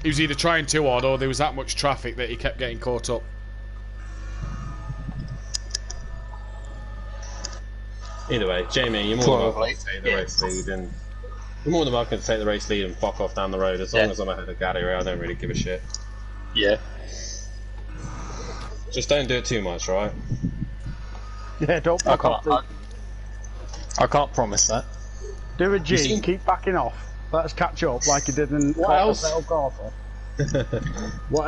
He was either trying too hard or there was that much traffic that he kept getting caught up. Either way, Jamie, you're more than welcome to take the race lead, and you're more than welcome to take the race lead and fuck off down the road. As long as I'm ahead of Gary, I don't really give a shit. Yeah. Just don't do it too much, right? Yeah, don't I back off. I can't promise that. Do a G, keep backing off. Let us catch up like you did in What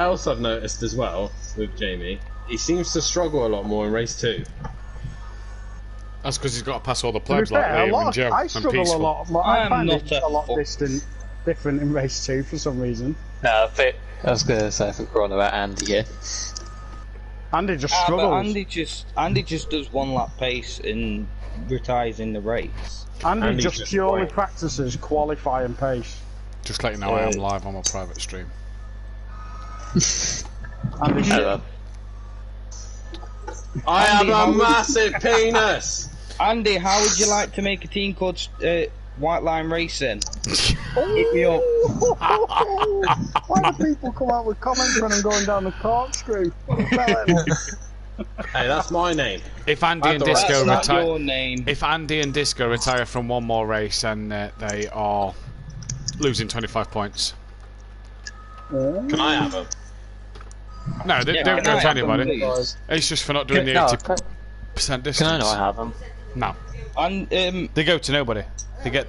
else I've noticed as well with Jamie, he seems to struggle a lot more in race 2. That's because he's got to pass all the plebs like Liam and Joe. I struggle a lot. I find it a lot different in race 2 for some reason. No, I was going to say I think we're on about Andy here. Andy just struggles. But Andy just does one lap pace and retires in the race. Andy just purely practices qualifying pace. Just let you know I am live on my private stream. Andy, I have a massive penis! Andy, how would you like to make a team called White Line Racing? Hit me up. Why do people come out with comments when I'm going down the corkscrew? Hey, that's my name. If Andy and Disco retire, if Andy and Disco retire from one more race, then they are losing 25 points. Can I have them? No, they don't go to anybody. It's just for not doing the 80% distance. Can I not have them? No. And they go to nobody. They get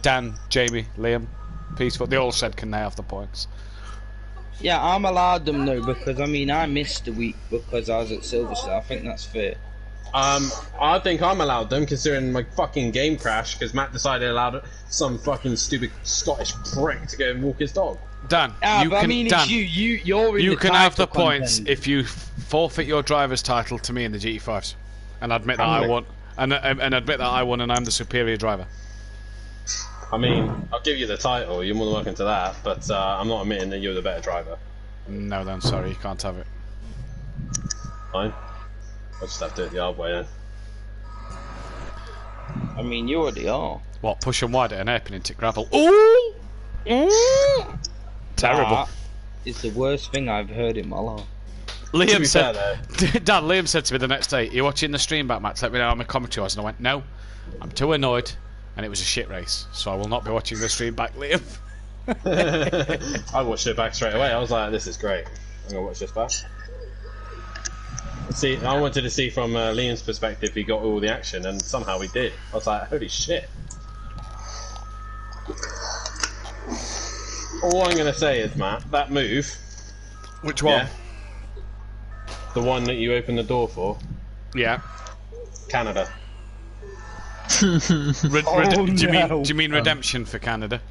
Dan, Jamie, Liam, Peaceful. They all said can they have the points. Yeah, I'm allowed them though because I mean I missed a week because I was at Silverstone. I think that's fair. I think I'm allowed them considering my fucking game crashed because Matt decided allowed some fucking stupid Scottish prick to go and walk his dog. Dan, you can, you're in you the can have the content. points if you forfeit your driver's title to me in the GT5s, and admit that I won, and admit that I won, and I'm the superior driver. I mean, I'll give you the title. You're more than welcome to that, but I'm not admitting that you're the better driver. No, then sorry, you can't have it. Fine. I'll just have to do it the hard way then. I mean, you already are. What? Push them wide at an airpin into gravel? Ooh! Terrible. That is the worst thing I've heard in my life. Liam said, Dan, Liam said to me the next day, "You're watching the stream back, Matt? Let me know how my commentary was." And I went, "No, I'm too annoyed, and it was a shit race, so I will not be watching the stream back, Liam." I watched it back straight away. I was like, "This is great. I'm gonna watch this back." See, I wanted to see from Liam's perspective if he got all the action, and somehow he did. I was like, "Holy shit!" All I'm gonna say is, Matt, that move. Which one? Yeah, the one that you opened the door for. Yeah. Canada. Do you mean redemption for Canada?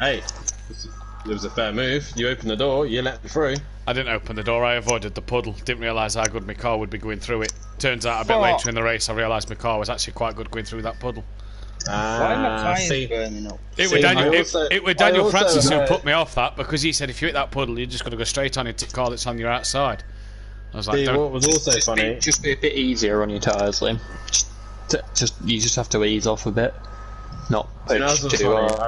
Hey, it was a fair move. You opened the door, you let me through. I didn't open the door, I avoided the puddle. Didn't realise how good my car would be going through it. Turns out a bit later in the race I realised my car was actually quite good going through that puddle. Why am I tyres burning up? It was Daniel Francis who put me off that, because he said if you hit that puddle you're just going to go straight on into the car that's on your outside. I was like, what was also funny... Just be a bit easier on your tyres, Liam. You just have to ease off a bit. Not push too hard. I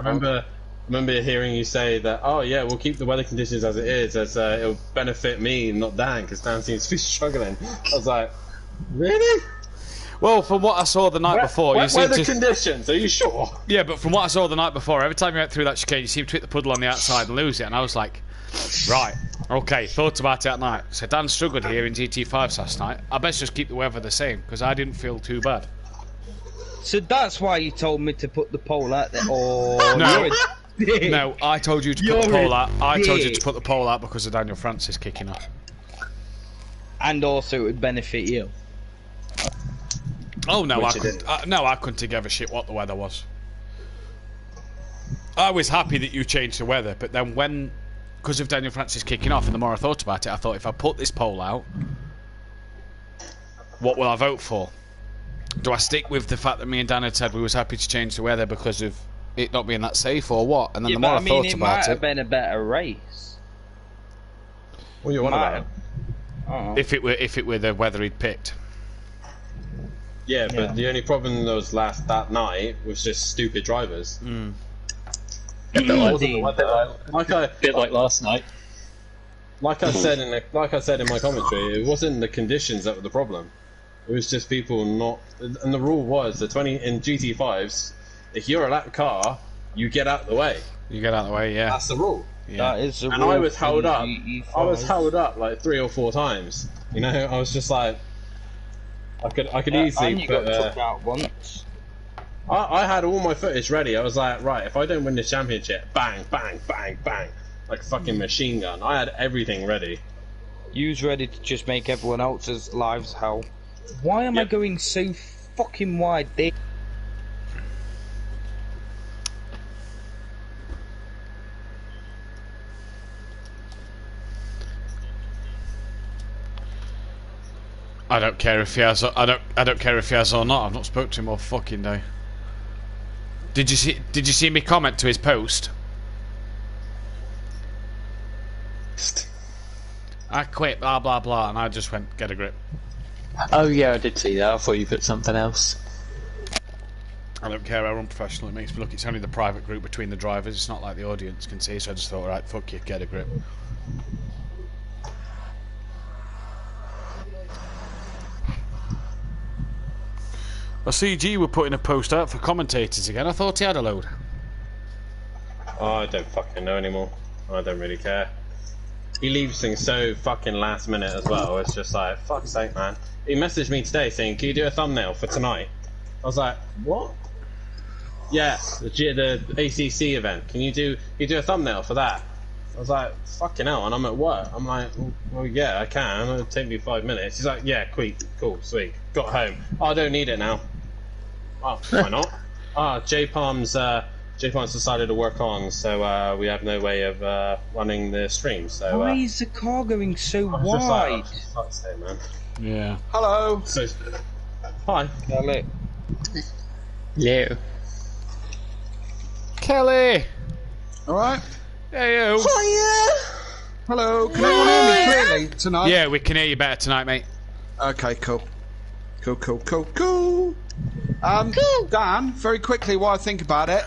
remember hearing you say that, oh yeah, we'll keep the weather conditions as it is, as it'll benefit me, not Dan, because Dan seems to be struggling. I was like, really? Well, from what I saw the night before, you seem weather conditions, are you sure? Yeah, but from what I saw the night before, every time you went through that chicane, you seemed to hit the puddle on the outside and lose it, and I was like, right, okay, thought about it at night. So Dan struggled here in GT5s last night. I best just keep the weather the same, because I didn't feel too bad. So that's why you told me to put the pole out there? Oh, no. No, I told you to put the pole out. I told you to put the pole out because of Daniel Francis kicking off. And also it would benefit you. Oh no, I couldn't give a shit what the weather was. I was happy that you changed the weather, but then because of Daniel Francis kicking off, and the more I thought about it, I thought if I put this poll out, what will I vote for? Do I stick with the fact that me and Dan had said we was happy to change the weather because of it not being that safe, or what? And then the more I thought it about might have been a better race. What are you on about? If it were the weather he'd picked. Yeah, but the only problem that was that night was just stupid drivers. bit like, Like like last night. Like I said in my commentary, it wasn't the conditions that were the problem. It was just people not. And the rule was the 20 in GT5s. If you're a lap car, you get out of the way. You get out of the way, yeah. That's the rule. Yeah. That is the And rule I was for held up. GT5. I was held up like 3 or 4 times. You know, I was just like, I could easily. And you got took out once. I had all my footage ready. I was like, right, if I don't win this championship, bang, bang, bang, bang, like a fucking machine gun. I had everything ready. You was ready to just make everyone else's lives hell. Why am I going so fucking wide there? I don't care if he has. I don't care if he has or not. I've not spoke to him all fucking day. Did you see me comment to his post? I quit, blah blah blah, and I just went, get a grip. Oh yeah, I did see that. I thought you put something else. I don't care how unprofessional it makes me look. It's only the private group between the drivers. It's not like the audience can see. So I just thought, right, fuck you, get a grip. I see G were putting a post out for commentators again. I thought he had a load. Oh, I don't fucking know anymore. I don't really care. He leaves things so fucking last minute as well. It's just like, fuck's sake, man. He messaged me today saying, can you do a thumbnail for tonight? I was like, what? Yeah, the ACC event. Can you do a thumbnail for that? I was like, fucking hell, and I'm at work. I'm like, well, yeah, I can. It'll take me 5 minutes. He's like, yeah, cool, sweet. Got home. Oh, I don't need it now. Oh, why not? J-Palm's decided to work on, so we have no way of running the stream. So why is the car going so I was wide? just like, oh, fuck's sake, man. Yeah. Hello. So, hi. Kelly. Yeah. Kelly! All right. Hey, you. Hello. Can anyone hear me clearly tonight? Yeah, we can hear you better tonight, mate. Okay, cool. Cool. Dan, very quickly while I think about it,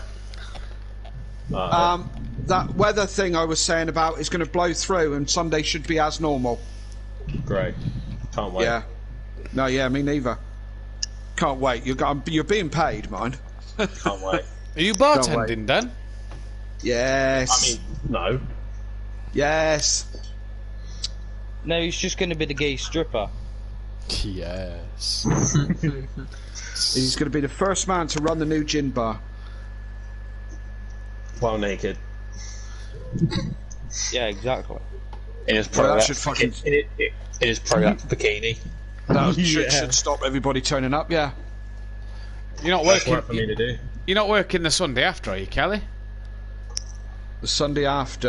that weather thing I was saying about is going to blow through and Sunday should be as normal. Great. Can't wait. Yeah. No, yeah, me neither. Can't wait. You're being paid, mind. Can't wait. Are you bartending, Dan? Yes. I mean, no. Yes. No, he's just going to be the gay stripper. Yes. He's going to be the first man to run the new gin bar. While naked. Yeah, exactly. In his Well, pro that should fucking... in his pro bikini. That should stop everybody turning up, yeah. You're not That's working. work for me to do. You're not working the Sunday after, are you, Kelly? The Sunday after.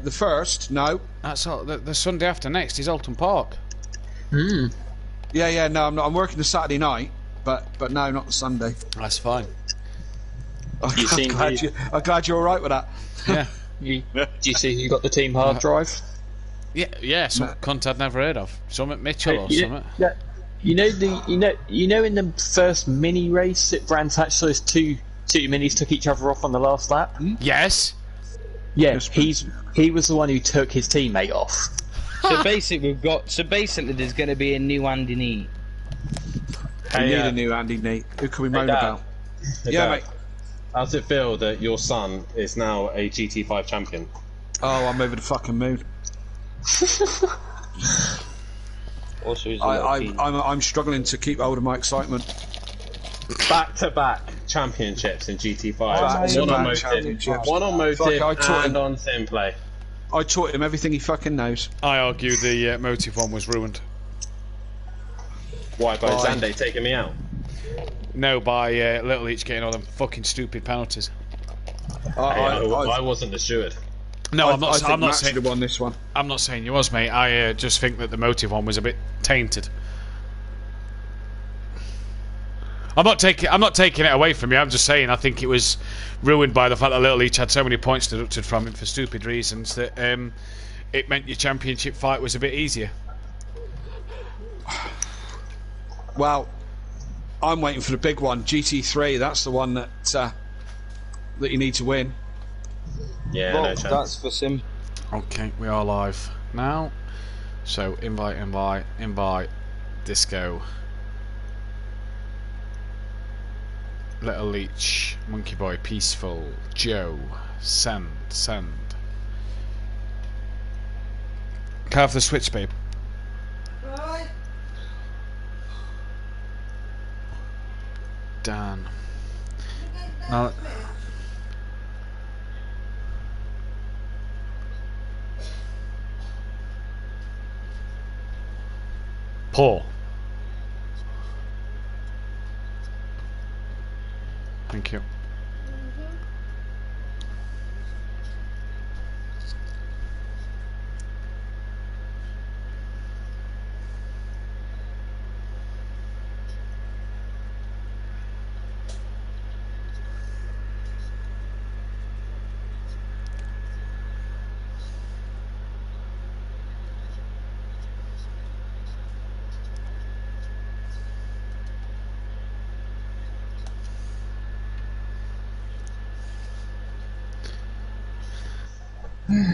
The first, no. That's all. The Sunday after next is Alton Park. Yeah, no, I'm not. I'm working the Saturday night, but no, not the Sunday. That's fine. I'm glad you're all right with that. Yeah. Do you see who got the team hard drive? Yeah. Some cunt I'd never heard of. Something Mitchell or something. Yeah. You know in the first mini race at Brands Hatch, so those two minis took each other off on the last lap. Yes. Yeah, he was the one who took his teammate off. So basically, there's going to be a new Andy Neat. We need a new Andy Neat. Who can we moan Dad. about? Hey, Yeah, Dad, mate. How's it feel that your son is now a GT5 champion? Oh, I'm over the fucking moon. Also, he's a little keen. I'm struggling to keep hold of my excitement. Back-to-back championships in GT5. One on Motive Fuck, I taught and him. on SimPlay. I taught him everything he fucking knows. I argue the Motive one was ruined. Why, by Zande taking me out? No, by Little Each getting all them fucking stupid penalties. I wasn't the steward. No, I'm I think not Max saying. should have won this one. I'm not saying you was, mate. I just think that the Motive one was a bit tainted. I'm not taking it away from you. I'm just saying I think it was ruined by the fact that Little Each had so many points deducted from him for stupid reasons that it meant your championship fight was a bit easier. Well, I'm waiting for the big one, GT3. That's the one that you need to win. Yeah, Well, no chance. that's for Sim. Okay, we are live now. So invite, Disco, Little Leech, Monkey Boy, Peaceful, Joe, send. Can I have the switch, babe? Right. Dan. Now, Paul. Thank you.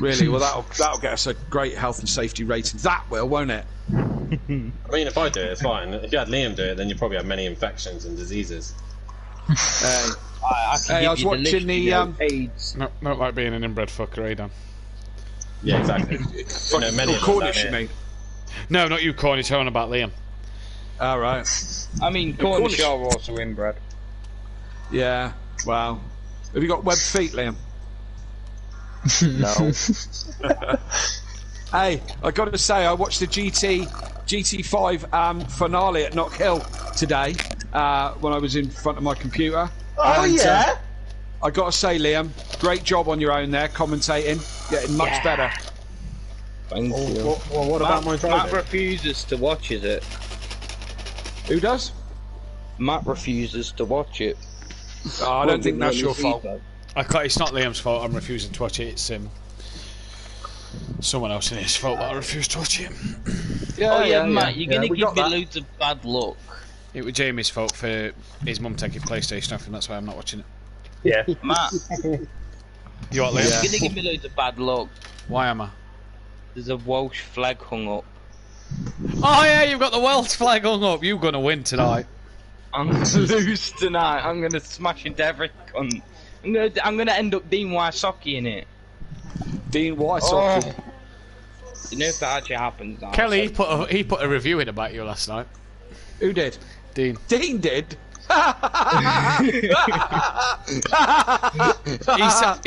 Really? Well, that'll get us a great health and safety rating. That will, won't it? I mean, if I do it, it's fine. If you had Liam do it, then you probably have many infections and diseases. I was watching the AIDS. No, not like being an inbred fucker, eh, Dan? Yeah, exactly. Many of them Cornish, down you here. mean? No, not you, Cornish. I'm on about Liam. All right. I mean, Cornish are also inbred. Yeah. Wow. Have you got webbed feet, Liam? No. Hey, I got to say, I watched the GT5 finale at Knock Hill today when I was in front of my computer. Oh, yeah? I got to say, Liam, great job on your own there, commentating, getting much better. Thank you. Well, what about my Matt driving? refuses to watch it. Who does? Matt refuses to watch it. Oh, I don't think that's your fault. I can't, it's not Liam's fault. I'm refusing to watch it. It's someone else in his fault that I refuse to watch it. Matt, you're gonna we give got me that. loads of bad luck. It was Jamie's fault for his mum taking PlayStation off him. That's why I'm not watching it. Yeah. Matt, You what, Liam? you're gonna give me loads of bad luck. Why am I? There's a Welsh flag hung up. Oh yeah, you've got the Welsh flag hung up. You're gonna win tonight. I'm gonna lose tonight. I'm gonna smash into every cunt. I'm gonna end up Dean Wysocki in it. Dean Wysocki. You know if that actually happens now. Kelly, he put a review in about you last night. Who did? Dean. Dean did. He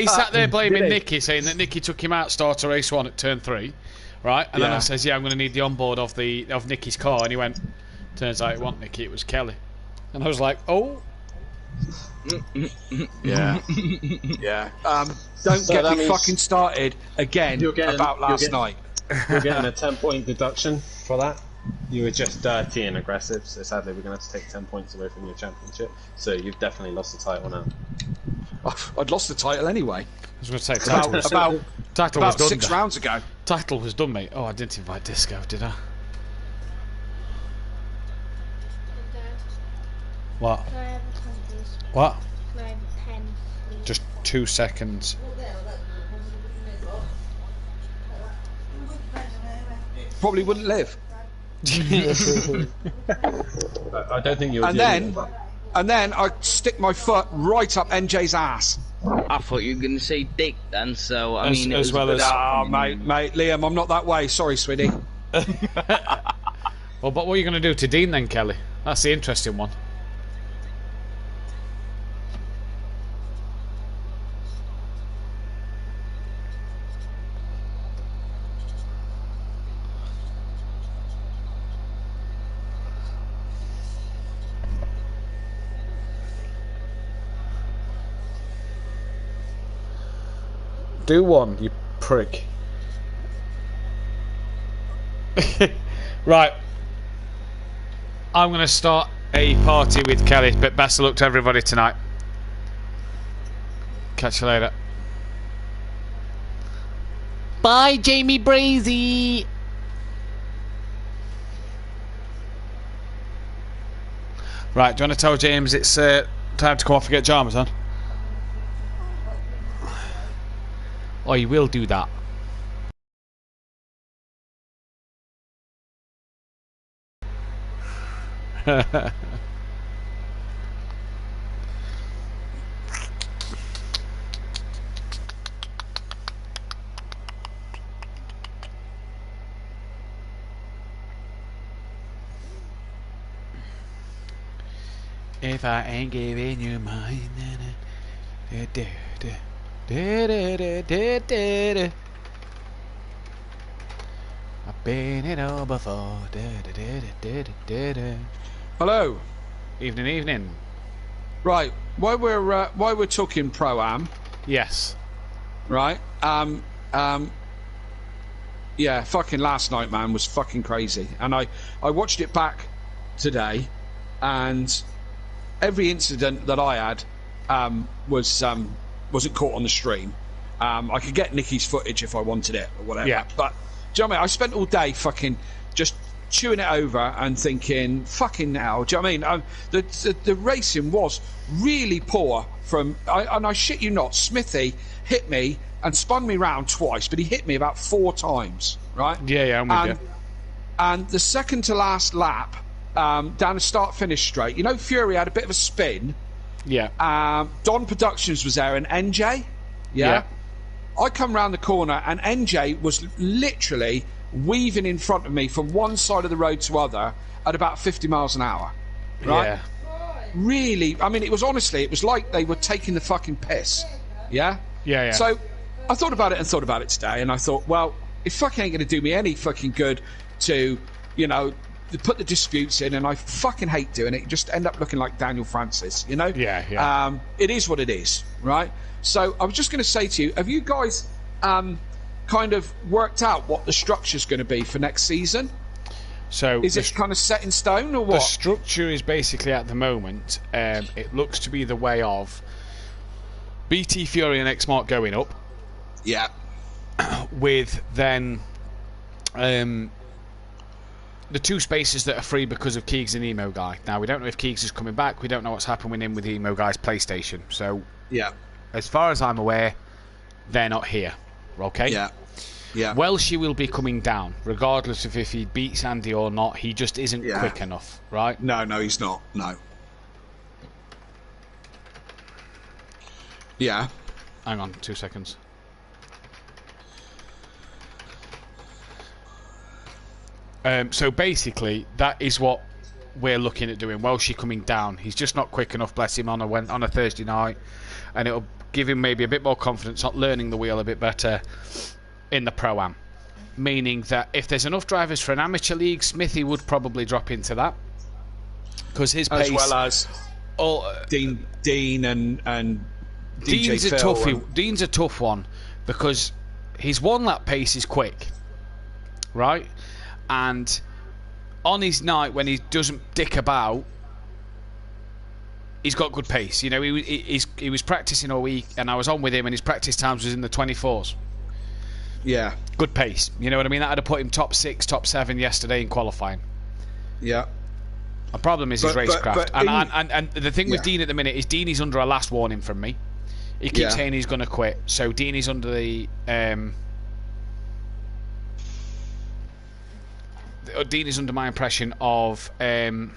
sat there blaming Nicky, saying that Nicky took him out starter race 1 at turn 3, right? And then I says, yeah, I'm going to need the onboard of Nicky's car, and he went, turns out it wasn't Nicky, it was Kelly. And I was like, oh. Yeah. Yeah. Don't get me fucking started again about last night. You're getting a 10-point deduction for that. You were just dirty and aggressive, so sadly we're going to have to take 10 points away from your championship. So you've definitely lost the title now. I'd lost the title anyway. I was going to say, title was About done. 6 rounds ago. Title was done, mate. Oh, I didn't invite Disco, did I? What? Can I have a 10, please? What? Can I have a 10, please? Just 2 seconds. Probably wouldn't live. I don't think you'll And then I'd stick my foot right up NJ's ass. I thought you were gonna say dick then, so I mean, as well as. Mate, Liam, I'm not that way. Sorry, sweetie. Well, but what are you going to do to Dean then, Kelly? That's the interesting one. Do one, you prick. Right. I'm going to start a party with Kelly, but best of luck to everybody tonight. Catch you later. Bye, Jamie Brazy. Right, do you want to tell James it's time to come off and get Jarmas on? or he will do that. If I ain't giving you mine, I've been it all before. Hello. Evening. Right. While we're talking pro-am, Yes. right? Yeah. Fucking last night, man, was fucking crazy, and I watched it back today, and every incident that I had wasn't caught on the stream. I could get Nicky's footage if I wanted it or whatever. Yeah. But do you know what I mean? I spent all day fucking just chewing it over and thinking, fucking hell. Do you know what I mean? The racing was really poor and I shit you not, Smithy hit me and spun me round twice, but he hit me about 4 times, right? Yeah, I'm with you. And the second to last lap, down the start-finish straight, you know, Fury had a bit of a spin. Yeah. Don Productions was there and NJ. Yeah. I come round the corner and NJ was literally weaving in front of me from one side of the road to other at about 50 miles an hour. Right? Yeah. Really, I mean, it was like they were taking the fucking piss. Yeah? Yeah. So I thought about it today, and I thought, well, it fucking ain't going to do me any fucking good to, you know, put the disputes in, and I fucking hate doing it. You just end up looking like Daniel Francis, you know? Yeah. It is what it is, right? So I was just going to say to you, have you guys kind of worked out what the structure's going to be for next season? So is it kind of set in stone or what? The structure is basically at the moment, it looks to be the way of BT Fury and X-Mark going up. Yeah. With then the 2 spaces that are free because of Keegs and Emo Guy. Now, we don't know if Keegs is coming back. We don't know what's happening with Emo Guy's PlayStation. So, yeah, as far as I'm aware, they're not here. Okay? Yeah. Welshie will be coming down, regardless of if he beats Andy or not. He just isn't quick enough, right? No, he's not. No. Yeah. Hang on 2 seconds. So basically, that is what we're looking at doing. Welshie coming down. He's just not quick enough, bless him, on a Thursday night. And it'll give him maybe a bit more confidence, not learning the wheel a bit better in the Pro-Am. Meaning that if there's enough drivers for an amateur league, Smithy would probably drop into that. Because his pace... As well as Dean and Dean's DJ a Phil toughie. Dean's a tough one because his 1 lap pace is quick. Right? And on his night when he doesn't dick about, he's got good pace. You know, he was practicing all week, and I was on with him, and his practice times was in the 24s. Yeah. Good pace. You know what I mean? That would have put him top 6, top 7 yesterday in qualifying. Yeah. The problem is his racecraft. And the thing with Yeah. Dean at the minute is Dean is under a last warning from me. He keeps saying he's going to quit. So Dean is under the... Dean is under my impression of if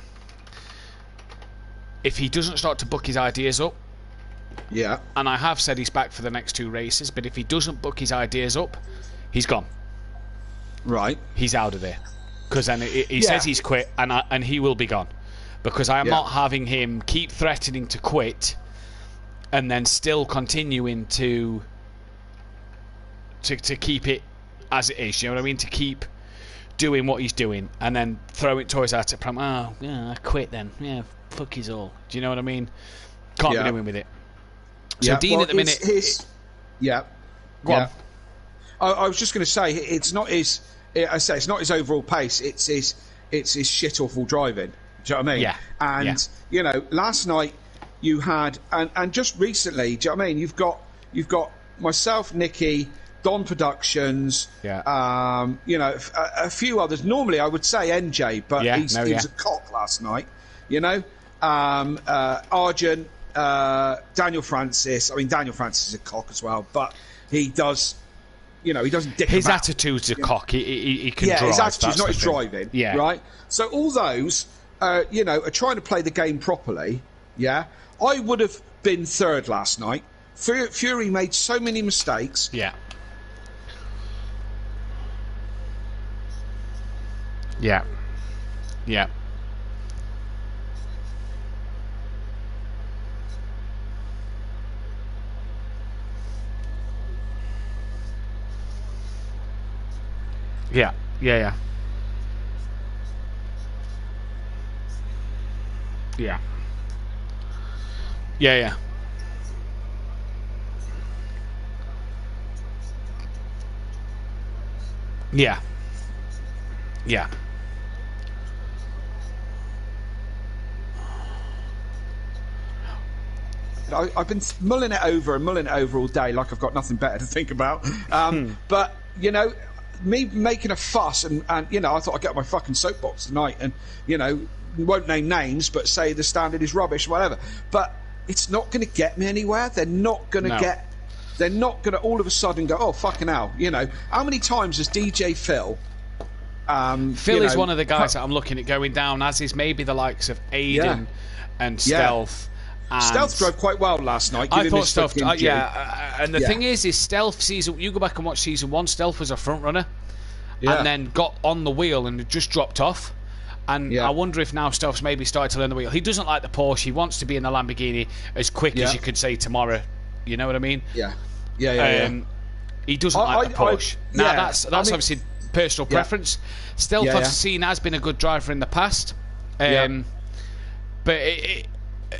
he doesn't start to book his ideas up, and I have said he's back for the next 2 races, but if he doesn't book his ideas up, he's gone. Right. He's out of there. Because then he says he's quit, and he will be gone. Because I am not having him keep threatening to quit and then still continuing to keep it as it is. You know what I mean? To keep doing what he's doing and then throwing toys at it. Oh, yeah, I quit then. Yeah, fuck his all. Do you know what I mean? Can't be doing with it. So Dean at the minute... Go on. I was just going to say, it's not his... it's not his overall pace. It's his shit awful driving. Do you know what I mean? Yeah. And you know, last night you had, and just recently, do you know what I mean? You've got myself, Nicky, Don Productions. Yeah. You know, a few others. Normally, I would say NJ, but he was a cock last night. You know, Argent, Daniel Francis. I mean, Daniel Francis is a cock as well, but. he does. He doesn't dick His about. attitude's a cock. He can drive. His attitude's that's not the his thing. driving. Yeah. Right. So all those, are trying to play the game properly. Yeah. I would have been third last night. Fury made so many mistakes. Yeah. Yeah. Yeah. Yeah. Yeah. Yeah. Yeah. Yeah. Yeah. Yeah. I've been mulling it over all day, like I've got nothing better to think about. But me making a fuss, and I thought I'd get my fucking soapbox tonight, and won't name names, but say the standard is rubbish, whatever. But it's not going to get me anywhere. They're not going to get. They're not going to all of a sudden go, oh fucking hell. How many times has DJ Phil? Phil is one of the guys that I'm looking at going down, as is maybe the likes of Aiden and Stealth. And Stealth drove quite well last night. I thought Stealth, and the thing is Stealth season. You go back and watch season 1. Stealth was a front runner, and then got on the wheel and just dropped off. And I wonder if now Stealth's maybe started to learn the wheel. He doesn't like the Porsche. He wants to be in the Lamborghini as quick as you could say tomorrow. You know what I mean? Yeah. He doesn't like the Porsche. Now that's obviously personal preference. Stealth I've seen has been a good driver in the past, but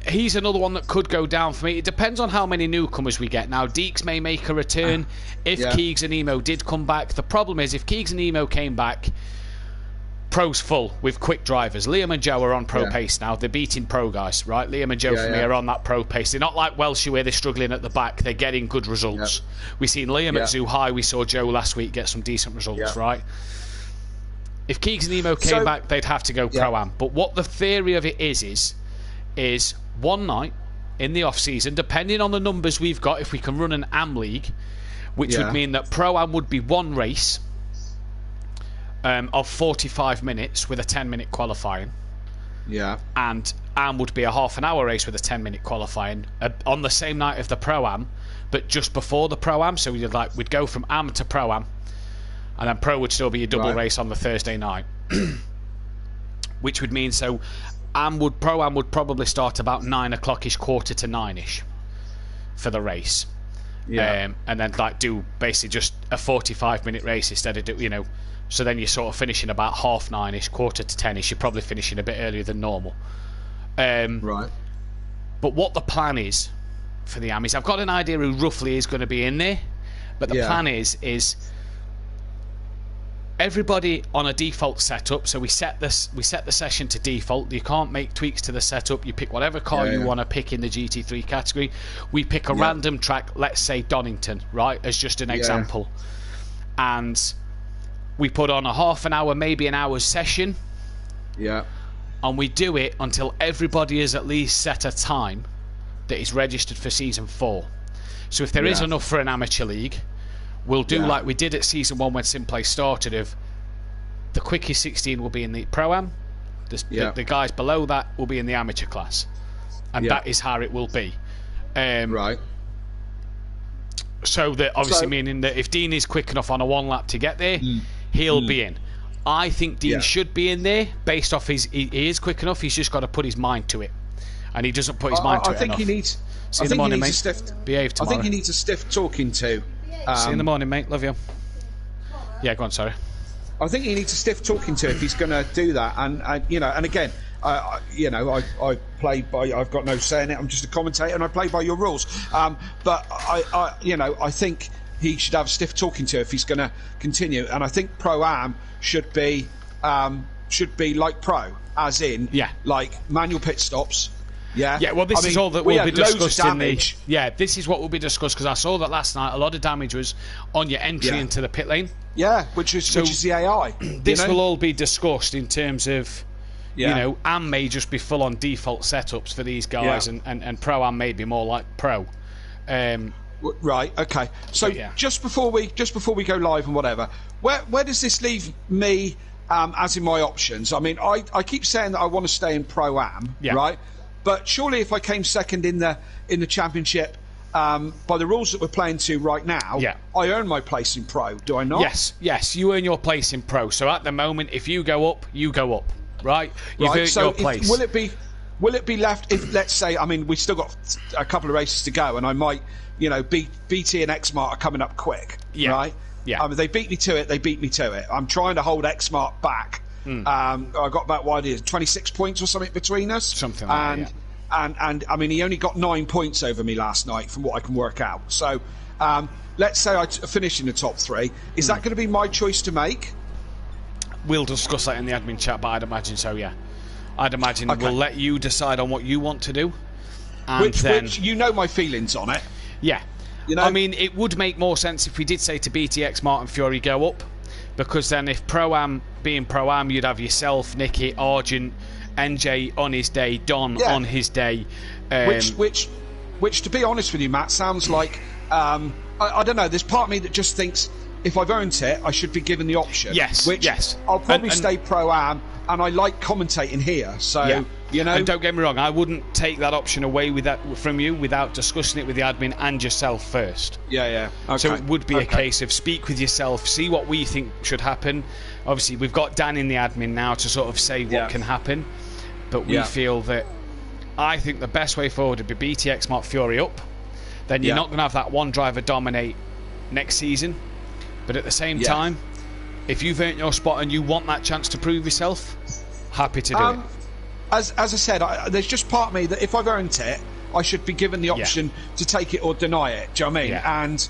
he's another one that could go down for me. It depends on how many newcomers we get. Now, Deeks may make a return if Keegs and Emo did come back. The problem is, if Keegs and Emo came back, Pro's full with quick drivers. Liam and Joe are on pro pace now. They're beating pro guys, right? Liam and Joe for me are on that pro pace. They're not like Welshie where they're struggling at the back. They're getting good results. We've seen Liam at Zoo High. We saw Joe last week get some decent results, right? If Keegs and Emo came back, they'd have to go pro-am. But what the theory of it is one night in the off-season, depending on the numbers we've got, if we can run an AM league, which would mean that pro-am would be one race of 45 minutes with a 10-minute qualifying. And AM would be a half an hour race with a 10-minute qualifying on the same night of the pro-am, but just before the pro-am. So we'd go from AM to pro-am, and then pro would still be a double race on the Thursday night. Which would mean pro-am would probably start about 9 o'clock-ish, quarter to 9-ish for the race. And then do basically just a 45-minute race instead of so then you're sort of finishing about 9:30-ish, quarter to 10-ish. You're probably finishing a bit earlier than normal. But what the plan is for the AM is, I've got an idea who roughly is going to be in there, but the plan is everybody on a default setup. So we set the session to default. You can't make tweaks to the setup. You pick whatever car you want to pick in the GT3 category. We pick a random track, let's say Donington, right, as just an example. And we put on a half an hour, maybe an hour's session. And we do it until everybody is at least set a time that is registered for season 4. So if there is enough for an amateur league, we'll do like we did at season 1 when SimPlay started. Of the quickest 16 will be in the pro-am, the guys below that will be in the amateur class, and that is how it will be. So that obviously meaning that if Dean is quick enough on a one lap to get there, he'll be in. I think Dean should be in there based off he is quick enough. He's just got to put his mind to it, and he doesn't put his mind to it enough. See you in the morning, mate. Behave tomorrow. I think he needs a stiff talking to. See you in the morning, mate. Love you. Yeah, go on. Sorry. I think he needs a stiff talking to if he's going to do that. And and again, I play by. I've got no say in it. I'm just a commentator, and I play by your rules. But I think he should have a stiff talking to if he's going to continue. And I think pro-am should be like pro, as in like manual pit stops. Well, this is all that will be discussed in the. This is what will be discussed, because I saw that last night. A lot of damage was on your entry into the pit lane. Which is the AI. This will all be discussed in terms of, AM may just be full on default setups for these guys, and pro-am may be more like pro. Right. Okay. So Yeah. just before we go live and whatever, where does this leave me as in my options? I mean, I keep saying that I want to stay in Pro-Am, Yeah. right? But surely if I came second in the championship, by the rules that we're playing to right now, Yeah. I earn my place in Pro. Do I not? Yes, you earn your place in Pro. So at the moment, if you go up, you go up, right? You've earned So your place. will it be left if, let's say, I mean, we've still got a couple of races to go, and I might, BT and Xmart are coming up quick, Yeah. right? Yeah. They beat me to it. I'm trying to hold Xmart back. I got about 26 points or something between us. Something like that, And I mean, he only got 9 points over me last night, from what I can work out. So, let's say I finish in the top 3. Is that going to be my choice to make? We'll discuss that in the admin chat, but I'd imagine so, yeah. I'd imagine we'll let you decide on what you want to do. And Which you know my feelings on it. Yeah. You know? I mean, it would make more sense if we did say to BTX, Martin Fury, go up. Because then if Pro-Am being Pro-Am, you'd have yourself, Nicky, Argent, NJ on his day, Don on his day. Which, to be honest with you, Matt, sounds like... I don't know, there's part of me that just thinks if I've earned it, I should be given the option. Yes. I'll probably stay Pro-Am, and I like commentating here, so... Yeah. You know? And don't get me wrong, I wouldn't take that option away from you without discussing it with the admin and yourself first. Yeah. Okay. So it would be a case of speak with yourself, see what we think should happen. Obviously, we've got Dan in the admin now to sort of say what can happen, but we feel that I think the best way forward would be BTX Mark Fury up. Then you're not going to have that one driver dominate next season. But at the same time, if you've earned your spot and you want that chance to prove yourself, happy to do it. As I said, there's just part of me that if I've earned it, I should be given the option to take it or deny it. Do you know what I mean? Yeah. And,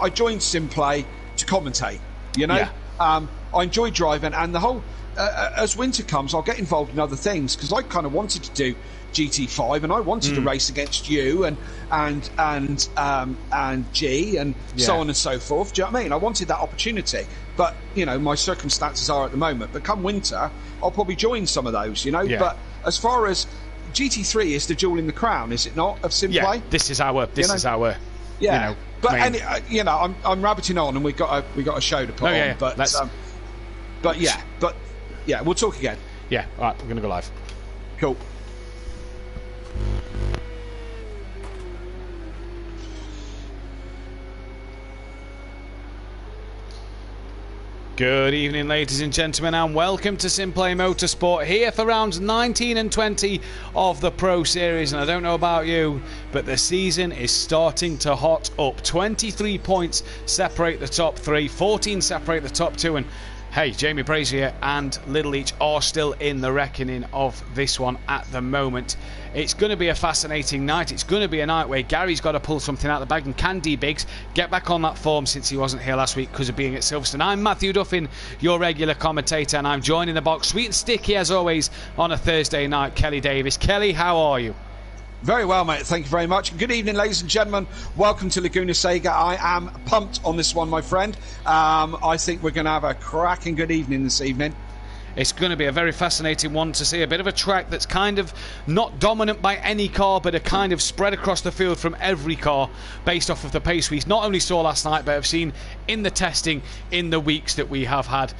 I joined SimPlay to commentate, I enjoy driving, and the whole... as winter comes, I'll get involved in other things, because I kind of wanted to do GT5, and I wanted to race against you and G and so on and so forth. Do you know what I mean? I wanted that opportunity, but my circumstances are at the moment. But come winter, I'll probably join some of those. Yeah. But as far as GT3 is the jewel in the crown, is it not, of SimPlay? Yeah, this is our. Yeah. But I'm rabbiting on, and we've got a show to put on. But we'll talk again. Yeah. All right, we're gonna go live. Cool. Good evening, ladies and gentlemen, and welcome to SimPlay Motorsport, here for rounds 19 and 20 of the Pro Series. And I don't know about you, but the season is starting to hot up. 23 points separate the top 3, 14 separate the top 2, and hey, Jamie Brazier and Little Leach are still in the reckoning of this one at the moment. It's going to be a fascinating night. It's going to be a night where Gary's got to pull something out of the bag, and can D Biggs get back on that form since he wasn't here last week because of being at Silverstone. I'm Matthew Duffin, your regular commentator, and I'm joining the box, sweet and sticky as always, on a Thursday night, Kelly Davis. Kelly, how are you? Very well, mate. Thank you very much. Good evening, ladies and gentlemen. Welcome to Laguna Seca. I am pumped on this one, my friend. I think we're going to have a cracking good evening this evening. It's going to be a very fascinating one to see. A bit of a track that's kind of not dominant by any car, but a kind of spread across the field from every car based off of the pace we not only saw last night, but have seen in the testing in the weeks that we have had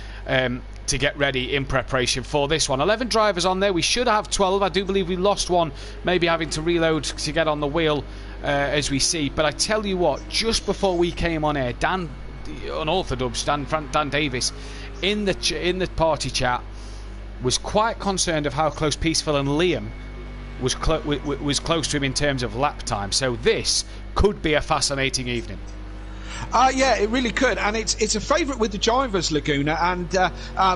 to get ready in preparation for this one. 11 drivers on there. We should have 12. I do believe we lost one, maybe having to reload to get on the wheel as we see. But I tell you what, just before we came on air, Dan, unorthodox, Dan Davis, in the party chat, was quite concerned of how close Peaceful and Liam was close to him in terms of lap time. So this could be a fascinating evening. Yeah, it really could, and it's a favourite with the drivers, Laguna. And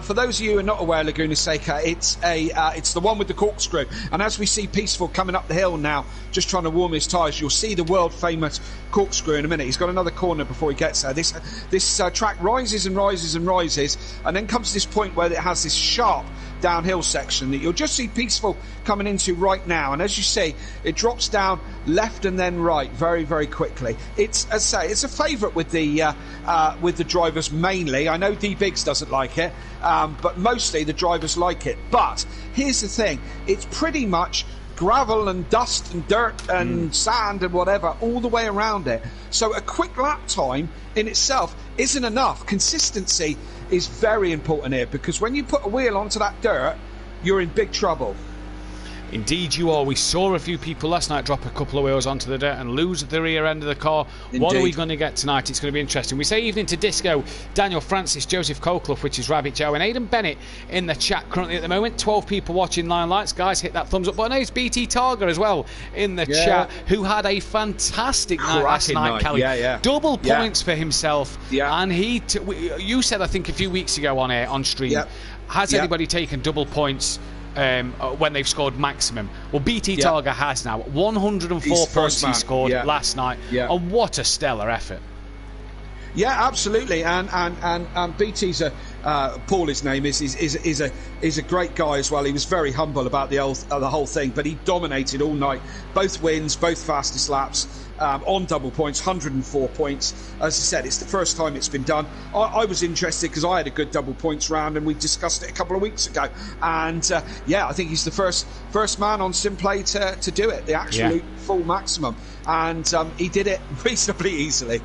for those of you who are not aware, Laguna Seca, it's the one with the corkscrew. And as we see Peaceful coming up the hill now, just trying to warm his tyres, you'll see the world famous corkscrew in a minute. He's got another corner before he gets there. This track rises and rises and rises, and then comes to this point where it has this sharp downhill section that you'll just see Peaceful coming into right now, and as you see, it drops down left and then right very, very quickly. It's, as I say, it's a favourite with the drivers mainly. I know D Biggs doesn't like it, but mostly the drivers like it. But here's the thing: it's pretty much gravel and dust and dirt and sand and whatever all the way around it. So a quick lap time in itself isn't enough. Consistency is very important here, because when you put a wheel onto that dirt, you're in big trouble. Indeed you are. We saw a few people last night drop a couple of wheels onto the dirt and lose the rear end of the car. Indeed. What are we going to get tonight? It's going to be interesting. We say evening to Disco, Daniel Francis, Joseph Colclough, which is Rabbit Joe, and Aidan Bennett in the chat currently at the moment. 12 people watching Nine Lights. Guys, hit that thumbs up button. There's BT Targa as well in the chat, who had a fantastic night last night, Kelly. Double points for himself. And you said, I think a few weeks ago on air, on stream, has anybody taken double points when they've scored maximum? Well, BT Targa has now. 104 points he scored last night. And what a stellar effort. Yeah, absolutely. And BT's Paul, his name is a great guy as well. He was very humble about the whole thing, but he dominated all night. Both wins, both fastest laps. On double points, 104 points. As I said, it's the first time it's been done. I was interested because I had a good double points round, and we discussed it a couple of weeks ago. And I think he's the first man on SimPlay to do it, the absolute full maximum. And he did it reasonably easily.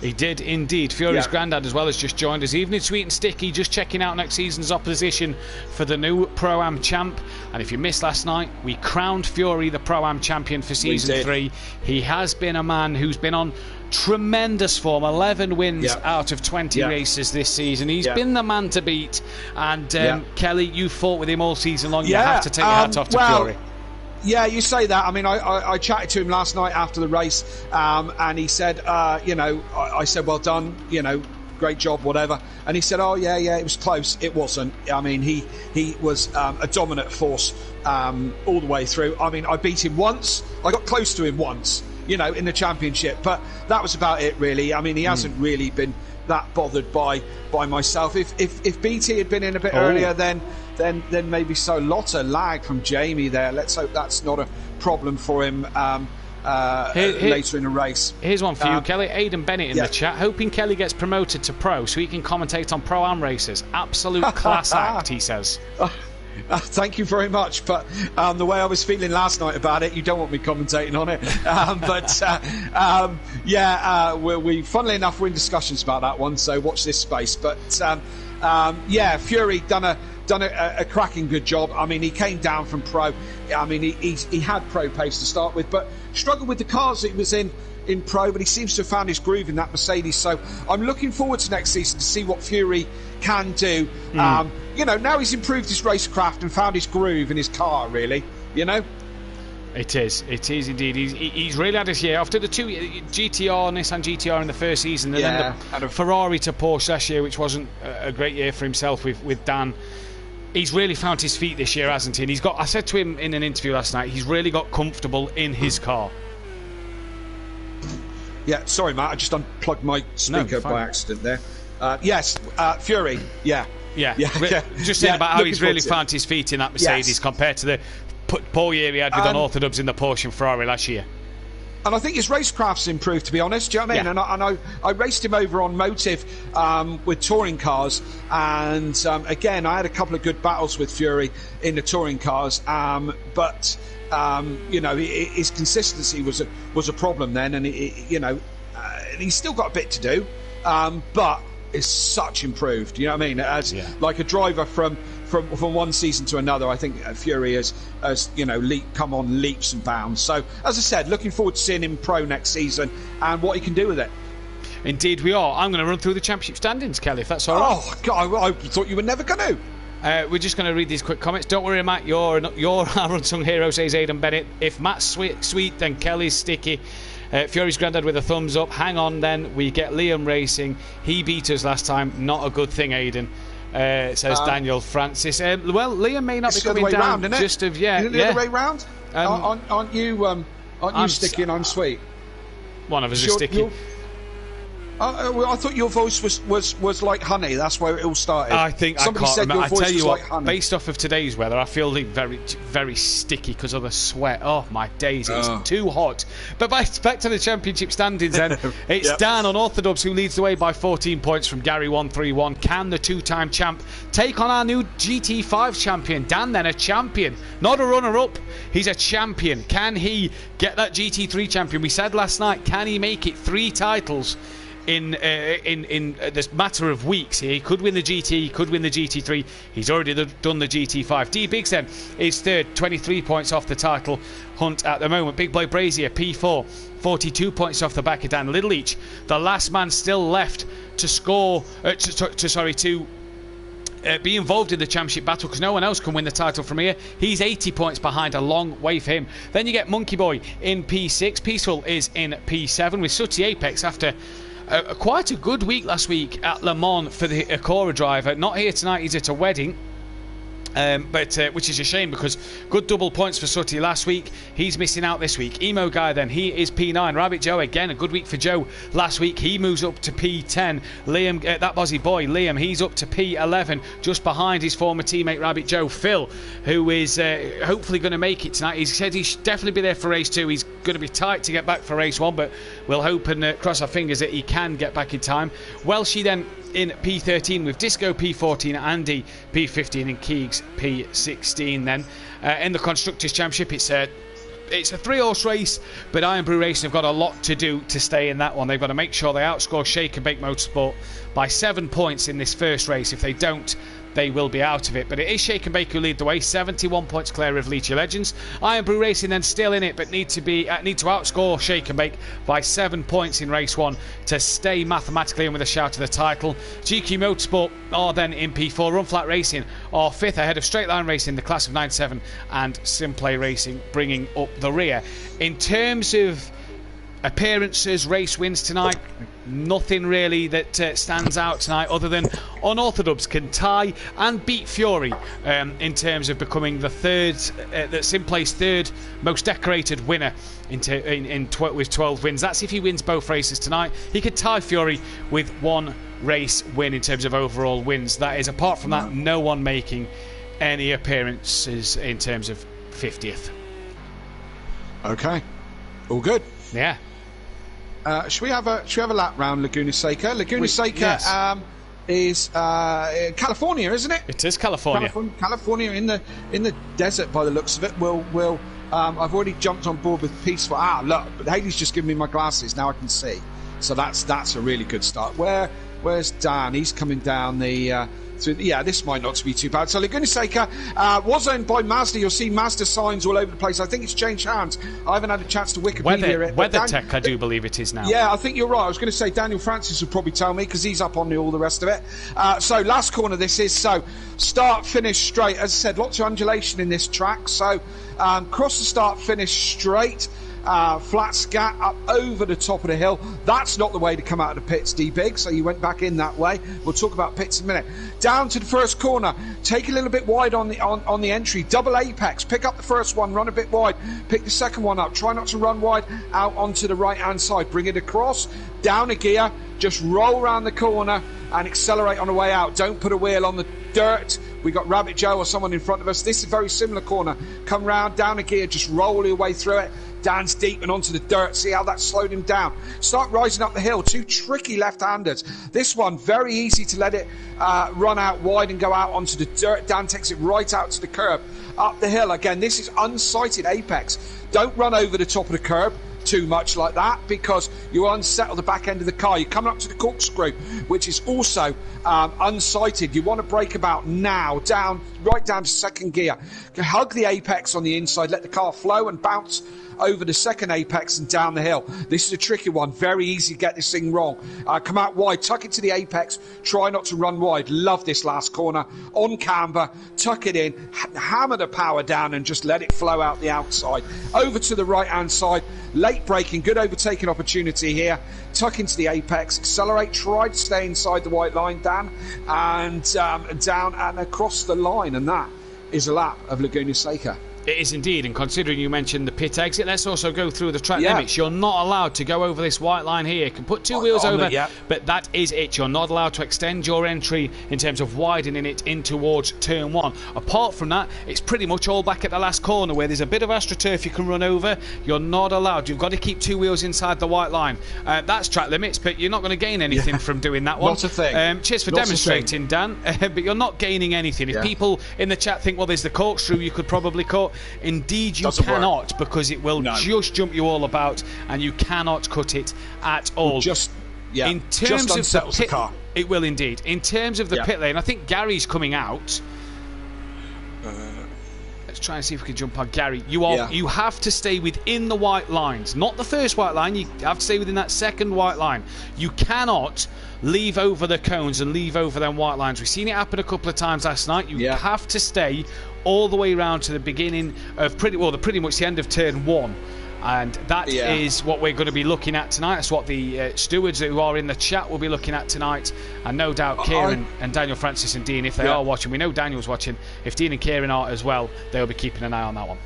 He did indeed. Fury's granddad as well has just joined us. Evening, Sweet and Sticky, just checking out next season's opposition for the new Pro-Am champ. And if you missed last night, we crowned Fury the Pro-Am champion for season 3. He has been a man who's been on tremendous form, 11 wins out of 20 races this season. He's been the man to beat. And Kelly, you fought with him all season long. You have to take your hat off to Fury. Yeah, you say that. I mean, I chatted to him last night after the race, and he said, I said, well done, great job, whatever. And he said, oh, yeah, it was close. It wasn't. I mean, he was a dominant force all the way through. I mean, I beat him once. I got close to him once, in the championship. But that was about it, really. I mean, he hasn't really been that bothered by myself. If BT had been in a bit earlier, then maybe so. Lots of lag from Jamie there. Let's hope that's not a problem for him later in the race. Here's one for you, Kelly. Aidan Bennett in the chat, hoping Kelly gets promoted to pro so he can commentate on Pro-Am races. Absolute class act, he says. Thank you very much, but the way I was feeling last night about it, you don't want me commentating on it. We funnily enough, we're in discussions about that one, so watch this space. But Fury done a cracking good job. I mean, he came down from pro. I mean, he had pro pace to start with, but struggled with the cars that he was in pro, but he seems to have found his groove in that Mercedes. So I'm looking forward to next season to see what Fury can do. Now he's improved his racecraft and found his groove in his car, really, It is indeed. He's really had his year after the two Nissan GTR in the first season, and then the Ferrari to Porsche last year, which wasn't a great year for himself with Dan. He's really found his feet this year, hasn't he? And I said to him in an interview last night, he's really got comfortable in his car. Yeah, sorry, Matt, I just unplugged my speaker by accident there. Fury, Just saying about how he's really found his feet in that Mercedes compared to the poor year he had with unorthodox in the Porsche and Ferrari last year. And I think his racecraft's improved, to be honest. Do you know what I mean? And I raced him over on Motive with touring cars. And again, I had a couple of good battles with Fury in the touring cars. But his consistency was a problem then. And, he's still got a bit to do. But is such improved. You know what I mean? As like a driver from one season to another, I think Fury has come on leaps and bounds. So as I said, looking forward to seeing him pro next season and what he can do with it. Indeed we are. I'm going to run through the championship standings, Kelly, if that's all right. Oh God, I thought you were never going to. We're just going to read these quick comments. Don't worry, Matt, you're our unsung hero, says Aidan Bennett. If Matt's sweet, then Kelly's sticky. Fury's granddad with a thumbs up. Hang on then, we get Liam racing. He beat us last time. Not a good thing, Aidan. Says Daniel Francis. Liam may not be coming down. Round, just of the other way round. Aren't you sticky and I'm sweet? One of us is sticky. I thought your voice was like honey. That's where it all started. I think somebody said your I voice tell you was what, like honey. based off of today's weather, I feel very, very sticky because of the sweat. Oh my days, it's too hot. But back to the championship standings then. It's Yep. Dan Unorthodox who leads the way by 14 points from Gary 131. Can the two-time champ take on our new GT5 champion? Dan then a champion, not a runner-up. He's a champion. Can he get that GT3 champion? We said last night, can he make it 3 titles in this matter of weeks? He could win the GT, he could win the GT3. He's already done the GT5. D Biggs then is third, 23 points off the title hunt at the moment. Big Boy Brazier P4, 42 points off the back of Dan Littleleach. The last man still left to score to be involved in the championship battle, because no one else can win the title from here. He's 80 points behind, a long way for him. Then you get Monkey Boy in P6. Peaceful is in P7 with Sooty Apex after quite a good week last week at Le Mans for the Acura driver. Not here tonight, he's at a wedding. But which is a shame, because good double points for Sooty last week. He's missing out this week. Emo Guy then, he is P9. Rabbit Joe, again a good week for Joe last week. He moves up to P10. Liam, that Bozzy boy Liam, he's up to P11, just behind his former teammate Rabbit Joe. Phil, who is hopefully going to make it tonight. He said he should definitely be there for race 2. He's going to be tight to get back for race 1, but we'll hope and cross our fingers that he can get back in time. Welshie then in P13 with Disco P14, Andy P15 and Keegs P16 then. In the Constructors' Championship, it's a 3-horse race, but Iron Brew Racing have got a lot to do to stay in that one. They've got to make sure they outscore Shake and Bake Motorsport by 7 points in this first race. If they don't, they will be out of it. But it is Shake and Bake who lead the way, 71 points clear of Leachy Legends. Iron Brew Racing then still in it, but need to outscore Shake and Bake by 7 points in race 1 to stay mathematically in with a shout to the title. GQ Motorsport are then in P4. Run Flat Racing are 5th ahead of Straight Line Racing, the class of 97, and SimPlay Racing bringing up the rear. In terms of appearances, race wins tonight, nothing really that stands out tonight other than Unorthodox can tie and beat Fury in terms of becoming the third, SimPlay's third most decorated winner with 12 wins. That's if he wins both races tonight. He could tie Fury with 1 race win in terms of overall wins. That is, apart from that, no one making any appearances in terms of 50th. Okay, all good. Yeah. Should we have a lap round Laguna Seca? Laguna Seca yes. Is California, isn't it? It is California. California in the desert by the looks of it. I've already jumped on board with Peaceful. Look, but Haley's just given me my glasses. Now I can see. So that's a really good start. Where's Dan? He's coming down the. This might not be too bad. So Laguna Seca was owned by Mazda. You'll see Mazda signs all over the place. I think it's changed hands. I haven't had a chance to Wikipedia it. WeatherTech, I do believe it is now. Yeah, I think you're right. I was going to say Daniel Francis would probably tell me, because he's up on all the rest of it. So last corner this is. So start, finish straight. As I said, lots of undulation in this track. So cross the start, finish straight. Flat scat up over the top of the hill. That's not the way to come out of the pits, D-Big, so you went back in that way. We'll talk about pits in a minute. Down to the first corner, take a little bit wide on the entry, double apex, pick up the first one, run a bit wide, pick the second one up, try not to run wide, out onto the right hand side, bring it across, down a gear, just roll around the corner and accelerate on the way out. Don't put a wheel on the dirt. We got Rabbit Joe or someone in front of us. This is a very similar corner. Come round, down a gear, just roll your way through it. Dan's deep and onto the dirt. See how that slowed him down. Start rising up the hill. 2 tricky left-handers. This one, very easy to let it run out wide and go out onto the dirt. Dan takes it right out to the curb. Up the hill. Again, this is unsighted apex. Don't run over the top of the curb too much like that, because you unsettle the back end of the car. You're coming up to the corkscrew, which is also unsighted. You want to brake about now, right down to second gear. Hug the apex on the inside, let the car flow and bounce over the second apex and down the hill. This is a tricky one. Very easy to get this thing wrong. Come out wide, tuck it to the apex, try not to run wide. Love this last corner. On camber, tuck it in, hammer the power down and just let it flow out the outside. Over to the right hand side, late braking, good overtaking opportunity here. Tuck into the apex, accelerate, try to stay inside the white line, Dan, and down and across the line, and that is a lap of Laguna Seca. It is indeed, and considering you mentioned the pit exit, let's also go through the track Yeah. limits. You're not allowed to go over this white line here. You can put two wheels over, but that is it. You're not allowed to extend your entry in terms of widening it in towards turn 1. Apart from that, it's pretty much all back at the last corner where there's a bit of AstroTurf you can run over. You're not allowed. You've got to keep two wheels inside the white line. That's track limits, but you're not going to gain anything from doing that one. Not a thing. Cheers for Not a demonstrating, Dan. But you're not gaining anything. If people in the chat think, well, there's the corkscrew you could probably cut, indeed you cannot, because it will just jump you all about, and you cannot cut it at all. In terms of unsettles the car. It will indeed. In terms of the pit lane, I think Gary's coming out. Let's try and see if we can jump on Gary. You have to stay within the white lines, not the first white line. You have to stay within that second white line. You cannot leave over the cones and leave over them white lines. We've seen it happen a couple of times last night. You have to stay all the way around to the beginning of pretty much the end of turn 1. And that is what we're going to be looking at tonight. That's what the stewards who are in the chat will be looking at tonight. And no doubt Kieran and Daniel, Francis and Dean, if they are watching, we know Daniel's watching. If Dean and Kieran are as well, they'll be keeping an eye on that one.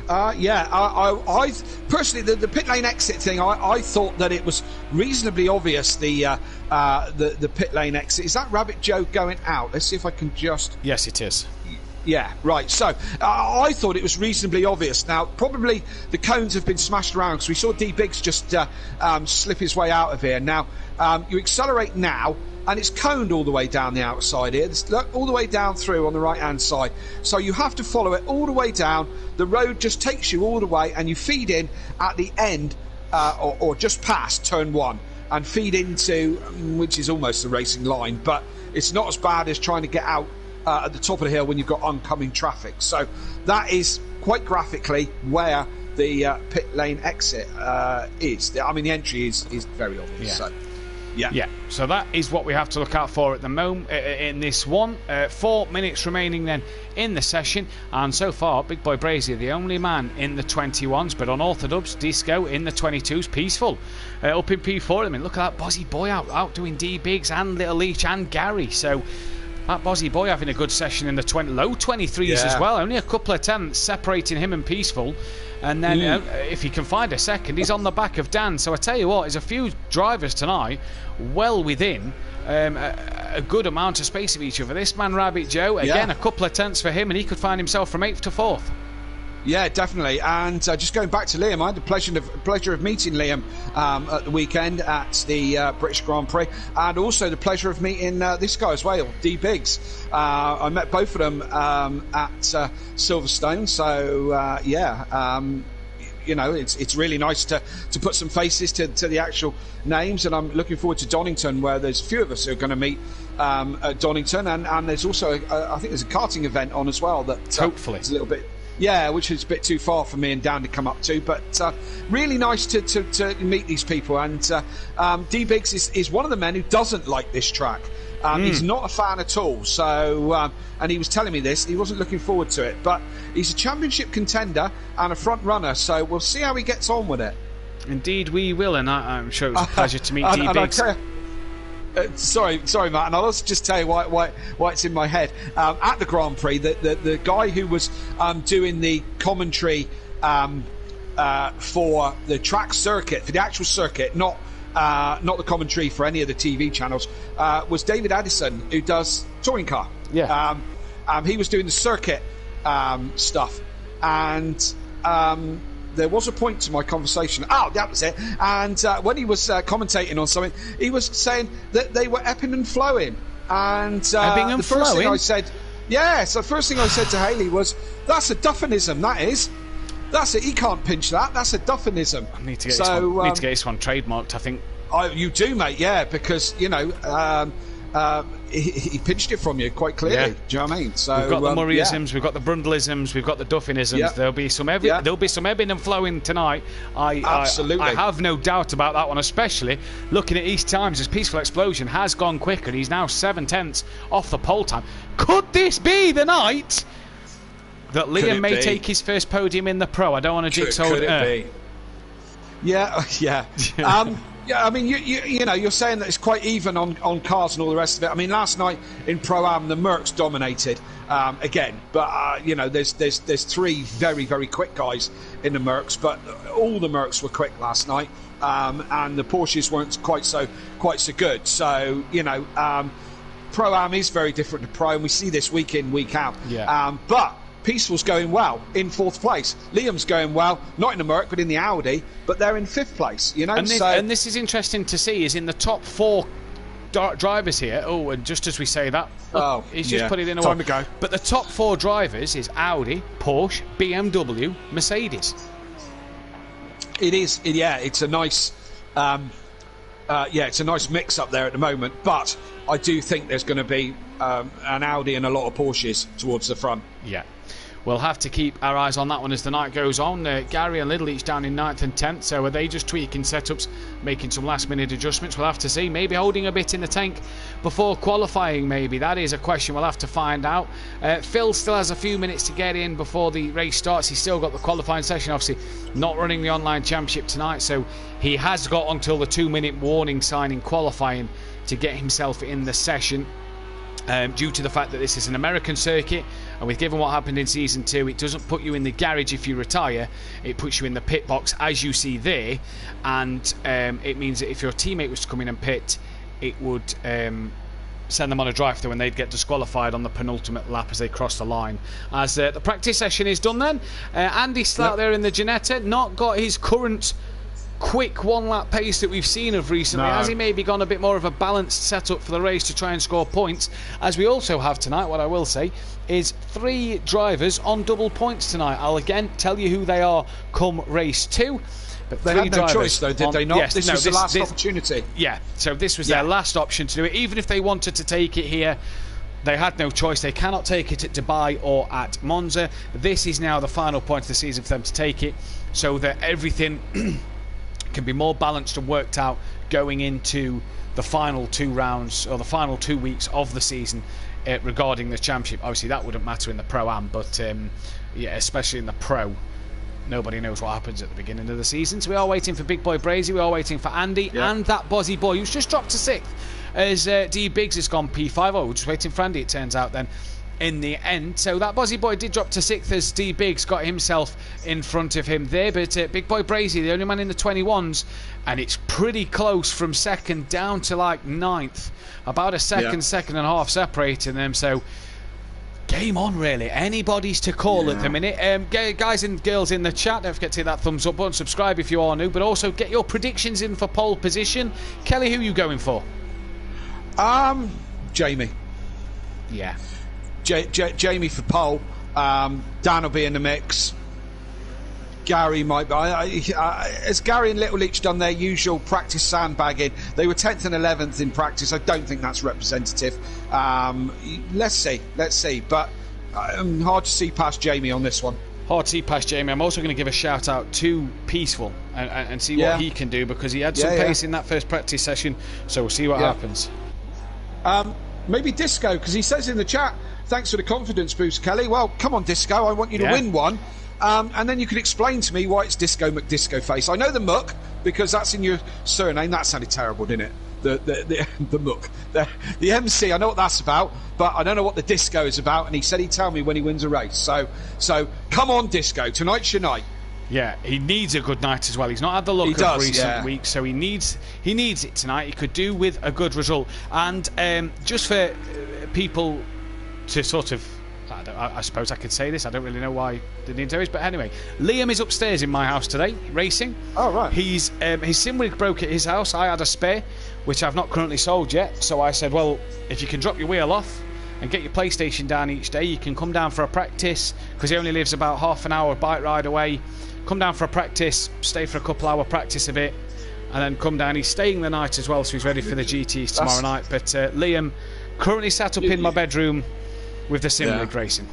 I personally, the pit lane exit thing, I thought that it was reasonably obvious, the pit lane exit. Is that Rabbit Joe going out? Let's see if I can just... Yes, it is. Yeah, right. So I thought it was reasonably obvious. Now, probably the cones have been smashed around because we saw D Biggs just slip his way out of here. Now, you accelerate now, and it's coned all the way down the outside here. Look, all the way down through on the right-hand side. So you have to follow it all the way down. The road just takes you all the way, and you feed in at the end or just past turn 1 and feed into, which is almost the racing line, but it's not as bad as trying to get out at the top of the hill when you've got oncoming traffic. So that is quite graphically where the pit lane exit is. I mean, the entry is very obvious. So, so that is what we have to look out for at the moment in this one. 4 minutes remaining then in the session, and so far Big Boy Brazier the only man in the 21s, but on Orthodubs, Disco in the 22s. Peaceful up in P4. I mean, look at that Bozzy Boy out doing D Biggs and Little Leach and Gary. So that Bozzy Boy having a good session in the low 23s as well. Only a couple of tenths separating him and Peaceful. And then if he can find a second, he's on the back of Dan. So I tell you what, there's a few drivers tonight well within a good amount of space of each other. This man, Rabbit Joe, again, a couple of tenths for him, and he could find himself from 8th to 4th. Yeah, definitely. And just going back to Liam, I had the pleasure of meeting Liam at the weekend at the British Grand Prix, and also the pleasure of meeting this guy as well, D Biggs. I met both of them at Silverstone. So you know, it's really nice to put some faces to the actual names, and I'm looking forward to Donington, where there's a few of us who are going to meet at Donington, and there's also I think there's a karting event on as well that hopefully it's a little bit. Yeah, which is a bit too far for me and Dan to come up to, but really nice to meet these people. And D Biggs is one of the men who doesn't like this track. He's not a fan at all. So, and he was telling me this, he wasn't looking forward to it. But he's a championship contender and a front runner, so we'll see how he gets on with it. Indeed we will, and I'm sure it was a pleasure to meet D Biggs. Sorry, Matt, and I'll also just tell you why it's in my head. At the Grand Prix, the guy who was doing the commentary for the track circuit, for the actual circuit, not the commentary for any of the TV channels, was David Addison, who does touring car. Yeah. He was doing the circuit stuff, and there was a point to my conversation. Oh, that was it. And when he was commentating on something, he was saying that they were ebbing and flowing. And the first thing I said, so the first thing I said to Haley was, "That's a Duffinism. That is. That's it. He can't pinch that. That's a Duffinism." I need to get this one trademarked, I think. You do, mate. Yeah, because you know. He pinched it from you quite clearly. Yeah. Do you know what I mean? So we've got the Murrayisms, we've got the Brundleisms, we've got the Duffinisms. Yeah. There'll be some ebbing and flowing tonight. Absolutely. I have no doubt about that one, especially looking at East Times as Peaceful Explosion has gone quicker. He's now 7 tenths off the pole time. Could this be the night that Liam may take his first podium in the Pro? I don't want to jinx old. Could it be? Yeah. Yeah, I mean, you know, you're saying that it's quite even on cars and all the rest of it. I mean, last night in Pro-Am, the Mercs dominated again. But, you know, there's three very, very quick guys in the Mercs. But all the Mercs were quick last night. And the Porsches weren't quite so good. So, you know, Pro-Am is very different to Pro. And we see this week in, week out. Yeah. But Peaceful's going well in 4th place. Liam's going well, not in the Merc, but in the Audi, but they're in 5th place, you know? And this is interesting to see, is in the top 4 drivers here. Oh, and just as we say that, he's just put it in a time to go. But the top 4 drivers is Audi, Porsche, BMW, Mercedes. It is, yeah, it's a nice... it's a nice mix up there at the moment, but I do think there's going to be an Audi and a lot of Porsches towards the front. Yeah. We'll have to keep our eyes on that one as the night goes on. Gary and Little each down in 9th and 10th, so are they just tweaking setups, making some last-minute adjustments? We'll have to see. Maybe holding a bit in the tank before qualifying, maybe. That is a question we'll have to find out. Phil still has a few minutes to get in before the race starts. He's still got the qualifying session, obviously not running the online championship tonight, so he has got until the 2-minute warning sign in qualifying to get himself in the session. Due to the fact that this is an American circuit, and with given what happened in Season 2, it doesn't put you in the garage if you retire, it puts you in the pit box as you see there, and it means that if your teammate was to come in and pit, it would send them on a drive-through and they'd get disqualified on the penultimate lap as they cross the line. As the practice session is done then, Andy's still out there in the Ginetta, not got his current quick 1-lap pace that we've seen of recently. Has he maybe gone a bit more of a balanced setup for the race to try and score points? As we also have tonight, what I will say is 3 drivers on double points tonight. I'll again tell you who they are come race 2. But they had no choice though, did they not? Yes, this was the last opportunity. Yeah, so this was their last option to do it. Even if they wanted to take it here, they had no choice. They cannot take it at Dubai or at Monza. This is now the final point of the season for them to take it, so that everything can be more balanced and worked out going into the final 2 rounds or the final 2 weeks of the season regarding the championship. Obviously that wouldn't matter in the Pro-Am, but especially in the Pro, nobody knows what happens at the beginning of the season. So we are waiting for Big Boy Brazy, we are waiting for Andy and that Bozzy Boy who's just dropped to 6th as D Biggs has gone P5. We're just waiting for Andy, it turns out then, in the end. So that Bozzy Boy did drop to 6th as D Biggs got himself in front of him there, but Big Boy Brazy, the only man in the 21s, and it's pretty close from 2nd down to like 9th, about a second and a half separating them. So game on really, anybody's to call at the minute. Guys and girls in the chat, don't forget to hit that thumbs up button, subscribe if you are new, but also get your predictions in for pole position. Kelly, who are you going for? Jamie. Yeah, Jamie for pole. Dan will be in the mix. Gary might be. As Gary and Little each done their usual practice sandbagging, they were 10th and 11th in practice. I don't think that's representative. Let's see. But hard to see past Jamie on this one. Hard to see past Jamie. I'm also going to give a shout out to Peaceful and see what he can do, because he had some pace in that first practice session. So we'll see what happens. Maybe Disco, because he says in the chat, thanks for the confidence boost, Kelly. Well, come on, Disco, I want you to win one. And then you can explain to me why it's Disco McDisco Face. I know the Muck, because that's in your surname. That sounded terrible, didn't it? The Muck. The MC, I know what that's about, but I don't know what the Disco is about, and he said he'd tell me when he wins a race. So come on, Disco, tonight's your night. Yeah, he needs a good night as well. He's not had the luck of recent weeks, so he needs it tonight. He could do with a good result. And just for people to sort of, I suppose I could say this, I don't really know why the need to is, but anyway, Liam is upstairs in my house today, racing. Oh, right. His sim rig broke at his house. I had a spare, which I've not currently sold yet, so I said, well, if you can drop your wheel off and get your PlayStation down each day, you can come down for a practice, because he only lives about half an hour bike ride away. Come down for a practice, stay for a couple hour, practice a bit, and then come down. He's staying the night as well, so he's ready for the GTs tomorrow night. But Liam currently sat up in my bedroom with the sim rig racing.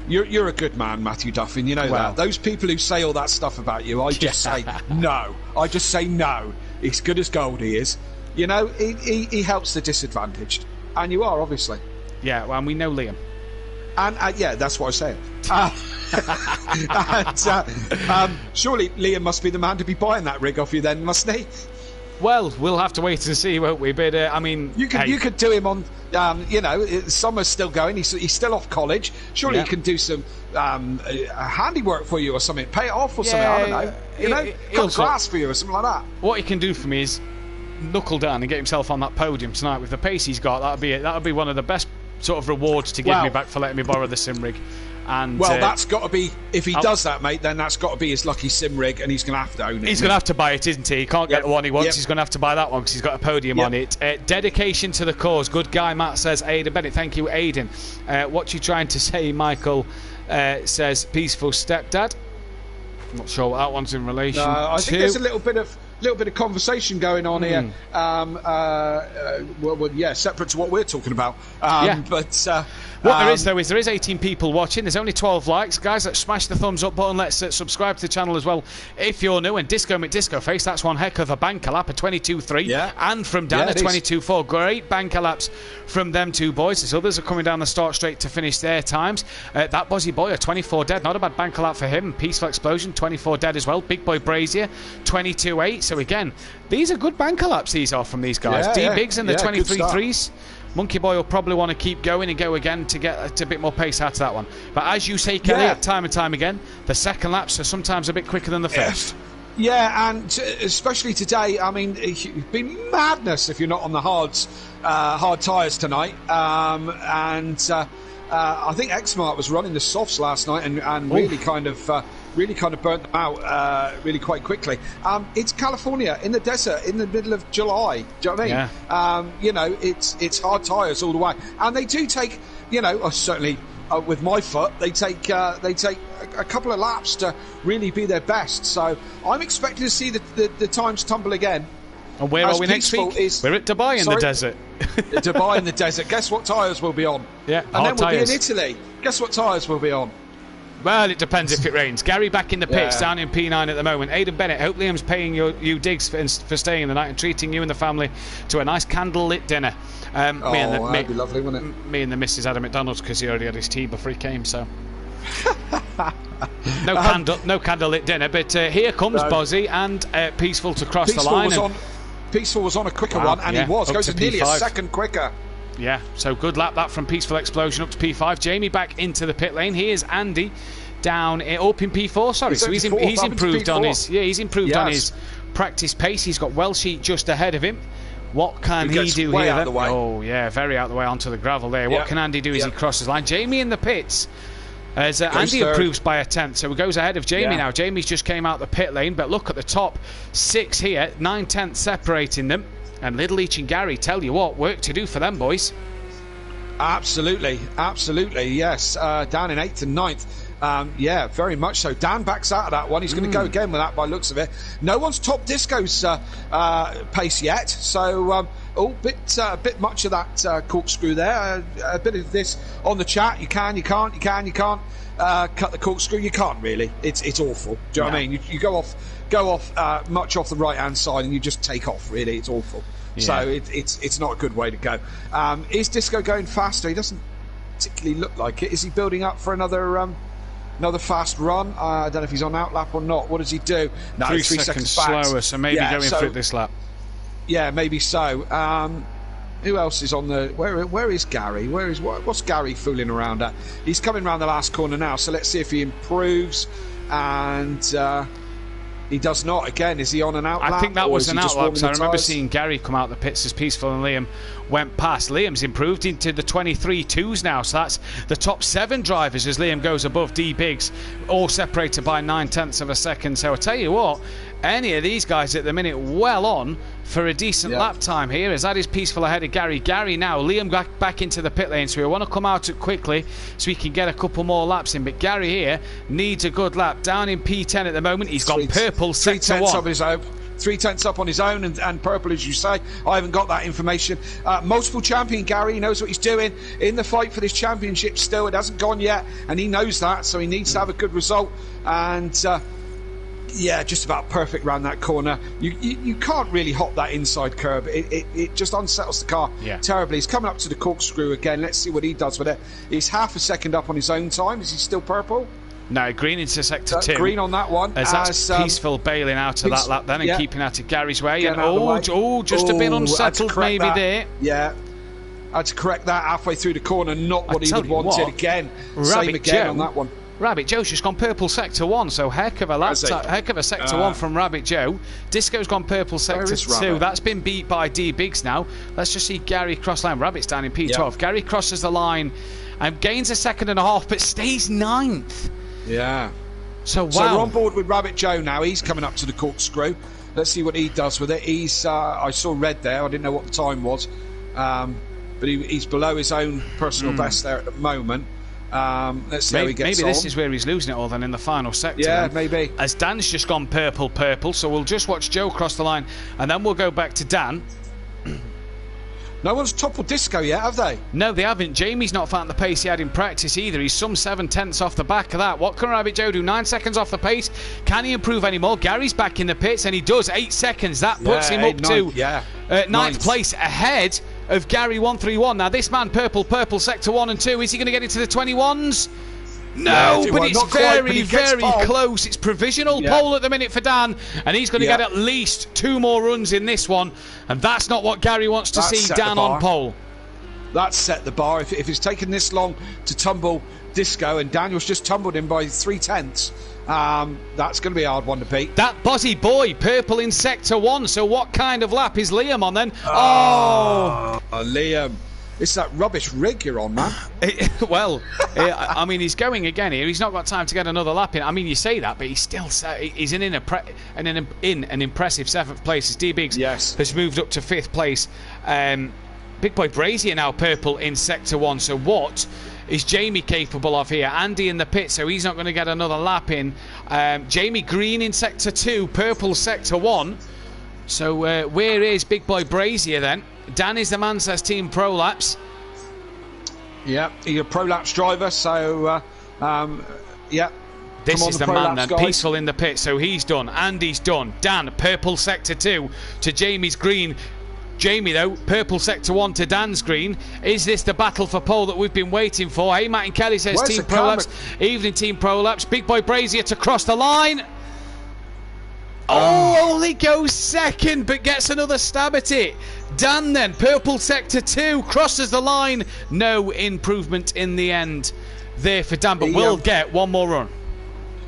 You're a good man, Matthew Duffin, you know that. Those people who say all that stuff about you, I just say no. I just say no. He's good as gold, he is. You know, he helps the disadvantaged. And you are, obviously. Yeah, well, and we know Liam. And that's what I was saying. Surely Liam must be the man to be buying that rig off you then, mustn't he? Well, we'll have to wait and see, won't we? But I mean, You could do him on, summer's still going. He's still off college. Surely he can do some handiwork for you or something. Pay it off or something. I don't know. Cut grass for you or something like that. What he can do for me is knuckle down and get himself on that podium tonight with the pace he's got. That'd be one of the best sort of rewards to give me back for letting me borrow the sim rig. And that's got to be, if he does that, mate, then that's got to be his lucky sim rig, and he's going to have to own it. He's going to have to buy it, isn't he? He can't get the one he wants. He's going to have to buy that one because he's got a podium on it. Dedication to the cause. Good guy, Matt says. Aidan Bennett, thank you, Aidan. What you trying to say, Michael says, peaceful stepdad. I'm not sure what that one's in relation to. I think there's a little bit of conversation going on here. Separate to what we're talking about. But what there is, though, is there is 18 people watching. There's only 12 likes. Guys, let's smash the thumbs up button. Let's subscribe to the channel as well if you're new. And Disco McDisco Face, that's one heck of a banker lap, a 22.3. Yeah. And from Dan, a 22.4. Great banker laps from them two boys. As others are coming down the start straight to finish their times. That Buzzy Boy, a 24 dead. Not a bad banker lap for him. Peaceful Explosion, 24 dead as well. Big Boy Brazier, 22.8. So again, these are good banker laps, these are from these guys. D-Biggs and the 23.3s. Monkey Boy will probably want to keep going and go again to get a bit more pace out of that one. But as you say, Kelly, time and time again, the second laps are sometimes a bit quicker than the first. Yeah, and especially today, I mean, it'd be madness if you're not on the hard tyres tonight. I think Xmart was running the softs last night and really kind of burnt them out really quite quickly. It's California in the desert in the middle of July. Do you know what I mean? It's hard tyres all the way, and they do take, certainly with my foot, they take a couple of laps to really be their best. So I'm expecting to see the times tumble again. And where are we next week? We're at Dubai in the desert. Dubai in the desert. Guess what tyres will be on? Yeah, and then we'll be in Italy. Guess what tyres will be on? Well, it depends if it rains. Gary back in the pits, down in P9 at the moment. Aidan Bennett, hope Liam's paying you digs for staying the night and treating you and the family to a nice candle-lit dinner. That'd be lovely, wouldn't it? Me and the missus had a McDonald's because he already had his tea before he came, so... no candle-lit dinner, but here comes Bozzy and Peaceful to cross the line. Peaceful was on a quicker one, and he goes nearly a second quicker. Yeah, so good lap that from Peaceful Explosion up to P5. Jamie back into the pit lane. Here's Andy down up in P4. Sorry, so he's improved on his practice pace. He's got Wellsheet just ahead of him. What can he do here? Oh yeah, very out the way onto the gravel there. What can Andy do as he crosses the line? Jamie in the pits. As Andy improves by a tenth, so he goes ahead of Jamie now. Jamie's just came out the pit lane, but look at the top 6 here, 9/10 separating them. And Little Leach and Gary, tell you what, work to do for them boys. Absolutely, yes. Down in 8th and 9th. Very much so. Dan backs out of that one. He's going to go again with that by looks of it. No one's topped Disco's pace yet, so a bit much of that corkscrew there. A bit of this on the chat. You can't cut the corkscrew. You can't really. It's awful. Do you know what I mean? You go off much off the right hand side and you just take off. Really, it's awful. So it's not a good way to go. Is Disco going faster? He doesn't particularly look like it. Is he building up for another fast run? I don't know if he's on outlap or not. What does he do? No, 3 seconds slower, so maybe going for it this lap. Yeah, maybe so. Who else is on the... Where is Gary? What's Gary fooling around at? He's coming around the last corner now, so let's see if he improves. And he does not. Again, is he on an outlap? I think that was an outlap. I remember seeing Gary come out the pits as Peaceful and Liam went past. Liam's improved into the 23.2s now, so that's the top 7 drivers as Liam goes above D-Biggs, all separated by 9/10 of a second. So I tell you what, any of these guys at the minute well on for a decent lap time here, as that is Peaceful ahead of Gary. Gary now, Liam back into the pit lane, so we want to come out quickly so we can get a couple more laps in. But Gary here needs a good lap. Down in P10 at the moment, he's got purple set to 1. Of his own. 3/10 up on his own and purple, as you say. I haven't got that information. Multiple champion Gary, he knows what he's doing in the fight for this championship still. It hasn't gone yet, and he knows that, so he needs to have a good result. And just about perfect round that corner. You can't really hop that inside curb. It just unsettles the car terribly. He's coming up to the corkscrew again. Let's see what he does with it. He's half a second up on his own time. Is he still purple? No, green into sector 2. Green on that one. As that's Peaceful bailing out of that lap then and keeping out of Gary's way. And just a bit unsettled maybe there. Yeah. I had to correct that halfway through the corner, not what he would wanted again. Same again on that one. Rabbit Joe's just gone purple sector 1, so heck of a sector 1 from Rabbit Joe. Disco's gone purple sector 2. That's been beat by D Biggs now. Let's just see Gary cross line. Rabbit's down in P12. Yep. Gary crosses the line and gains a second and a half, but stays 9th. Yeah. So we're on board with Rabbit Joe now. He's coming up to the corkscrew. Let's see what he does with it. He's I saw red there. I didn't know what the time was, but he's below his own personal best there at the moment. Let's see how he gets on. Maybe this is where he's losing it all then in the final sector. Yeah, then. maybe. As Dan's just gone purple, so we'll just watch Joe cross the line and then we'll go back to Dan. No one's toppled Disco yet, have they? No, they haven't. Jamie's not found the pace he had in practice either. He's some 7/10 off the back of that. What can Rabbit Joe do? 9 seconds off the pace. Can he improve any more? Gary's back in the pits and he does. 8 seconds. That puts him up to 9th place ahead of Gary 131. Now this man purple sector 1 and 2. Is he going to get into the 21s? No, but it's very close. It's provisional pole at the minute for Dan, and he's going to get at least 2 more runs in this one, and that's not what Gary wants to see Dan on pole. That's set the bar. If it's taken this long to tumble Disco, and Daniel's just tumbled him by 3/10, that's going to be a hard one to beat. That Bozzy Boy, purple in sector 1, so what kind of lap is Liam on then? Liam. It's that rubbish rig you're on, man. I mean, he's going again here. He's not got time to get another lap in. I mean, you say that, but he's still he's in an impressive 7th place as D Biggs has moved up to 5th place. Big Boy Brazier now purple in sector 1. So what is Jamie capable of here? Andy in the pit, so he's not going to get another lap in. Jamie Green in sector 2, purple sector 1. So where is Big Boy Brazier then? Dan is the man, says Team Prolapse. Yeah, he's a Prolapse driver, so This is the man then, guys. Peaceful in the pit, so he's done. Andy's done. Dan, purple sector 2 to Jamie's green. Jamie though, purple sector 1 to Dan's green. Is this the battle for pole that we've been waiting for? Hey, Martin Kelly says Team Prolapse. Evening Team Prolapse. Big Boy Brazier to cross the line. Only goes second, but gets another stab at it. Dan then, purple sector 2, crosses the line. No improvement in the end there for Dan, but we'll get 1 more run.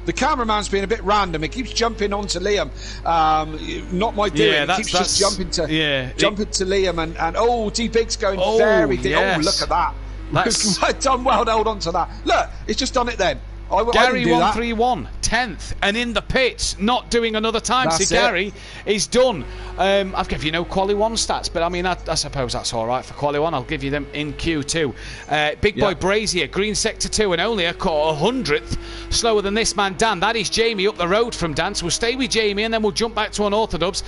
The cameraman's been a bit random. He keeps jumping onto Liam. Not my doing. He keeps just jumping to Liam and D Big's going very deep. Oh, look at that. I've done well to hold on to that. Look, it's just done it then. Gary 131, 10th, and in the pits, not doing another time. So Gary is done. I've given you no Quali 1 stats, but I mean, I suppose that's all right for Quali 1. I'll give you them in Q2. Big Boy Brazier, green sector 2, and only a 100th slower than this man, Dan. That is Jamie up the road from Dan, so we'll stay with Jamie, and then we'll jump back to unorthodox.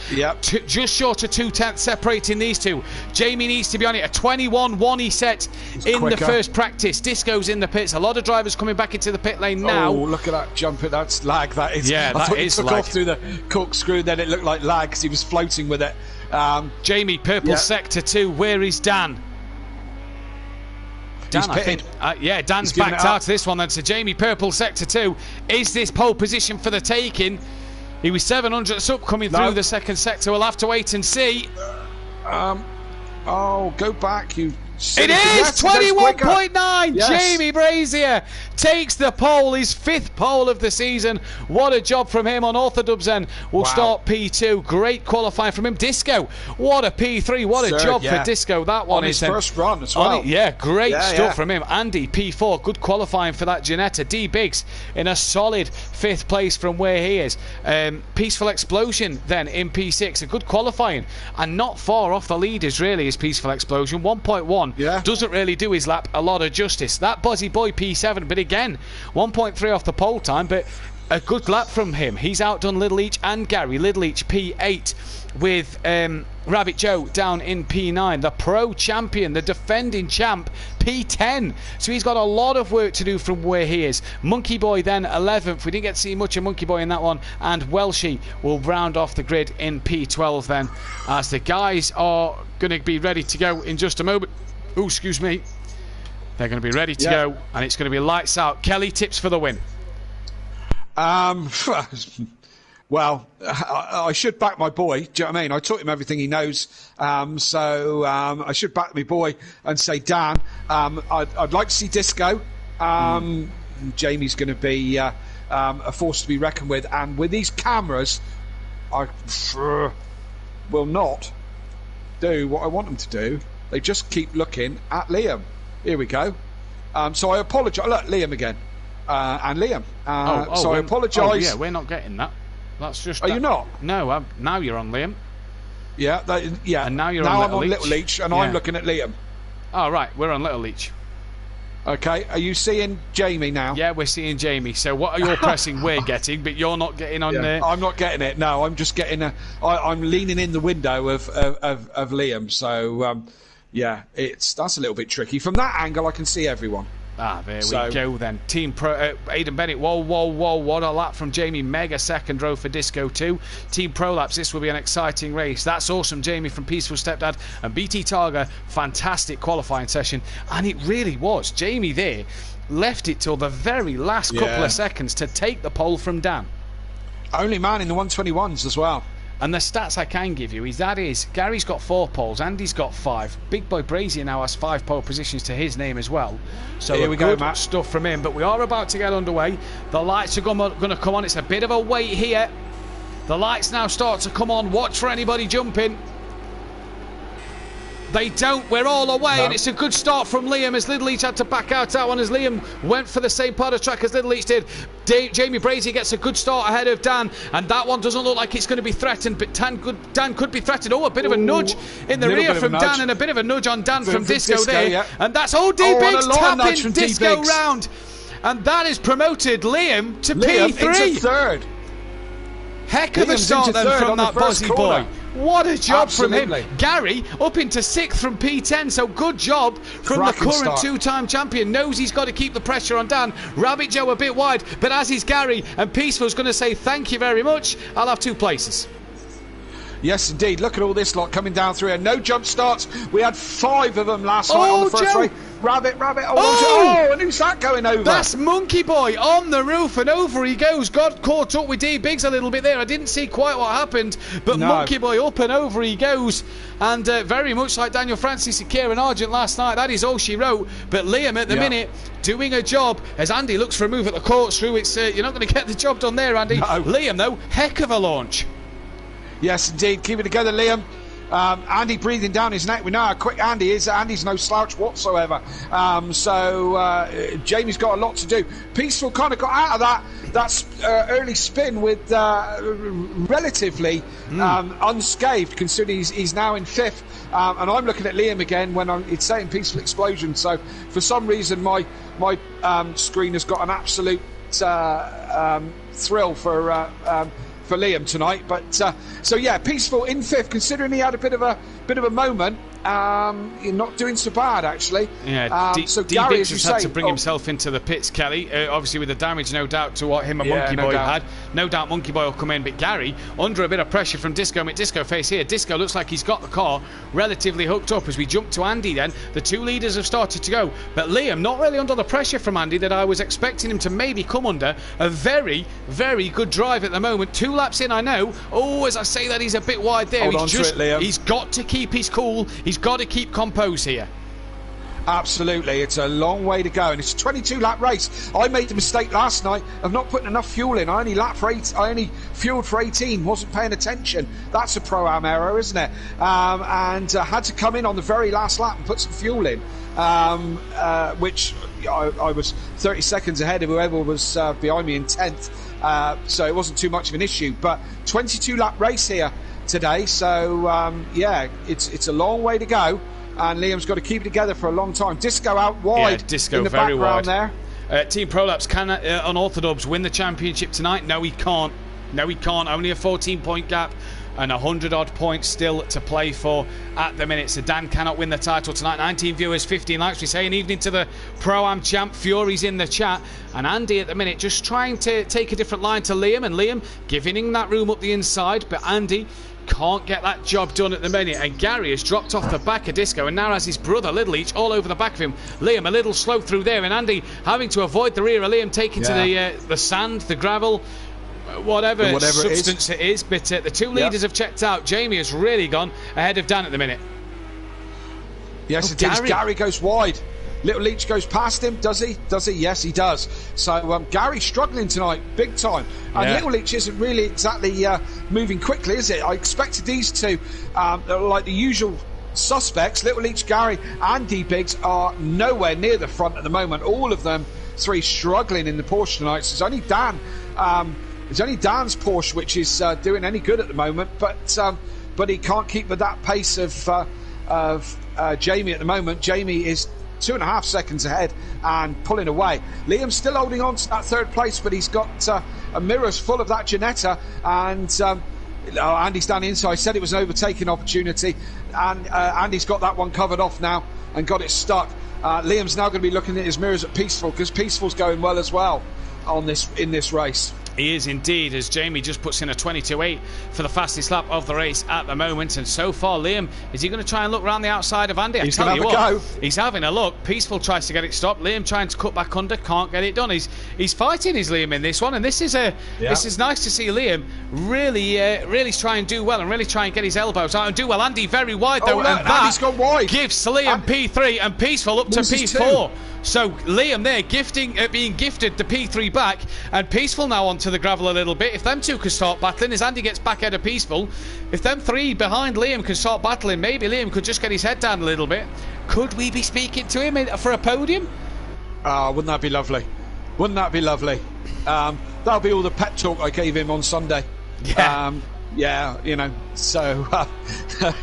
Just short of 2/10 separating these two. Jamie needs to be on it. A 21-1 he set in the first practice. Disco's in the pits. A lot of drivers coming back into the pit lane now. Oh, look at that jumper. That's lag. That is. Yeah, that is took lag. Off through the corkscrew, then it looked like lag because he was floating with it. Jamie, purple sector 2. Where is Dan? Dan, I think. Dan's backed out of this one then. So Jamie, purple sector 2. Is this pole position for the taking? He was 700 up coming through the second sector. We'll have to wait and see. Go back, you. It is 21.9. Jamie Brazier takes the pole, his 5th pole of the season. What a job from him on Orthodubs then. We'll start P2. Great qualifying from him. Disco, what a P3. What a job for Disco. That one is his first run as well. Great stuff from him. Andy, P4. Good qualifying for that Janetta. D Biggs in a solid 5th place from where he is. Peaceful Explosion then in P6. A good qualifying and not far off the leaders really is Peaceful Explosion. 1.1. Doesn't really do his lap a lot of justice. That Buzzy Boy P7, but again 1.3 off the pole time, but a good lap from him. He's outdone Little Each and Gary. Little Each P8 with Rabbit Joe down in P9. The pro champion, the defending champ, P10. So he's got a lot of work to do from where he is. Monkey Boy then 11th. We didn't get to see much of Monkey Boy in that one. And Welshie will round off the grid in P12 then, as the guys are going to be ready to go in just a moment. Oh, excuse me. They're going to be ready to go, and it's going to be lights out. Kelly tips for the win. Well, I should back my boy. Do you know what I mean? I taught him everything he knows. So I should back my boy and say, Dan, I'd like to see Disco. Jamie's going to be a force to be reckoned with. And with these cameras, I will not do what I want them to do. They just keep looking at Liam. Here we go. So I apologise. Look, Liam again. And Liam. So I apologise. Oh, yeah, we're not getting that. That's just. Are you not? No, now you're on Liam. Yeah, yeah. And now I'm on Little Leech, and I'm looking at Liam. Oh, right, we're on Little Leech. Okay, are you seeing Jamie now? Yeah, we're seeing Jamie. So what are you pressing? We're getting, but you're not getting on there. I'm not getting it. No, I'm just getting I'm leaning in the window of Liam. So yeah, that's a little bit tricky. From that angle, I can see everyone. There we go then. Team Pro, Aidan Bennett, whoa, what a lap from Jamie. Mega second row for Disco 2. Team Prolapse, this will be an exciting race. That's awesome, Jamie from Peaceful Stepdad. And BT Targa, fantastic qualifying session. And it really was. Jamie there left it till the very last couple of seconds to take the pole from Dan. Only man in the 121s as well. And the stats I can give you is Gary's got 4 poles, Andy's got 5. Big Boy Brazier now has 5 pole positions to his name as well. So here we go, Matt. Stuff from him. But we are about to get underway. The lights are going to come on. It's a bit of a wait here. The lights now start to come on. Watch for anybody jumping. They don't. We're all away, and it's a good start from Liam as Little Leech had to back out that one as Liam went for the same part of track as Little Leech did. Jamie Brazier gets a good start ahead of Dan, and that one doesn't look like it's going to be threatened, but Dan could be threatened. Oh, a bit of a nudge in the rear from Dan, and a bit of a nudge on Dan from Disco there. Yeah. And that's D-Biggs tapping Disco round. And that has promoted Liam to P3. Into third. Heck of a start then from that Bozzy boy. What a job from him. Gary up into 6th from P10, so good job from the current 2-time champion. Knows he's got to keep the pressure on Dan. Rabbit Joe a bit wide, but as is Gary, and Peaceful's going to say thank you very much. I'll have 2 places. Yes, indeed. Look at all this lot coming down through here. No jump starts. We had 5 of them last night on the first race. Rabbit. And who's that going over? That's Monkey Boy on the roof, and over he goes. Got caught up with D-Biggs a little bit there. I didn't see quite what happened, but Monkey Boy up and over he goes. And very much like Daniel Francis and Kieran Argent last night, that is all she wrote. But Liam at the minute doing a job as Andy looks for a move at the corkscrew. It's you're not going to get the job done there, Andy. No. Liam, though, heck of a launch. Yes, indeed. Keep it together, Liam. Andy breathing down his neck. We know how quick Andy is. Andy's no slouch whatsoever. So Jamie's got a lot to do. Peaceful kind of got out of that early spin with relatively unscathed, considering he's now in 5th. And I'm looking at Liam again when it's saying Peaceful Explosion. So for some reason my screen has got an absolute thrill for Liam tonight, but so yeah, Peaceful in 5th, considering he had a bit of a moment. You're not doing so bad, actually. Yeah, so Gary has had to bring himself into the pits, Kelly. Obviously, with the damage, no doubt, to what him and Monkey Boy had. No doubt Monkey Boy will come in, but Gary, under a bit of pressure from Disco, Disco face here. Disco looks like he's got the car relatively hooked up as we jump to Andy then. The 2 leaders have started to go, but Liam not really under the pressure from Andy that I was expecting him to maybe come under. A very, very good drive at the moment. 2 laps in, I know. Oh, as I say that, he's a bit wide there. He's got to keep his cool. He's got to keep composed here. Absolutely, it's a long way to go, and it's a 22-lap race. I made the mistake last night of not putting enough fuel in. I only fueled for 18, wasn't paying attention. That's a pro-am error, isn't it? And had to come in on the very last lap and put some fuel in, which I was 30 seconds ahead of whoever was behind me in 10th, so it wasn't too much of an issue. But 22-lap race here today, so yeah, it's a long way to go, and Liam's got to keep it together for a long time. Disco out wide, Disco in the very background wide there. Team Prolapse, can Unorthodox win the championship tonight? No, he can't. Only a 14-point gap and 100-odd points still to play for at the minute. So Dan cannot win the title tonight. 19 viewers, 15 likes. We say an evening to the Pro-Am champ. Fury's in the chat. And Andy at the minute just trying to take a different line to Liam. And Liam giving him that room up the inside. But Andy can't get that job done at the minute, and Gary has dropped off the back of Disco and now has his brother Little Each all over the back of him. Liam a little slow through there, and Andy having to avoid the rear of Liam, taking to the sand, the gravel, whatever substance it is. But the two leaders have checked out. Jamie has really gone ahead of Dan at the minute. Yes, Gary goes wide. Little Leach goes past him, does he? Yes, he does. So Gary's struggling tonight, big time. And Little Leach isn't really exactly moving quickly, is it? I expected these two, like the usual suspects, Little Leach, Gary and D-Biggs, are nowhere near the front at the moment. All of them three struggling in the Porsche tonight. So it's only Dan. It's only Dan's Porsche which is doing any good at the moment, but he can't keep with that pace of Jamie at the moment. Jamie is 2.5 seconds ahead and pulling away. Liam's still holding on to that third place, but he's got a mirrors full of that Ginetta, and Andy's down the inside. Said it was an overtaking opportunity, and Andy's got that one covered off now and got it stuck. Liam's now going to be looking at his mirrors at Peaceful, because Peaceful's going well as well in this race. He is indeed, as Jamie just puts in a 22.8 for the fastest lap of the race at the moment. And so far, Liam, is he going to try and look around the outside of Andy? He's going to have a go. He's having a look. Peaceful tries to get it stopped. Liam trying to cut back under, can't get it done. He's fighting his Liam in this one, and this is nice to see Liam really try and do well, and really try and get his elbows out and do well. Andy very wide though, and Andy's gone wide. Gives Liam P3 and Peaceful up to P4. So Liam there being gifted the P3 back, and Peaceful now onto the gravel a little bit. If them two can start battling, as Andy gets back ahead of Peaceful, if them three behind Liam can start battling, maybe Liam could just get his head down a little bit. Could we be speaking to him for a podium? Wouldn't that be lovely? Wouldn't that be lovely? That'll be all the pep talk I gave him on Sunday. Yeah, you know, so...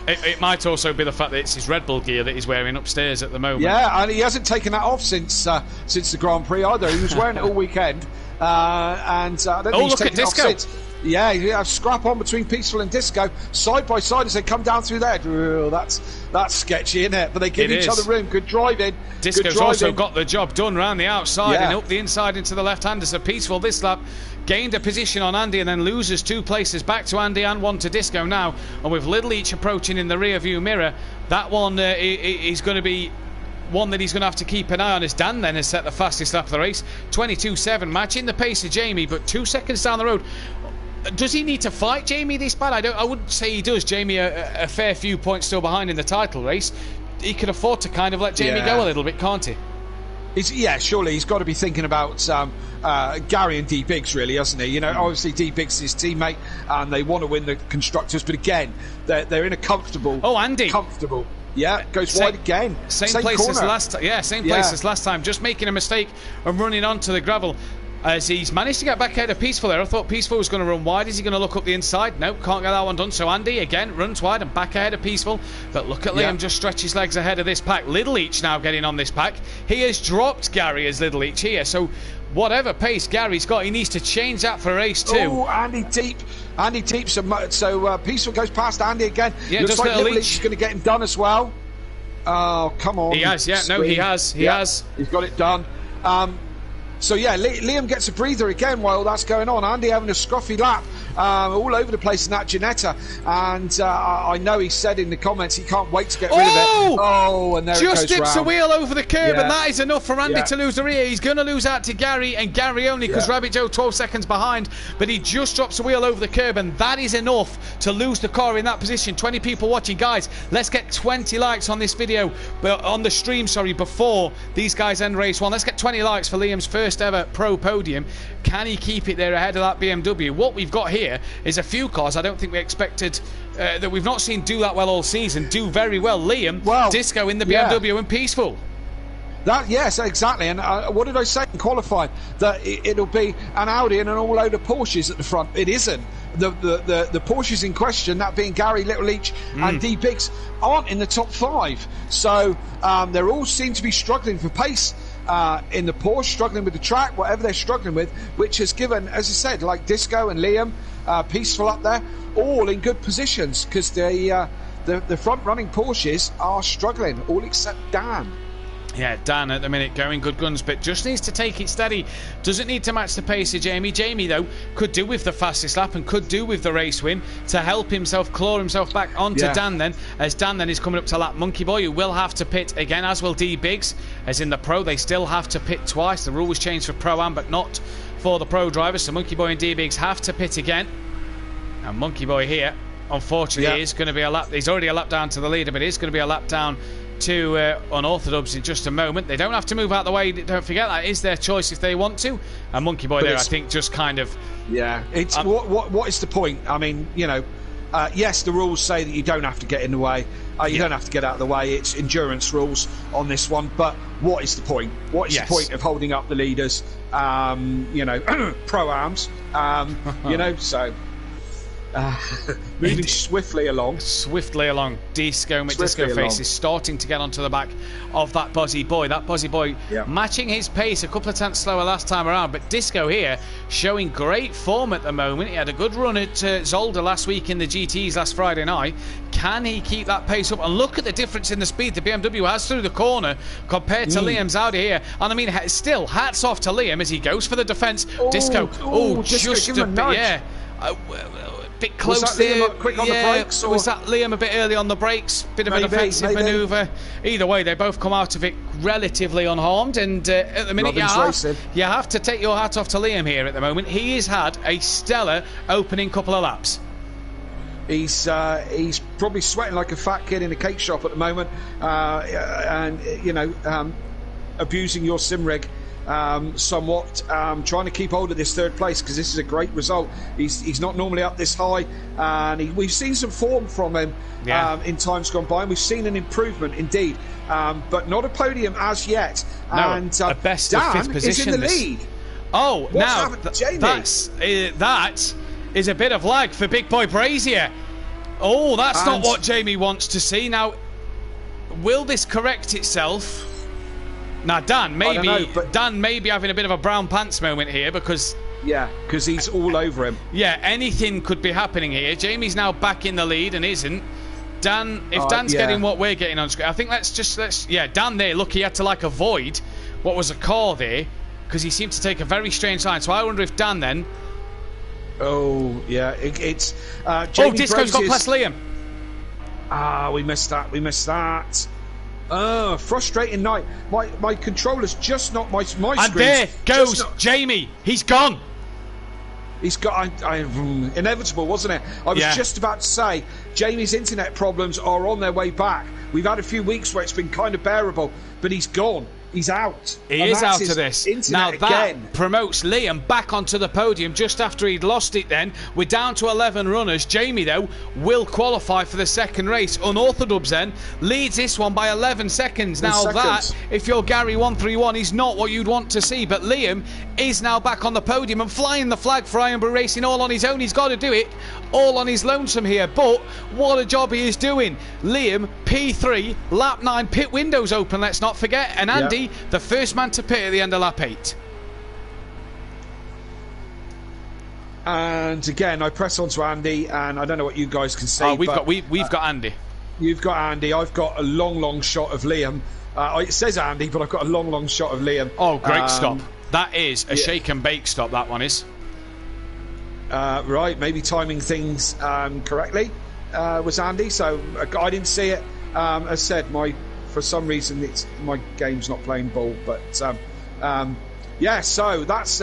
it might also be the fact that it's his Red Bull gear that he's wearing upstairs at the moment. Yeah, and he hasn't taken that off since the Grand Prix either. He was wearing it all weekend. And I don't think he's taken it off since. Yeah, scrap on between Peaceful and Disco, side by side as they come down through there. Oh, that's sketchy, isn't it? But they give each other room. Good driving. Disco's also got the job done round the outside and up the inside into the left-hander. So Peaceful this lap gained a position on Andy and then loses 2 places back to Andy and 1 to Disco now. And with Little Each approaching in the rear view mirror, that one is going to be one that he's going to have to keep an eye on, as Dan then has set the fastest lap of the race, 22.7, matching the pace of Jamie, but 2 seconds down the road. Does he need to fight Jamie this bad? I wouldn't say he does. Jamie a fair few points still behind in the title race. He can afford to kind of let Jamie go a little bit, can't he? Surely he's got to be thinking about Gary and D-Biggs, really, hasn't he? You know, obviously D-Biggs is his teammate and they want to win the constructors, but again, they're in a comfortable... Oh, Andy! Comfortable. Yeah, goes wide again. Same place corner as last time. Yeah, same place as last time. Just making a mistake and running onto the gravel. As he's managed to get back ahead of Peaceful there. I thought Peaceful was going to run wide. Is he going to look up the inside? No, can't get that one done. So Andy, again, runs wide and back ahead of Peaceful. But look at Liam just stretch his legs ahead of this pack. Little Each now getting on this pack. He has dropped Gary as Little Each here. So whatever pace Gary's got, he needs to change that for race 2. Oh, Andy deep. So Peaceful goes past Andy again. Yeah, looks like Little Each is going to get him done as well. Oh, come on. He has, yeah. No, he has. He has. He's got it done. So yeah, Liam gets a breather again while that's going on. Andy having a scruffy lap all over the place in that Ginetta, and I know he said in the comments he can't wait to get rid of it. Oh, and there it goes round. Just dips a wheel over the curb, and that is enough for Andy to lose the rear. He's going to lose out to Gary, and Gary only because Rabbit Joe 12 seconds behind, but he just drops a wheel over the curb, and that is enough to lose the car in that position. 20 people watching. Guys, let's get 20 likes on this video, on the stream, before these guys end race 1. Let's get 20 likes for Liam's first ever pro podium. Can he keep it there ahead of that BMW? What we've got here is a few cars I don't think we expected, that we've not seen do that well all season, do very well. Liam, Disco in the BMW and Peaceful. Yes, exactly. And what did I say in qualifying? That it'll be an Audi and an all load of Porsches at the front. It isn't. The Porsches in question, that being Gary, Little Each and D-Biggs, aren't in the top 5. So they all seem to be struggling for pace in the Porsche, struggling with the track, whatever they're struggling with, which has given, as I said, like Disco and Liam, Peaceful up there, all in good positions, because the front-running Porsches are struggling, all except Dan. Yeah, Dan at the minute going good guns, but just needs to take it steady. Doesn't need to match the pace of Jamie. Jamie, though, could do with the fastest lap and could do with the race win to help himself claw himself back onto Dan then, as Dan then is coming up to lap Monkey Boy, who will have to pit again, as will D Biggs. As in the Pro, they still have to pit twice. The rule was changed for Pro-Am, but not for the Pro drivers, so Monkey Boy and D Biggs have to pit again. And Monkey Boy here, unfortunately, is going to be a lap. He's already a lap down to the leader, but it is going to be a lap down to Unorthodox in just a moment. They don't have to move out the way. Don't forget that is their choice if they want to. And Monkey Boy there, I think, just kind of. Yeah, it's what is the point? I mean, you know, yes, the rules say that you don't have to get in the way. You don't have to get out of the way. It's endurance rules on this one. But what is the point? What is the point of holding up the leaders? You know, pro-arms. You know, so. Moving swiftly along. Disco McDisco-Face is starting to get onto the back of that Buzzy Boy. That Buzzy Boy matching his pace a couple of tenths slower last time around. But Disco here showing great form at the moment. He had a good run at Zolder last week in the GTs last Friday night. Can he keep that pace up? And look at the difference in the speed the BMW has through the corner compared to Liam's Audi here. And I mean, still, hats off to Liam as he goes for the defence. Disco, just a bit, bit close was that there. Liam quick on the brakes, or? Was that Liam a bit early on the brakes? Bit of a defensive manoeuvre. Either way, they both come out of it relatively unharmed. And at the minute, you have to take your hat off to Liam here at the moment. He has had a stellar opening couple of laps. He's probably sweating like a fat kid in a cake shop at the moment, and you know, abusing your sim rig. Somewhat trying to keep hold of this third place because this is a great result. He's not normally up this high, and we've seen some form from him in times gone by, and we've seen an improvement indeed, but not a podium as yet. No, and a best Dan of fifth position. is in the lead. Oh, What's now happened to Jamie? that is a bit of lag for Big Boy Brazier. Oh, that's not what Jamie wants to see. Now, will this correct itself? Now, Dan may be having a bit of a brown pants moment here because he's all over him. Yeah, anything could be happening here. Jamie's now back in the lead and isn't. Dan, if Dan's getting what we're getting on screen, I think let's Dan there. Look, he had to like avoid what was a car there because he seemed to take a very strange line. So I wonder if Dan then. Oh yeah, it's. Jamie Disco's got past Liam. We missed that. Frustrating night. My controller's just not my screen. And there goes Jamie. He's gone. He's got. Inevitable, wasn't it? I was just about to say, Jamie's internet problems are on their way back. We've had a few weeks where it's been kind of bearable, but he's gone. He's out. He is out of this. Now that promotes Liam back onto the podium just after he'd lost it then. We're down to 11 runners. Jamie, though, will qualify for the second race. Unorthodox then leads this one by 11 seconds. Now that, if you're Gary 131, is not what you'd want to see. But Liam is now back on the podium and flying the flag for Ironbrew Racing all on his own. He's got to do it all on his lonesome here. But what a job he is doing. Liam, P3, lap 9, pit windows open, let's not forget. And Andy, the first man to pit at the end of lap 8. And again, I press on to Andy, and I don't know what you guys can see. We've got Andy. You've got Andy. I've got a long shot of Liam. It says Andy, but I've got a long shot of Liam. Oh, great stop. That is a shake and bake stop, that one is. Right, maybe timing things correctly was Andy, so I didn't see it. As said, for some reason my game's not playing ball, but so that's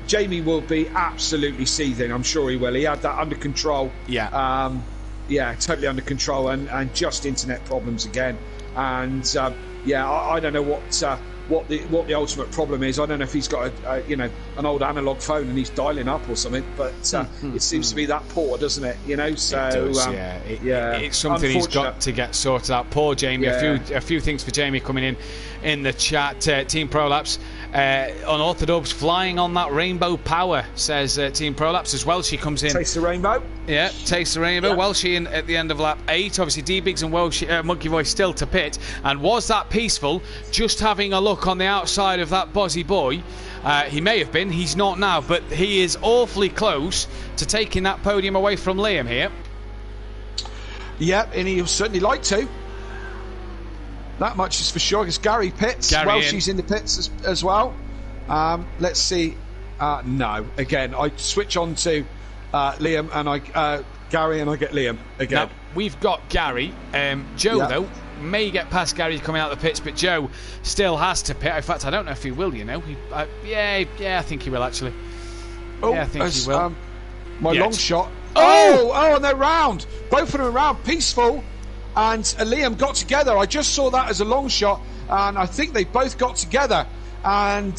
Jamie will be absolutely seething. I'm sure he will. He had that under control. Totally under control, and just internet problems again. And I don't know what the ultimate problem is. I don't know if he's got an old analog phone and he's dialing up or something, but it seems to be that poor, doesn't it? So it does, it's something he's got to get sorted out. Poor Jamie. A few things for Jamie coming in the chat. Team Prolapse, Unorthodox flying on that rainbow power, says Team Prolapse as well. She comes in. Taste the rainbow. Yeah, taste the rainbow. Yeah. Welshie in at the end of lap 8. Obviously, D-Biggs and Monkey Boy still to pit. And was that peaceful? Just having a look on the outside of that Bozzy Boy. He may have been. He's not now. But he is awfully close to taking that podium away from Liam here. Yep, and he'll certainly like to. That much is for sure. Because Gary pits. Gary Welshie's in the pits as well. Let's see. No. Again, I switch on to Liam and Gary, and I get Liam again. Now, we've got Gary. Joe, Yeah. though, may get past Gary coming out of the pits, but Joe still has to pit. In fact, I don't know if he will, you know. Yeah, I think he will, actually. Yeah, I think he will. My Yeah, long shot. Oh, and they're round. Both of them are round. Peaceful and Liam got together. I just saw that as a long shot, and I think they both got together. And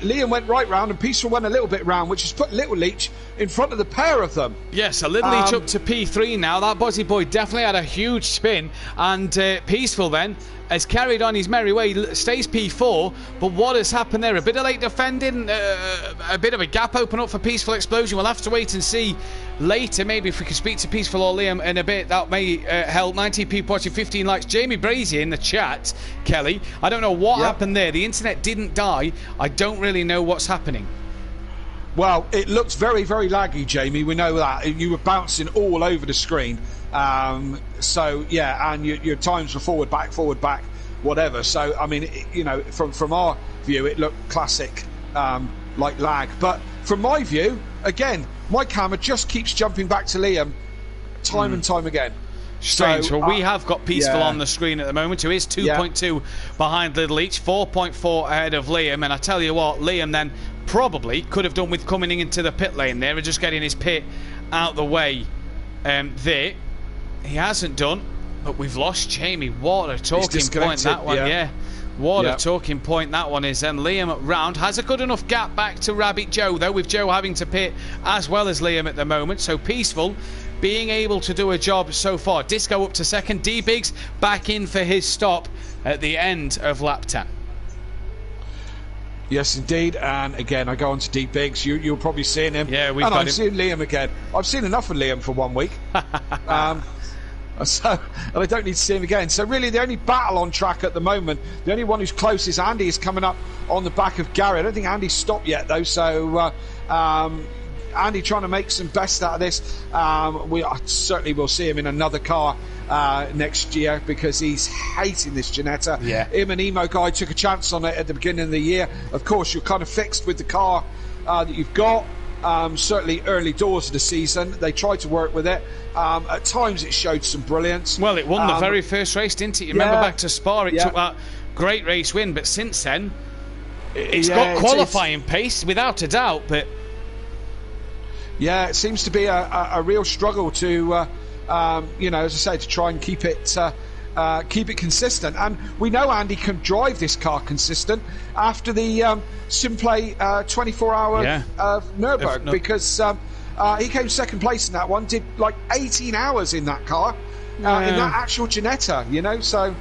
Liam went right round, and Peaceful went a little bit round, which has put Little Leach in front of the pair of them. Yes, a Little Leach up to P3 now. That Bozzy Boy definitely had a huge spin, and Peaceful then has carried on his merry way, stays P4, but what has happened there? A bit of late defending, a bit of a gap open up for Peaceful Explosion. We'll have to wait and see later, maybe if we can speak to Peaceful or Liam in a bit. That may help. 19 people watching, 15 likes. Jamie Brazier in the chat, Kelly. I don't know what happened there. The internet didn't die. I don't really know what's happening. Well, it looked very, very laggy, Jamie. We know that. You were bouncing all over the screen. So, yeah, and your times were forward, back, whatever. So, I mean, you know, from our view, it looked classic, like lag. But from my view, again, my camera just keeps jumping back to Liam time and time again. Strange. So, well, we have got Peaceful on the screen at the moment, who is 2.2 behind Little Leach, 4.4 ahead of Liam. And I tell you what, Liam then probably could have done with coming into the pit lane there and just getting his pit out the way there. He hasn't done, but we've lost Jamie. What a talking point that one, What a talking point that one is. And Liam round has a good enough gap back to Rabbit Joe, though, with Joe having to pit as well as Liam at the moment. So Peaceful being able to do a job so far. Disco up to second. D-Biggs back in for his stop at the end of lap 10. Yes, indeed. And again, I go on to D-Biggs. You're probably seeing him. Yeah, we've got got him. Seeing Liam again. I've seen enough of Liam for 1 week. And I don't need to see him again. So really the only battle on track at the moment, the only one who's close is Andy, is coming up on the back of Gary. I don't think Andy's stopped yet though, so Andy trying to make some best out of this. We certainly will see him in another car next year, because he's hating this Ginetta. Him and Emo Guy took a chance on it at the beginning of the year. Of course, you're kind of fixed with the car that you've got. Certainly early doors of the season, they tried to work with it. At times it showed some brilliance. Well, it won the very first race, didn't it? You remember back to Spa, it took that great race win, but since then it's got qualifying pace without a doubt. But it seems to be a real struggle to you know, as I say, to try and keep it consistent. And we know Andy can drive this car consistent after the SimPlay 24-hour of Nürburgring, because he came second place in that one, did like 18 hours in that car, in that actual Ginetta, you know. So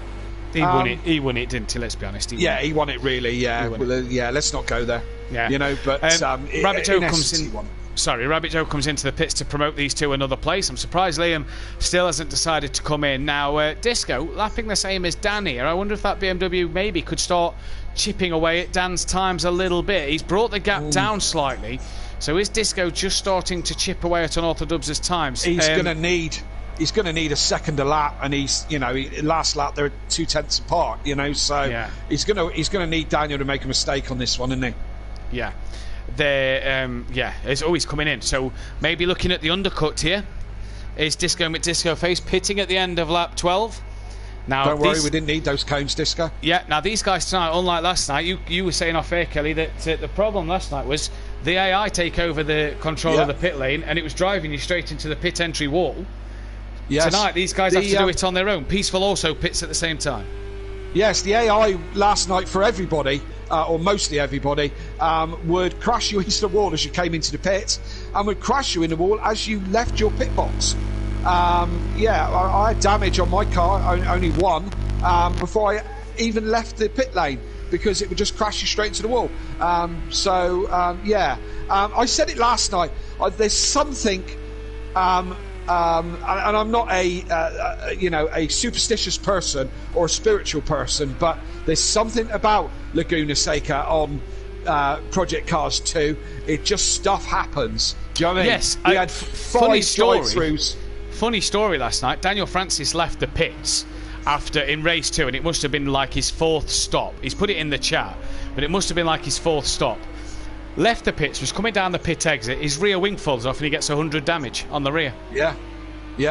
he won it, didn't he? Let's be honest. He won it really. Let's not go there. You know, but Rabbit Joe comes in. Sorry, Rabbit Joe comes into the pits to promote these two another place. I'm surprised Liam still hasn't decided to come in. Now, Disco lapping the same as Dan here. I wonder if that BMW maybe could start chipping away at Dan's times a little bit. He's brought the gap down slightly. So is Disco just starting to chip away at Unorthodox's times? He's going to need a second a lap, and last lap they're 2/10 apart, you know. So he's going to need Daniel to make a mistake on this one, isn't he? Yeah. It's always coming in. So maybe looking at the undercut here is Disco McDisco Face pitting at the end of lap 12. Now, don't worry, we didn't need those cones, Disco. Yeah, now these guys tonight, unlike last night, you were saying off air, Kelly, that the problem last night was the AI take over the control of the pit lane, and it was driving you straight into the pit entry wall. Yes. Tonight, these guys have to do it on their own. Peaceful also pits at the same time. Yes, the AI last night for everybody, or mostly everybody, would crash you into the wall as you came into the pit, and would crash you in the wall as you left your pit box. I had damage on my car, only one, before I even left the pit lane, because it would just crash you straight into the wall. I said it last night. There's something, and I'm not a superstitious person or a spiritual person, but there's something about Laguna Seca on Project Cars 2. It just stuff happens. Do you know what I mean? Yes. We had 5 drive-throughs. Funny story last night. Daniel Francis left the pits, after in race 2, and it must have been like his 4th stop. He's put it in the chat, but it must have been like his 4th stop. Left the pits, was coming down the pit exit. His rear wing falls off, and he gets 100 damage on the rear. Yeah.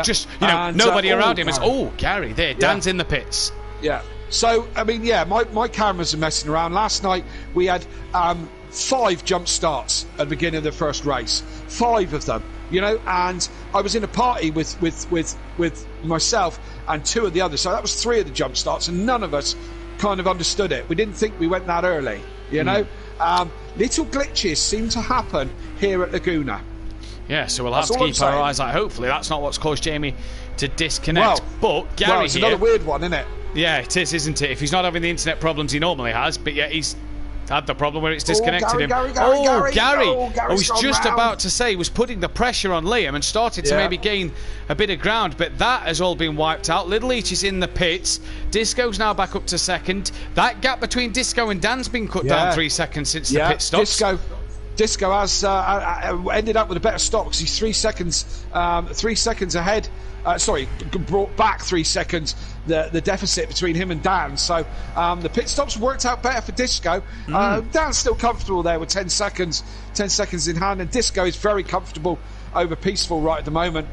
Just nobody around him. It's Gary there. Dan's in the pits. Yeah. So I mean, my cameras are messing around. Last night we had 5 jump starts at the beginning of the first race. 5 of them. And I was in a party with myself and 2 of the others. So that was 3 of the jump starts, and none of us kind of understood it. We didn't think we went that early. Little glitches seem to happen here at Laguna. Yeah, so we'll have to keep our eyes out. Hopefully that's not what's caused Jamie to disconnect. But Gary it's another weird one, isn't it? Yeah, it is, isn't it? If he's not having the internet problems he normally has, but yet he's had the problem where it's disconnected him. Gary! I was just about to say, was putting the pressure on Liam and started to maybe gain a bit of ground, but that has all been wiped out. Little Each is in the pits. Disco's now back up to 2nd. That gap between Disco and Dan's been cut down 3 seconds since the pit stops. Disco has ended up with a better stop because he's 3 seconds ahead. Brought back 3 seconds the deficit between him and Dan. So the pit stops worked out better for Disco. Dan's still comfortable there with 10 seconds in hand, and Disco is very comfortable over Peaceful right at the moment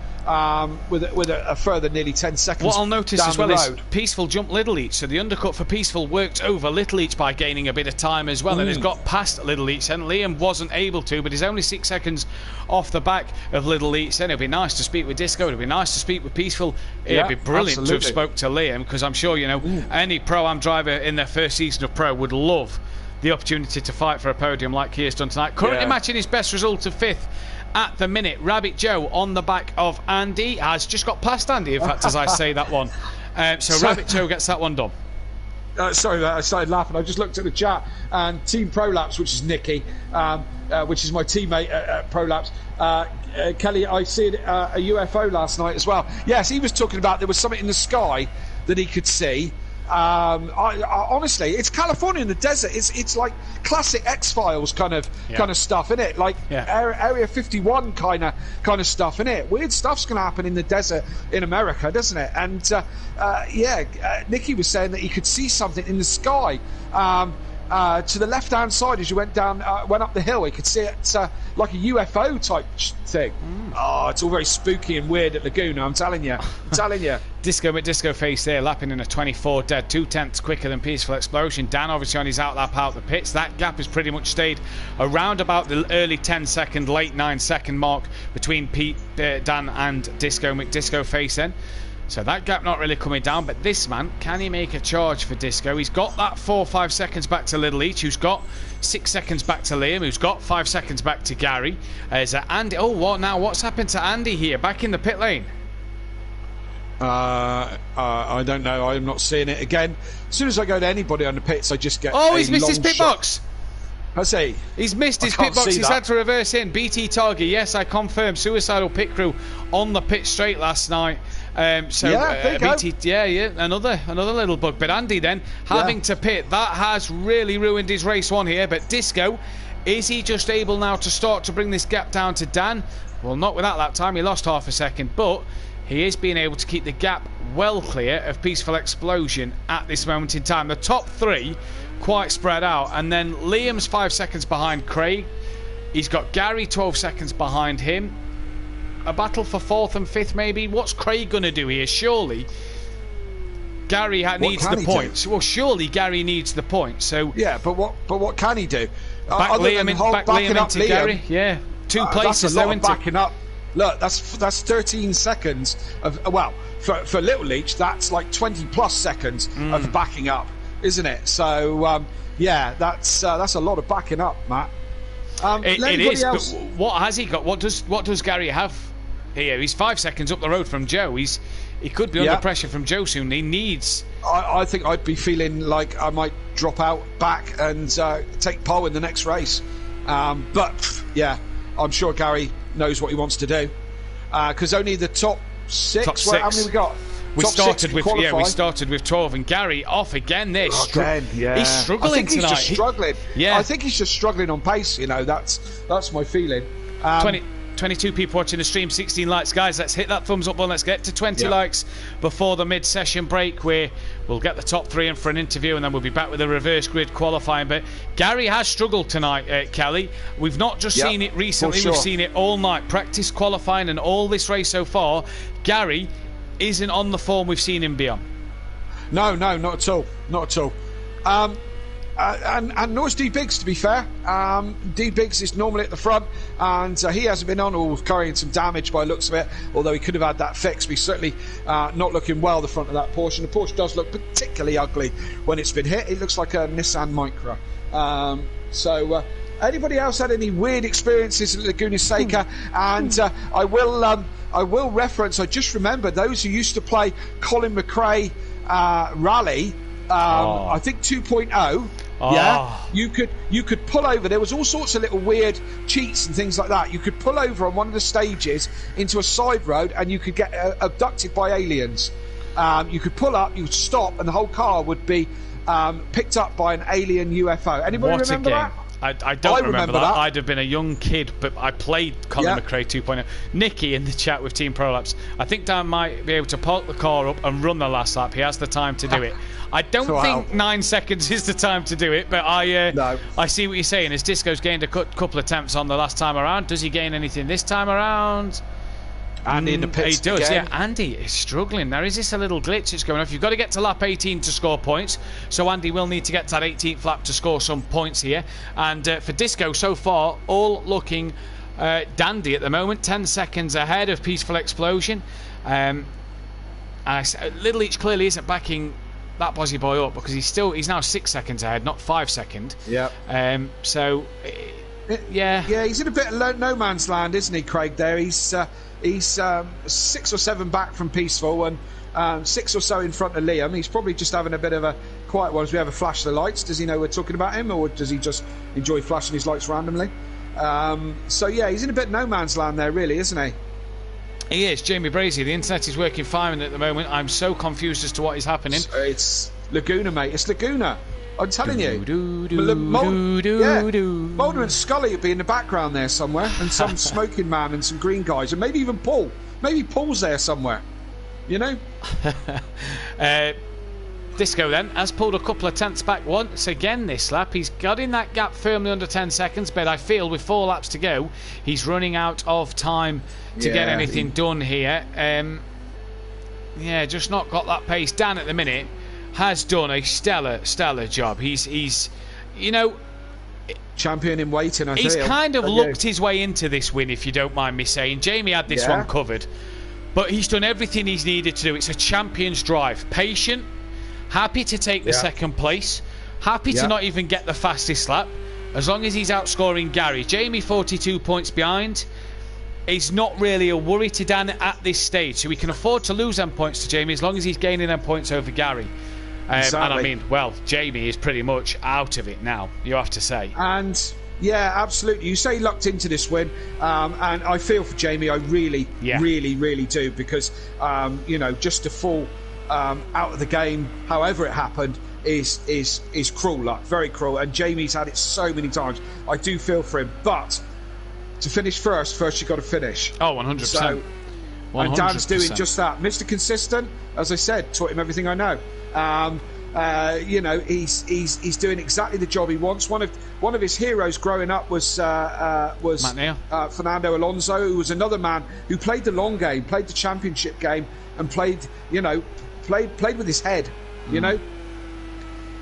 with a further nearly 10 seconds. What I'll notice down as well the is road. Peaceful jumped Little Each, so the undercut for Peaceful worked over Little Each by gaining a bit of time as well, and has got past Little Each, and Liam wasn't able to, but he's only 6 seconds off the back of Little Each. Then it'd be nice to speak with Disco, it'd be nice to speak with Peaceful. It'd be brilliant to have spoke to Liam, because I'm sure any Pro-Am driver in their first season of Pro would love the opportunity to fight for a podium like he has done tonight. Currently matching his best result of 5th at the minute. Rabbit Joe on the back of Andy has just got past Andy, in fact, as I say that one. So Rabbit Joe gets that one done. Sorry, I started laughing. I just looked at the chat, and Team Prolapse, which is Nikki, which is my teammate at Prolapse. Kelly, I see a UFO last night as well. Yes, he was talking about there was something in the sky that he could see. I honestly, it's California in the desert. It's like classic X-Files kind of stuff, isn't it? Like Area 51 kind of stuff, isn't it? Weird stuff's going to happen in the desert in America, doesn't it? And Nikki was saying that he could see something in the sky. To the left-hand side as you went up the hill, he could see it like a UFO type thing. Oh, it's all very spooky and weird at Laguna, I'm telling you. Disco face there, lapping in a 24 dead, 2/10 quicker than Peaceful Explosion. Dan obviously on his outlap out the pits. That gap has pretty much stayed around about the early 10-second, late 9-second mark between Dan and Disco face then. So that gap not really coming down, but this man, can he make a charge for Disco? He's got that 4 or 5 seconds back to Little Each, who's got 6 seconds back to Liam, who's got 5 seconds back to Gary. Andy, what's happened to Andy here, back in the pit lane? I don't know, I'm not seeing it again. As soon as I go to anybody on the pits, I just get he's missed his pit box. Has he? He's missed his pit box. He's had to reverse in. BT Targi, yes, I confirm. Suicidal pit crew on the pit straight last night. BT, another little bug. But Andy then having to pit, that has really ruined his race 1 here. But Disco, is he just able now to start to bring this gap down to Dan? Well, not without that time. He lost half a second, but he is being able to keep the gap well clear of Peaceful Explosion at this moment in time. The top 3 quite spread out, and then Liam's 5 seconds behind Craig. He's got Gary 12 seconds behind him. A battle for 4th and 5th maybe. What's Craig going to do here? Surely Gary needs the points. Well, surely Gary needs the points. So yeah, but what can he do? Back Liam into Gary. Yeah, 2 places though into backing up. Look, that's 13 seconds of for Little Leach, that's like 20 plus seconds of backing up, isn't it? So that's a lot of backing up, Matt. It is. But what has he got? What does Gary have here? He's 5 seconds up the road from Joe. He could be under pressure from Joe soon. He needs. I think I'd be feeling like I might drop out back and take pole in the next race. But I'm sure Gary knows what he wants to do, because only the top 6. Top 6. How many we got? We started with 12, and Gary off again there. He's struggling tonight. Just struggling. I think he's just struggling on pace. That's my feeling. 22 people watching the stream, 16 likes. Guys, let's hit that thumbs up button. Let's get to 20 likes before the mid-session break, where we'll get the top 3 in for an interview, and then we'll be back with a reverse grid qualifying. But Gary has struggled tonight, Kelly. We've not just seen it recently, we've seen it all night. Practice, qualifying, and all this race so far. Gary isn't on the form we've seen him be on. No, not at all. Not at all. And nor is D Biggs, to be fair. D Biggs is normally at the front, and he hasn't been on, or carrying some damage by the looks of it, although he could have had that fixed. But he's certainly not looking well, the front of that Porsche. And the Porsche does look particularly ugly when it's been hit. It looks like a Nissan Micra. Anybody else had any weird experiences at Laguna Seca? And I will reference, I just remember those who used to play Colin McRae Rally, I think 2.0. Yeah, you could pull over. There was all sorts of little weird cheats and things like that. You could pull over on one of the stages into a side road, and you could get abducted by aliens. You could pull up, you would stop, and the whole car would be picked up by an alien UFO. Anybody remember that? I don't remember that. I'd have been a young kid, but I played Colin McRae 2.0. Nicky in the chat with Team Prolapse. I think Dan might be able to park the car up and run the last lap. He has the time to do it. I don't think 9 seconds is the time to do it, but I see what you're saying. As Disco's gained a couple attempts on the last time around, does he gain anything this time around? Andy in the pits. He does, again. yeah. Andy is struggling. There is this a little glitch that's going off. You've got to get to lap 18 to score points. So Andy will need to get to that 18th lap to score some points here. And for Disco, so far, all looking dandy at the moment. 10 seconds ahead of Peaceful Explosion. Little Each clearly isn't backing that Bozzy Boy up, because he's now 6 seconds ahead, not 5 seconds. Yeah. Yeah, he's in a bit of no man's land, isn't he, Craig? There, he's 6 or 7 back from Peaceful, and 6 or so in front of Liam. He's probably just having a bit of a quiet one as we have a flash the lights. Does he know we're talking about him, or does he just enjoy flashing his lights randomly? He's in a bit of no man's land there, really, isn't he? He is. Jamie Brazy, the internet is working fine at the moment. I'm so confused as to what is happening. It's Laguna, mate. It's Laguna. I'm telling you. Mulder and Scully would be in the background there somewhere, and some smoking man and some green guys, and maybe even Paul. Maybe Paul's there somewhere. You know? Disco then has pulled a couple of tenths back once again this lap. He's got in that gap firmly under 10 seconds, but I feel with 4 laps to go, he's running out of time to get anything done here. Just not got that pace. Dan at the minute has done a stellar job. He's champion in waiting, I he's feel. kind of looked his way into this win, if you don't mind me saying. Jamie had this one covered, but he's done everything he's needed to do. It's a champion's drive. Patient, happy to take the second place, happy to not even get the fastest lap, as long as he's outscoring Gary. Jamie 42 points behind. It's not really a worry to Dan at this stage, so we can afford to lose them points to Jamie as long as he's gaining them points over Gary. Exactly. And I mean, well, Jamie is pretty much out of it now, you have to say. And yeah, absolutely. You say lucked into this win, and I feel for Jamie. I really do, because just to fall out of the game, however it happened, is cruel luck, very cruel. And Jamie's had it so many times. I do feel for him, but to finish first you've got to finish. Oh, 100%. So, 100%. And Dan's doing just that. Mr. Consistent, as I said, taught him everything I know. He's doing exactly the job he wants. One of his heroes growing up was Fernando Alonso, who was another man who played the long game, played the championship game, and played with his head, you know.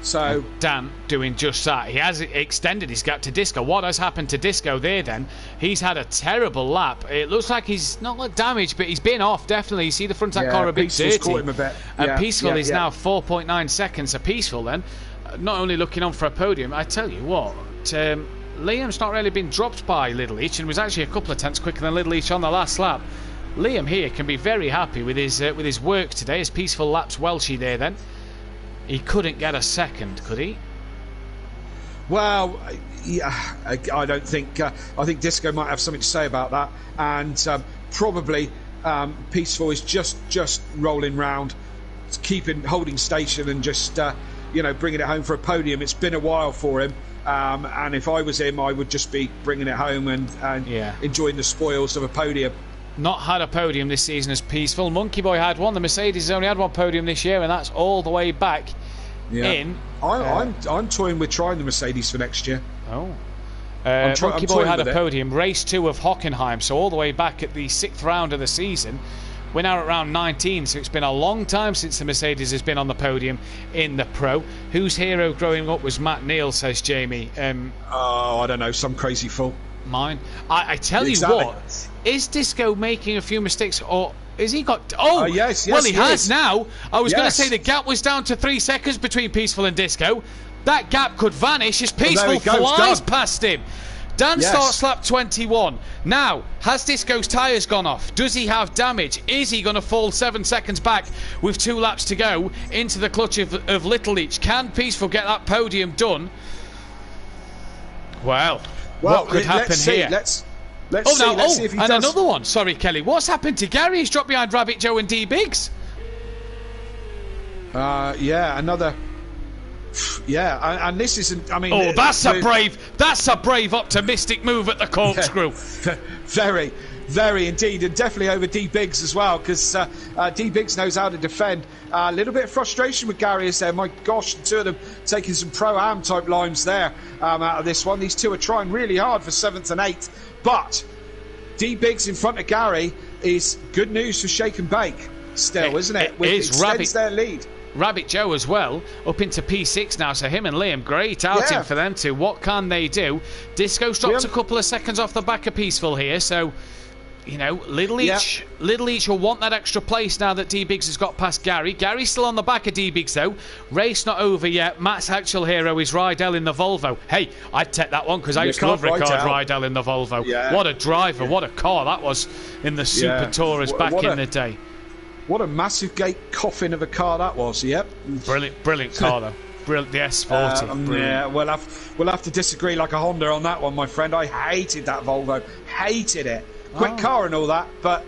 So Dan doing just that. He has extended his gap to Disco. What has happened to Disco there then? He's had a terrible lap. It looks like he's not got damage, but he's been off, definitely. You see the front of that car a bit dirty. Caught him a bit. And Peaceful is now 4.9 seconds. So Peaceful then, not only looking on for a podium, I tell you what, Liam's not really been dropped by Little Each, and was actually a couple of tenths quicker than Little Each on the last lap. Liam here can be very happy with his work today. His Peaceful laps Welshie there then. He couldn't get a second, could he? Well, I don't think. I think Disco might have something to say about that, and probably Peaceful is just rolling round, holding station, and just bringing it home for a podium. It's been a while for him. And if I was him, I would just be bringing it home and enjoying the spoils of a podium. Not had a podium this season as Peaceful. Monkey Boy had one. The Mercedes has only had one podium this year, and that's all the way back in. I'm toying with trying the Mercedes for next year. Oh. Monkey Boy had a podium, race 2 of Hockenheim, so all the way back at the 6th round of the season. We're now at round 19, so it's been a long time since the Mercedes has been on the podium in the Pro. Whose hero growing up was Matt Neal, says Jamie. I don't know, some crazy fool. Mine. I tell you what, is Disco making a few mistakes, or is he got... yes, well, he has is. now. I was going to say the gap was down to 3 seconds between Peaceful and Disco. That gap could vanish as Peaceful flies past him. Dan starts lap 21. Now, has Disco's tyres gone off? Does he have damage? Is he going to fall 7 seconds back with 2 laps to go into the clutch of Little Leach? Can Peaceful get that podium done? Well, what could happen here? Let's see if he does. Another one. Sorry, Kelly. What's happened to Gary? He's dropped behind Rabbit Joe and D Biggs. Another... Yeah, and this isn't... I mean... that's a brave optimistic move at the corkscrew. Very, very indeed, and definitely over D Biggs as well, because D Biggs knows how to defend. A little bit of frustration with Gary is there. My gosh, the two of them taking some pro-am type lines there out of this one. These two are trying really hard for 7th and 8th, but D Biggs in front of Gary is good news for Shake and Bake still, isn't it? It extends their lead. Rabbit Joe as well, up into P6 now, so him and Liam, great outing for them two. What can they do? Disco's dropped a couple of seconds off the back of Peaceful here, so, Little Leach will want that extra place now that D-Biggs has got past Gary. Gary's still on the back of D-Biggs though. Race not over yet. Matt's actual hero is Rydell in the Volvo. Hey, I'd take that one because I used to love Rickard Rydell in the Volvo. Yeah. What a driver, what a car that was in the Super Tourers back in the day. What a massive gate coffin of a car that was. Yep. Brilliant car though. Brilliant. The S40. Yeah, we'll have to disagree like a Honda on that one, my friend. I hated that Volvo. Hated it. Quick car and all that, but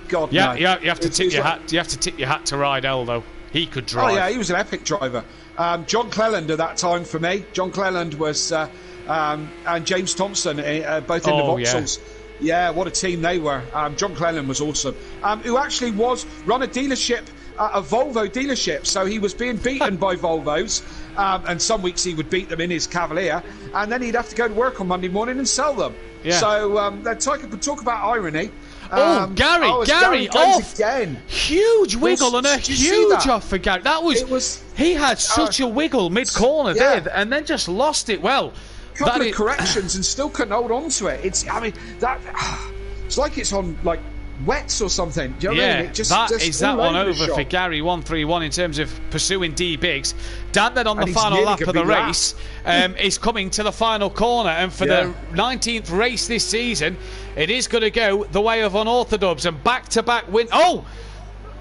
God no. You have to tip your hat. You have to tip your hat to Rydell though. He could drive. Oh yeah, he was an epic driver. John Cleland at that time for me. John Cleland was and James Thompson both in the Vauxhalls. Yeah, what a team they were. John Cleland was awesome. Who actually run a dealership, a Volvo dealership. So he was being beaten by Volvos. And some weeks he would beat them in his Cavalier. And then he'd have to go to work on Monday morning and sell them. Yeah. So that talk about irony. Gary off again. Huge wiggle and a huge off for Gary. He had such a wiggle mid-corner there and then just lost it. Well, couple of corrections and still couldn't hold on to it. It's like it's on like wets or something. Do you know what I mean? That one over for Gary 131 in terms of pursuing D Biggs. Dan then on the final lap of the race is coming to the final corner, and for the 19th race this season, it is going to go the way of unorthodox and back-to-back win.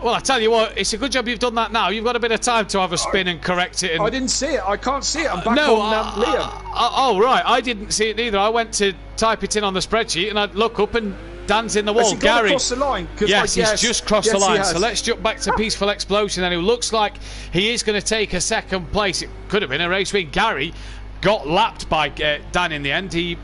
Well, I tell you what, it's a good job you've done that now. You've got a bit of time to have a spin and correct it. I didn't see it. I can't see it. I'm back on Liam. Right. I didn't see it either. I went to type it in on the spreadsheet and I'd look up and Dan's in the wall. Has he gone across the line? Yes, he's just crossed the line. So let's jump back to Peaceful Explosion then, who looks like he is going to take a second place. It could have been a race win. Gary got lapped by Dan in the end. He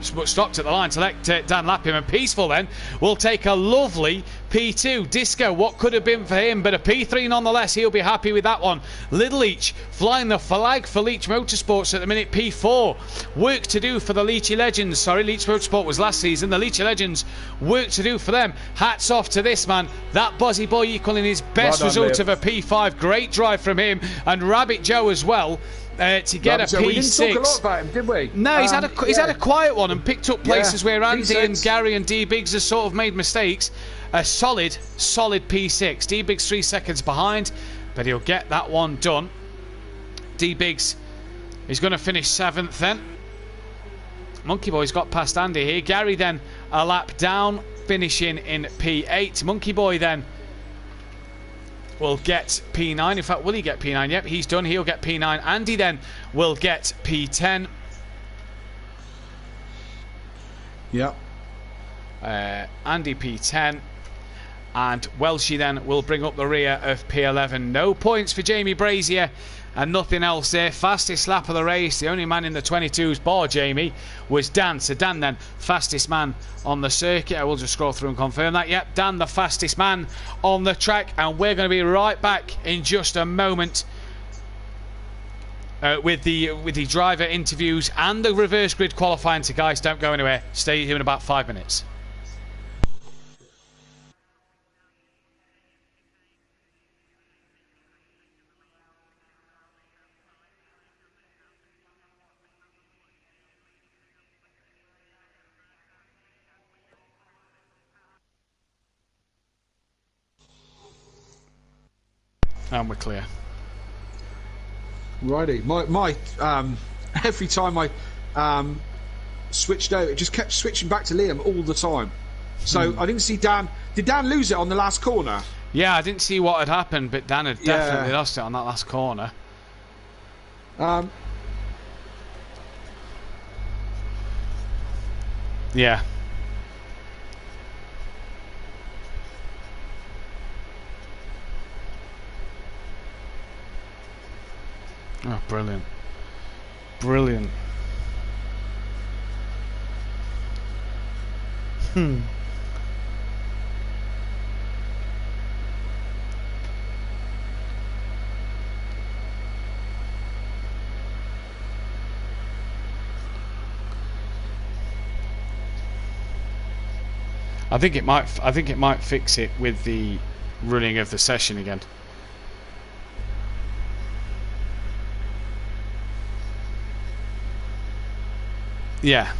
stopped at the line to let Dan lap him, and Peaceful then will take a lovely P2. Disco, what could have been for him, but a P3 nonetheless. He'll be happy with that one. Little Leach flying the flag for Leach Motorsports at the minute. P4. Work to do for the Leachy Legends. Sorry, Leach Motorsport was last season. The Leachy Legends, work to do for them. Hats off to this man. That Buzzy Boy equaling his best result of a P5. Great drive from him, and Rabbit Joe as well. To get a P6. We didn't talk a lot about him, did we? No, he's had a quiet one and picked up places where Andy and Gary and D Biggs have sort of made mistakes. A solid P6. D Biggs 3 seconds behind, but he'll get that one done. D Biggs is going to finish 7th then. Monkey Boy's got past Andy here. Gary then a lap down, finishing in P8. Monkey Boy then will get P9. In fact, will he get P9? Yep, he's done. He'll get P9. Andy then will get P10. Yep. Andy P10. And Welshie then will bring up the rear of P11. No points for Jamie Brazier and nothing else there. Fastest lap of the race, the only man in the 22's bar, Jamie, was Dan. So Dan then, fastest man on the circuit. I will just scroll through and confirm that. Yep, Dan, the fastest man on the track, and we're going to be right back in just a moment with the driver interviews and the reverse grid qualifying. So guys, don't go anywhere. Stay here in about 5 minutes. And we're clear. Righty. My every time I switched over, it just kept switching back to Liam all the time. So I didn't see Dan. Did Dan lose it on the last corner? Yeah, I didn't see what had happened, but Dan had definitely lost it on that last corner. Yeah. Oh, brilliant. Brilliant. I think it might fix it with the running of the session again. Yeah.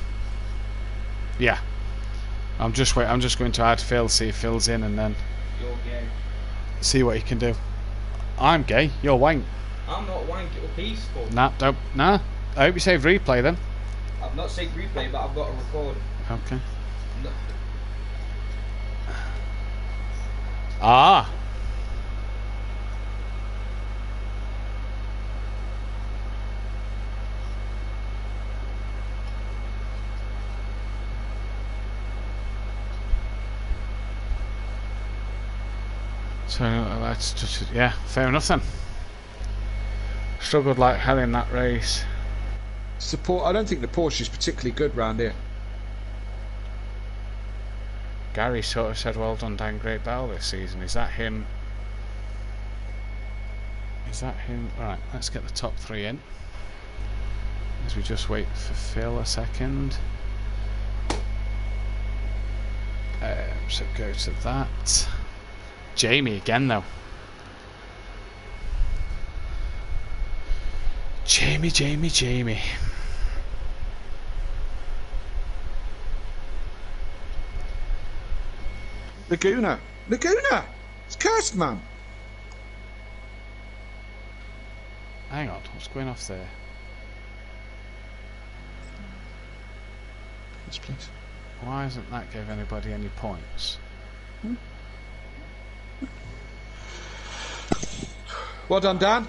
Yeah. I'm just going to add Phil, see if Phil's in, and then You're gay. see what he can do. I'm gay. You're wank. I'm not wank, it'll peaceful. Nah, don't. Nah. I hope you saved replay then. I've not saved replay, but I've got a record. Okay. No. Ah. So that's just, yeah, fair enough then. Struggled like hell in that race. Support. I don't think the Porsche is particularly good round here. Gary sort of said, "Well done, Dan. Great battle this season." Is that him? Is that him? All right, let's get the top three in. As we just wait for Phil a second. So go to that. Jamie again though. Jamie. Laguna. It's cursed, man. Hang on, what's going off there? Yes, please. Why doesn't that give anybody any points? Well done, Dan.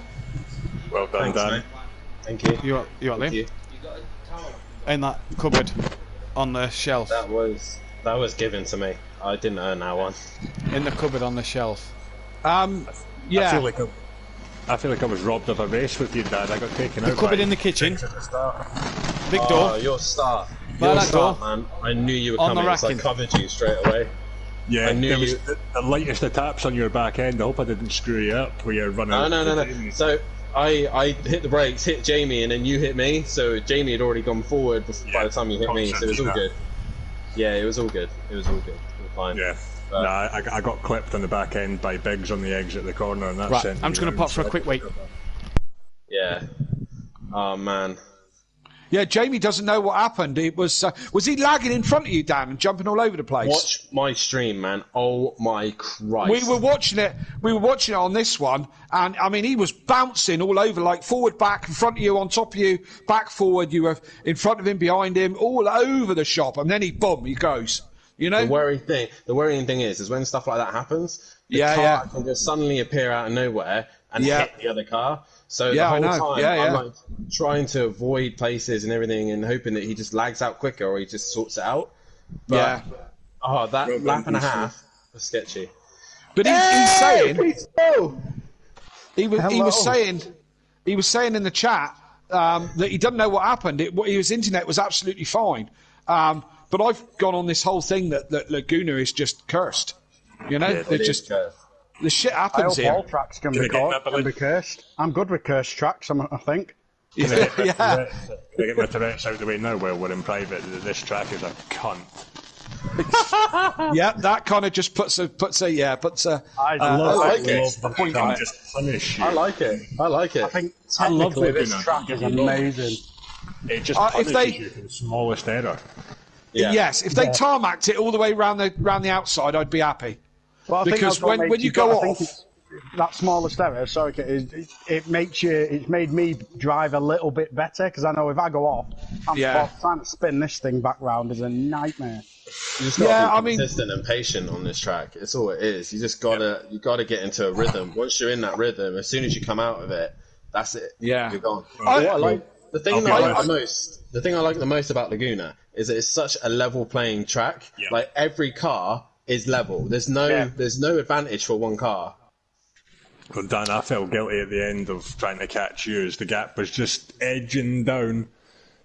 Well done, Thanks, Dan. mate. Thank you. You what, Thank Liam? you. You got a towel? In that cupboard on the shelf. That was given to me. I didn't earn that one. In the cupboard on the shelf. Yeah. I feel like I was robbed of a race with you, Dad. I got taken out. The cupboard by in the kitchen. at the start. Big Oh, door. your start. By Your that start, door. man. I knew you were On the coming, so I racking. covered you straight away. Yeah, I knew there was you- the lightest of taps on your back end. I hope I didn't screw you up where you're running. No. So I hit the brakes, hit Jamie, and then you hit me. So Jamie had already gone forward by the time you hit me, so it was all good. Yeah, it was all good. It was fine. Yeah. But- No, I got clipped on the back end by Biggs on the exit of the corner, and that Right, sent I'm me just going to round, pop for a so I quick wait. Yeah. Oh man. Yeah, Jamie doesn't know what happened. It was he lagging in front of you, Dan, and jumping all over the place? Watch my stream, man. Oh my Christ. We were watching it. We were watching it on this one, and I mean, he was bouncing all over, like forward, back, in front of you, on top of you, back, forward. You were in front of him, behind him, all over the shop, and then he goes. You know. The worrying thing is when stuff like that happens, the Yeah, car yeah. can just suddenly appear out of nowhere and Yeah. hit the other car. So Yeah, I the know. whole time Yeah, yeah. I'm like trying to avoid places and everything and hoping that he just lags out quicker or he just sorts it out. But, Yeah. Oh, that Well done, lap and a Bruce. half was sketchy. But he's saying Please go. he was Hello. saying he was saying in the chat that he doesn't know what happened. His internet was absolutely fine. But I've gone on this whole thing that Laguna is just cursed. You know, It is cursed. the shit I happens hope here. all tracks can be cursed. I'm good with cursed tracks, I think. Yeah. Can I get my Tourette's out of the way now while we're in private? This track is a cunt. Yeah, that kind of just puts a I like it. The point can just punish you. I like it. I think I love technically this Laguna. track is amazing. It just if punishes they- you for the smallest error. Yeah. Yes, if they tarmacked it all the way round the outside, I'd be happy. Well, I think Because that's what when makes you go I think off- it's that smallest error, sorry, it makes you. It's made me drive a little bit better because I know if I go off, trying to spin this thing back round is a nightmare. You just gotta be consistent and patient on this track. It's all it is. You just gotta get into a rhythm. Once you're in that rhythm, as soon as you come out of it, that's it. Yeah. You're gone. The thing I like the most about Laguna is that it's such a level playing track. Yeah. Like every car is level. There's no advantage for one car. But Dan, I felt guilty at the end of trying to catch you as the gap was just edging down,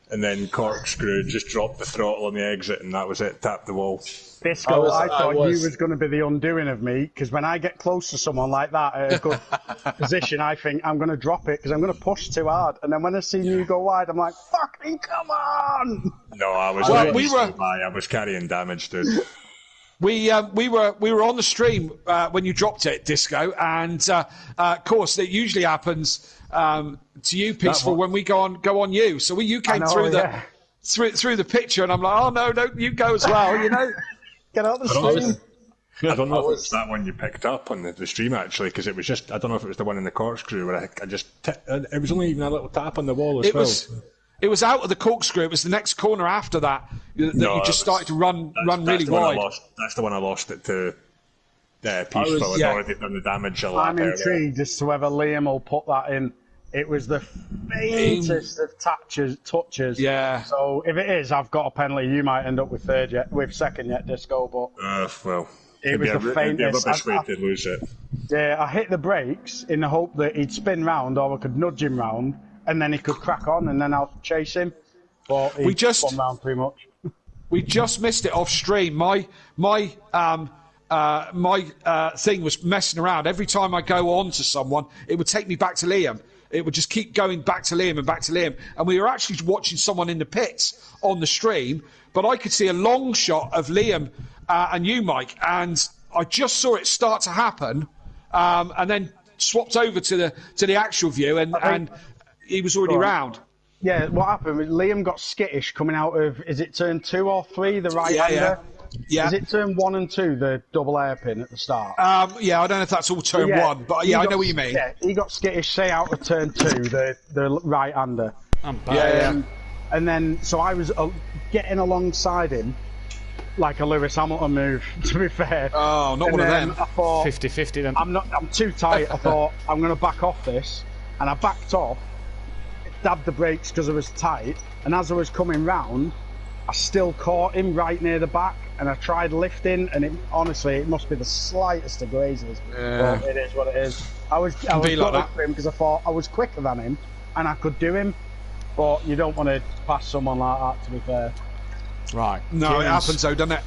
and then Corkscrew just dropped the throttle on the exit, and that was it. Tapped the wall. Bisco, I thought you was going to be the undoing of me because when I get close to someone like that at a good position, I think I'm going to drop it because I'm going to push too hard. And then when I see you go wide, I'm like, "Fucking come on!" No, I was. Well, I was carrying damage, dude. We were on the stream when you dropped it, Disco, and of course it usually happens to you, Peaceful, when we go on you. So you came through the picture, and I'm like, oh no, you go as well, you know. Get out the stream. I don't know if it's that one you picked up on the stream actually, because it was just I don't know if it was the one in the Corkscrew where I just it was only even a little tap on the wall as well. It was out of the Corkscrew. It was the next corner after that you just started to run really wide. That's the one I lost it to Peaceful. I'd already done the damage a lot. I'm intrigued as to whether Liam will put that in. It was the faintest of touches. Yeah. So if it is, I've got a penalty. You might end up with second yet, Disco. But well, it was the faintest. It'd be a way to lose it. Yeah, I hit the brakes in the hope that he'd spin round or I could nudge him round, and then he could crack on, and then I'll chase him. But he spun round too much. We just missed it off stream. My thing was messing around. Every time I go on to someone, it would take me back to Liam. It would just keep going back to Liam and back to Liam. And we were actually watching someone in the pits on the stream, but I could see a long shot of Liam and you, Mike, and I just saw it start to happen, and then swapped over to the actual view, and he was already round. Yeah, what happened was Liam got skittish coming out of, is it turn 2 or 3, the right-hander? Yeah. Is it turn 1 and 2, the double hairpin at the start? Yeah, I don't know if that's all turn 1, but I know what you mean. Yeah, he got skittish, say out of turn 2, the right-hander. Yeah. And then, so I was getting alongside him, like a Lewis Hamilton move, to be fair. Oh, not one of them. I thought, 50-50 then. I'm too tight. I thought, I'm going to back off this. And I backed off, dabbed the brakes because I was tight, and as I was coming round, I still caught him right near the back, and I tried lifting, and honestly, it must be the slightest of grazes. Yeah. But it is what it is. I was gutted for him because I thought I was quicker than him, and I could do him, but you don't want to pass someone like that, to be fair. Right. No, it happens though, doesn't it?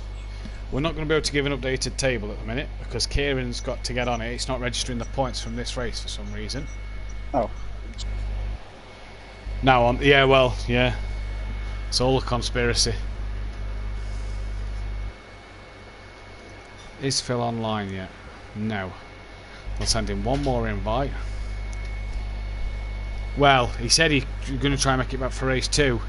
We're not going to be able to give an updated table at the minute because Kieran's got to get on it. It's not registering the points from this race for some reason. Oh. Now on, yeah. It's all a conspiracy. Is Phil online yet? No. I'll send him one more invite. Well, he said he's going to try and make it back for race 2.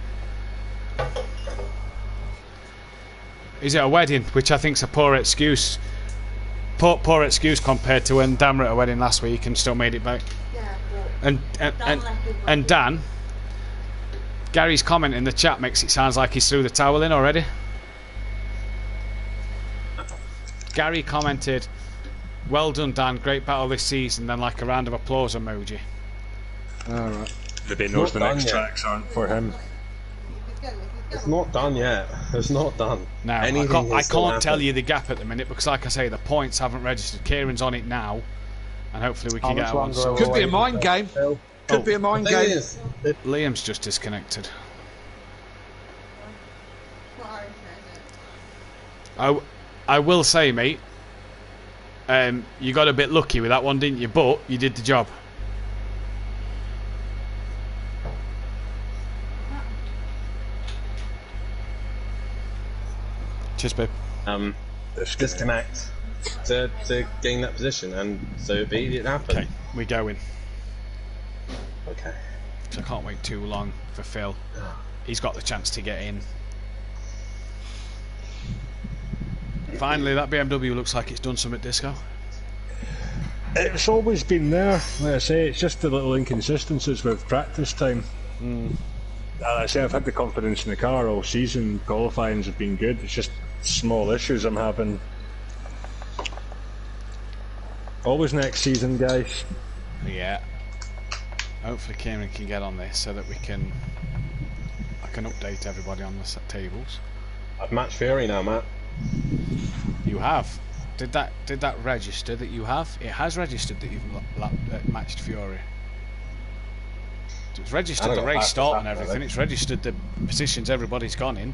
Is it a wedding? Which I think's a poor excuse. Poor excuse compared to when Dan were at a wedding last week and still made it back. Yeah, And Dan, Gary's comment in the chat makes it sound like he's threw the towel in already. Gary commented, "Well done, Dan. Great battle this season." Then like a round of applause emoji. All right. Maybe he knows the next tracks aren't for him. It's not done yet. It's not done. Now I can't tell you the gap at the minute because, like I say, the points haven't registered. Kieran's on it now, and hopefully we can get one. Could be a mind game. Could Could be a mind Thing game. is, Liam's just disconnected. I will say, mate, you got a bit lucky with that one, didn't you? But you did the job. Cheers, babe. disconnect to gain that position, and so be it happened. Okay, we're going. Okay. So I can't wait too long for Phil. He's got the chance to get in. Finally, that BMW looks like it's done some at Disco. It's always been there. Like I say, it's just the little inconsistencies with practice time. Like I say, I've had the confidence in the car all season. Qualifyings have been good. It's just small issues I'm having. Always next season, guys. Yeah. Hopefully Kieran can get on this so that I can update everybody on the tables. I've matched Fury now, Matt. You have. Did that register that you have? It has registered that you've matched Fury. It's registered the race start and everything. It's registered the positions everybody's gone in.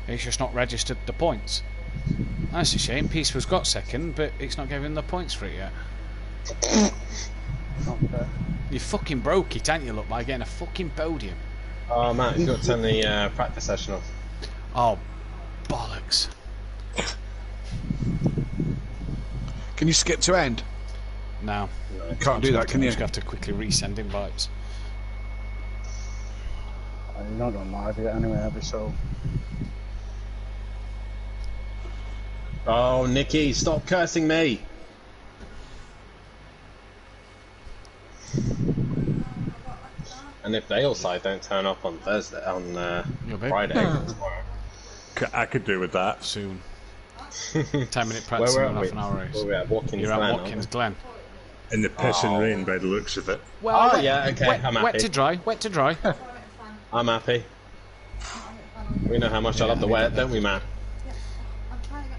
It's just not registered the points. That's a shame. Peaceful's got second, but it's not giving the points for it yet. You fucking broke it, ain't you? Look, by getting a fucking podium. Oh, Matt, you've got to turn the practice session off. Oh, bollocks. Can you skip to end? No. You can't do that, can you? You just have to quickly resend invites. You're not going live yet anyway, have you? So. Oh, Nikki, stop cursing me! And if the side don't turn up on Thursday, on Friday, I could do with that. Soon. 10-minute practice and half an hour race. Where we're at Watkins You're Glen, at aren't Watkins we? Glen. In the piss and rain by the looks of it. Well, Oh, yeah, okay, I'm happy. Wet to dry, wet to dry. I'm happy. We know how much I love the wet, don't we, Matt?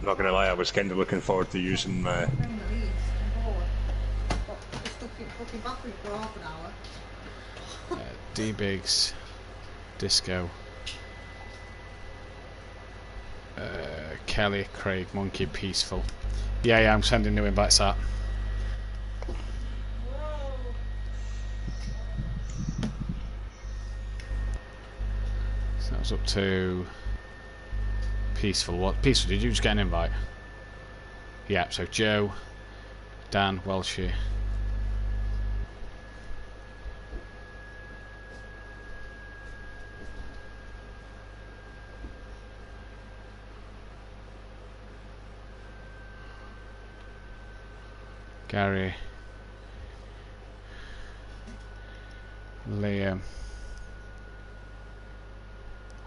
Not gonna lie, I was kind of looking forward to using my. D-Bigs, Disco, Kelly, Craig, Monkey, Peaceful. Yeah, I'm sending new invites out. So that was up to Peaceful. What? Peaceful, did you just get an invite? Yeah, so Joe, Dan, Welshie. Gary, Liam.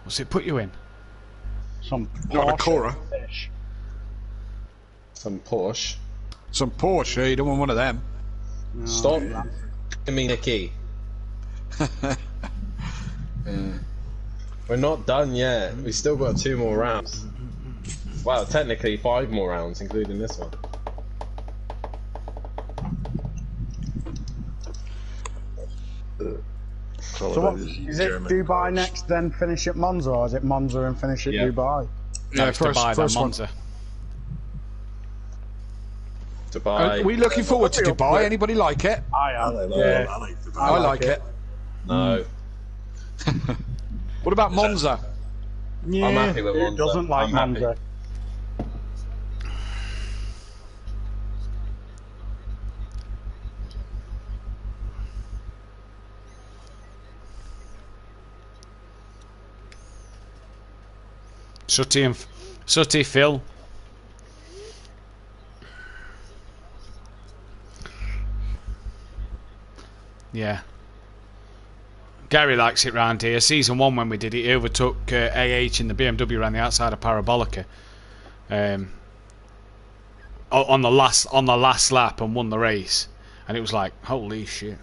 What's it put you in? Some Not a Cora. fish. Some Porsche. Some Porsche, you don't want one of them. No, Stop yeah. giving me Nikki. We're not done yet. We've still got 2 more rounds. Well, technically 5 more rounds, including this one. So what, is it Dubai next, then finish at Monza, or is it Monza and finish at Yeah. Dubai? Yeah, It's Dubai, then first one. Monza. Dubai. Are we looking forward to Dubai? Anybody like it? I am. Yeah. I like the I like it. No. What about Monza? Yeah, I'm happy with it Monza. doesn't like I'm happy. Monza. Sutty, Phil. Yeah. Gary likes it round here. Season 1 when we did it, he overtook AH in the BMW around the outside of Parabolica. On the last lap and won the race. And it was like, holy shit.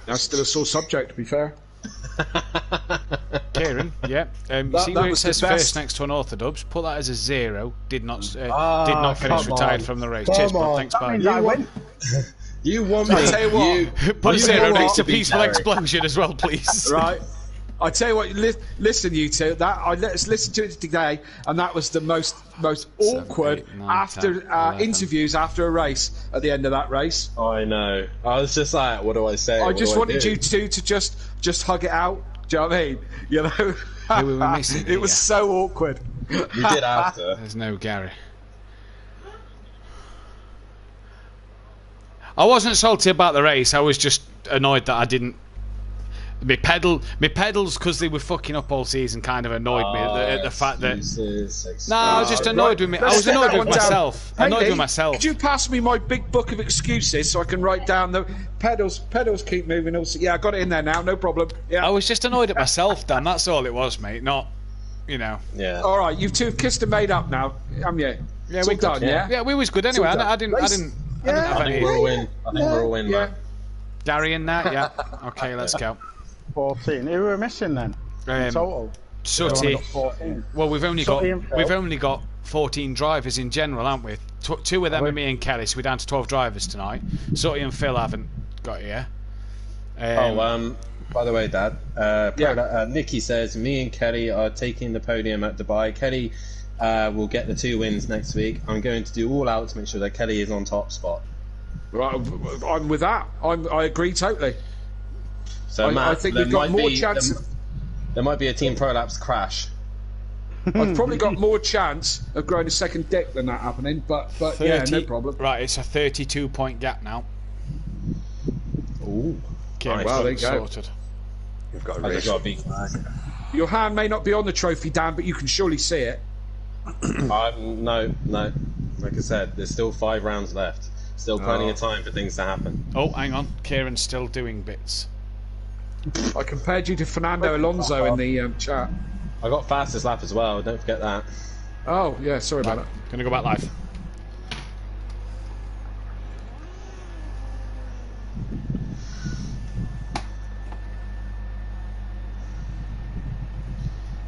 That's still a sore subject, to be fair. Kieran, yeah. You see that where it was the says best. first next to an orthodox? Put that as a 0. Did not finish. come Retired on. from the race. Come Cheers, bud. on. Thanks, That bye. means I win. You want me? I tell you what. Put a You 0 want next to to be peaceful Gary. explosion as well, please. Right. I tell you what, listen, you two. Let's listen to it today, and that was the most awkward 8, 9, 10, 11. interviews after a race. At the end of that race, I know. I was just like, what do I say? I What just do wanted do? you two to just hug it out. Do you know what I mean? You know, Who were we missing it was here? so awkward. You did after. There's no Gary. I wasn't salty about the race. I was just annoyed that I didn't. My pedals, because they were fucking up all season, kind of annoyed me at the fact that. No, I was just annoyed with me. I Let's was get annoyed that with one down. myself. Hey, Annoyed Lee, with myself. Could you pass me my big book of excuses so I can write down the pedals? Pedals keep moving. Also, yeah, I got it in there now. No problem. Yeah. I was just annoyed at myself, Dan. That's all it was, mate. Not, you know. Yeah. All right, you two have kissed and made up now. Haven't you? Yeah, It's we all done. good. Yeah. Yeah, we was good anyway. all done. I didn't I have think any. we're all in. I think we're all in. Yeah. man. Gary in that, yeah. Okay, let's go. 14. Who were we missing then? In total. Sooty. 14. Well, we've only Sooty and Phil. got 14 drivers in general, haven't we? Two of them are me and Kelly, so we're down to 12 drivers tonight. Sooty and Phil haven't got here. By the way, Dad, Nikki says me and Kelly are taking the podium at Dubai. Kelly will get the 2 wins next week. I'm going to do all out to make sure that Kelly is on top spot. Right, I'm with that. I agree totally. So Matt, I think there we've got might more be- chance. There might be a Team Prolapse crash. I've probably got more chance of growing a second dick than that happening, but yeah, no problem. Right, it's a 32-point gap now. Ooh. Okay, Nice. Well, there you go. sorted. You've got a I race. just got a big flag. Your hand may not be on the trophy, Dan, but you can surely see it. No. Like I said, there's still 5 rounds left. Still plenty of time for things to happen. Oh, hang on. Kieran's still doing bits. I compared you to Fernando Alonso in the chat. I got fastest lap as well. Don't forget that. Oh, yeah, sorry about that. Gonna go back live.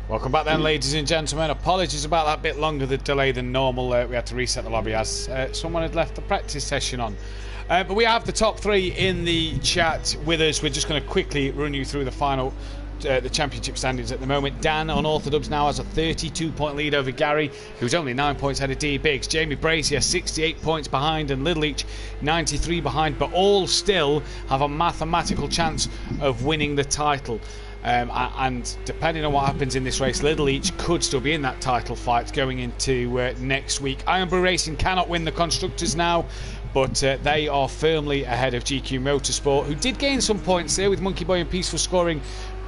Welcome back then, ladies and gentlemen. Apologies about that bit longer the delay than normal. We had to reset the lobby as someone had left the practice session on. But we have the top 3 in the chat with us. We're just going to quickly run you through the final, the championship standings at the moment. Dan on Orthodubs now has a 32-point lead over Gary, who's only 9 points ahead of D Biggs. Jamie Brazier 68 points behind, and Little Each 93 behind, but all still have a mathematical chance of winning the title. And depending on what happens in this race, Little Each could still be in that title fight going into next week. Iron Brew Racing cannot win the Constructors now, but they are firmly ahead of GQ Motorsport, who did gain some points there with Monkey Boy and Peaceful scoring.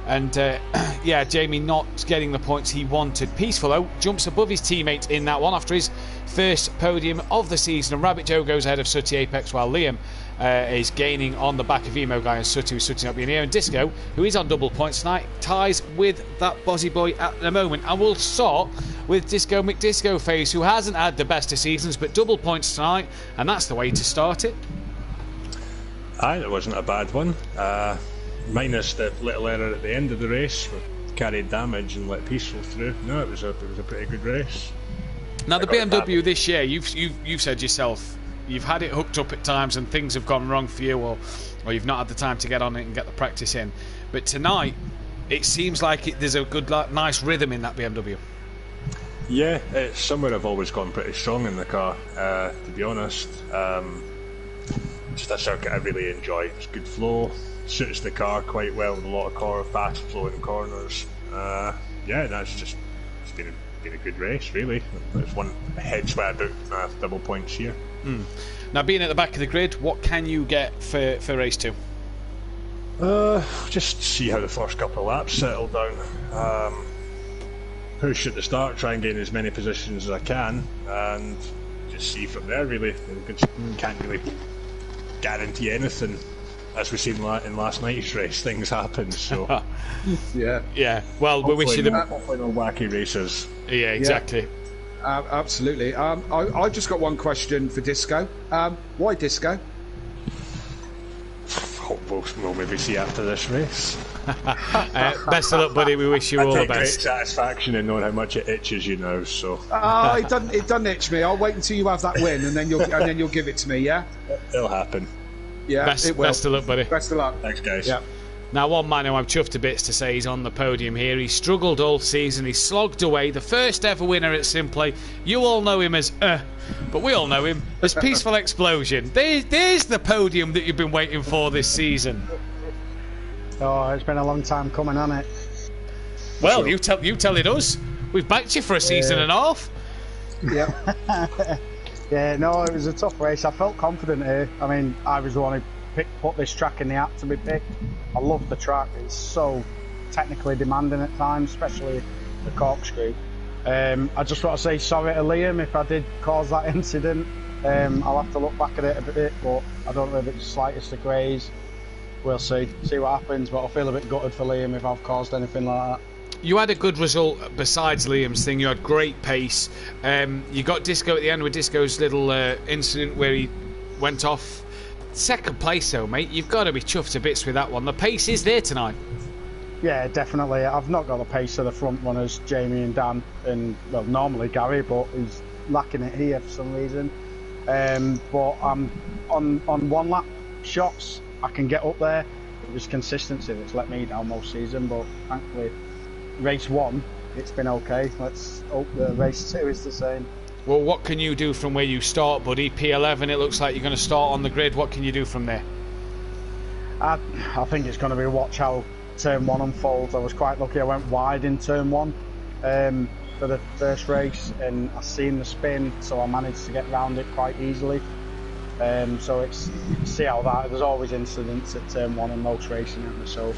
And yeah, Jamie not getting the points he wanted. Peaceful, though, jumps above his teammate in that one after his first podium of the season. And Rabbit Joe goes ahead of Sooty Apex, while Liam is gaining on the back of Emo Guy and Sooty, who's Sooty not being here. And Disco, who is on double points tonight, ties with that Bozzy Boy at the moment. And we'll start with Disco McDisco Face, who hasn't had the best of seasons, but double points tonight. And that's the way to start it. Aye, it wasn't a bad one. Minus the little error at the end of the race, where carried damage and let Peaceful through. No, it was a pretty good race. Now the BMW this year, you've said yourself, you've had it hooked up at times and things have gone wrong for you, or you've not had the time to get on it and get the practice in. But tonight, it seems like there's a good, nice rhythm in that BMW. Yeah, it's somewhere I've always gone pretty strong in the car, to be honest. Just a circuit I really enjoy. It's good flow, suits the car quite well with a lot of fast flowing corners. Yeah, it's been a good race, really. It's one hedge where I booked double points here. Now, being at the back of the grid, what can you get for race 2? Just see how the first couple of laps settle down. Push at the start, try and gain as many positions as I can, and just see from there, really. Can't really guarantee anything. As we've seen in last night's race, things happen, so... Yeah. Well, we wish you the... Hopefully no wacky races. Yeah, exactly. Absolutely. I've just got one question for Disco. Why Disco? hope we'll maybe see after this race. Best of luck, buddy. We wish you all the take great best. satisfaction in knowing how much it itches you now. So It doesn't itch me. I'll wait until you have that win, and then you'll give it to me. Yeah. it'll happen. Yeah. Best it will. of luck, buddy. Best of luck. Thanks, guys. Yeah. Now, one man who I'm chuffed to bits to say he's on the podium here. He struggled all season. He slogged away. The first ever winner at SimPlay. You all know him as but we all know him as Peaceful Explosion. There's the podium that you've been waiting for this season. Oh, it's been a long time coming, hasn't it? Well, you tell it us. We've backed you for a season and a half. Yeah. Yeah, no, it was a tough race. I felt confident here. I mean, I was the one who put this track in the app to be picked. I love the track. It's so technically demanding at times, especially the corkscrew. I just want to say sorry to Liam if I did cause that incident. I'll have to look back at it a bit, but I don't know if it's the slightest of graze. We'll see what happens, but I feel a bit gutted for Liam if I've caused anything like that. You had a good result besides Liam's thing. You had great pace. You got Disco at the end with Disco's little incident where he went off. Second place though, mate. You've got to be chuffed to bits with that one. The pace is there tonight. Yeah, definitely. I've not got the pace of the front runners, Jamie and Dan, and well, normally Gary, but he's lacking it here for some reason. But I'm on one lap shots. I can get up there. It was consistency that's let me down most season, but thankfully, race 1, it's been okay. Let's hope the race 2 is the same. Well, what can you do from where you start, buddy? P11, it looks like you're going to start on the grid. What can you do from there? I think it's going to be watch how turn 1 unfolds. I was quite lucky. I went wide in turn 1 for the first race, and I seen the spin, so I managed to get round it quite easily. So it's see how that. There's always incidents at turn 1 in most racing, so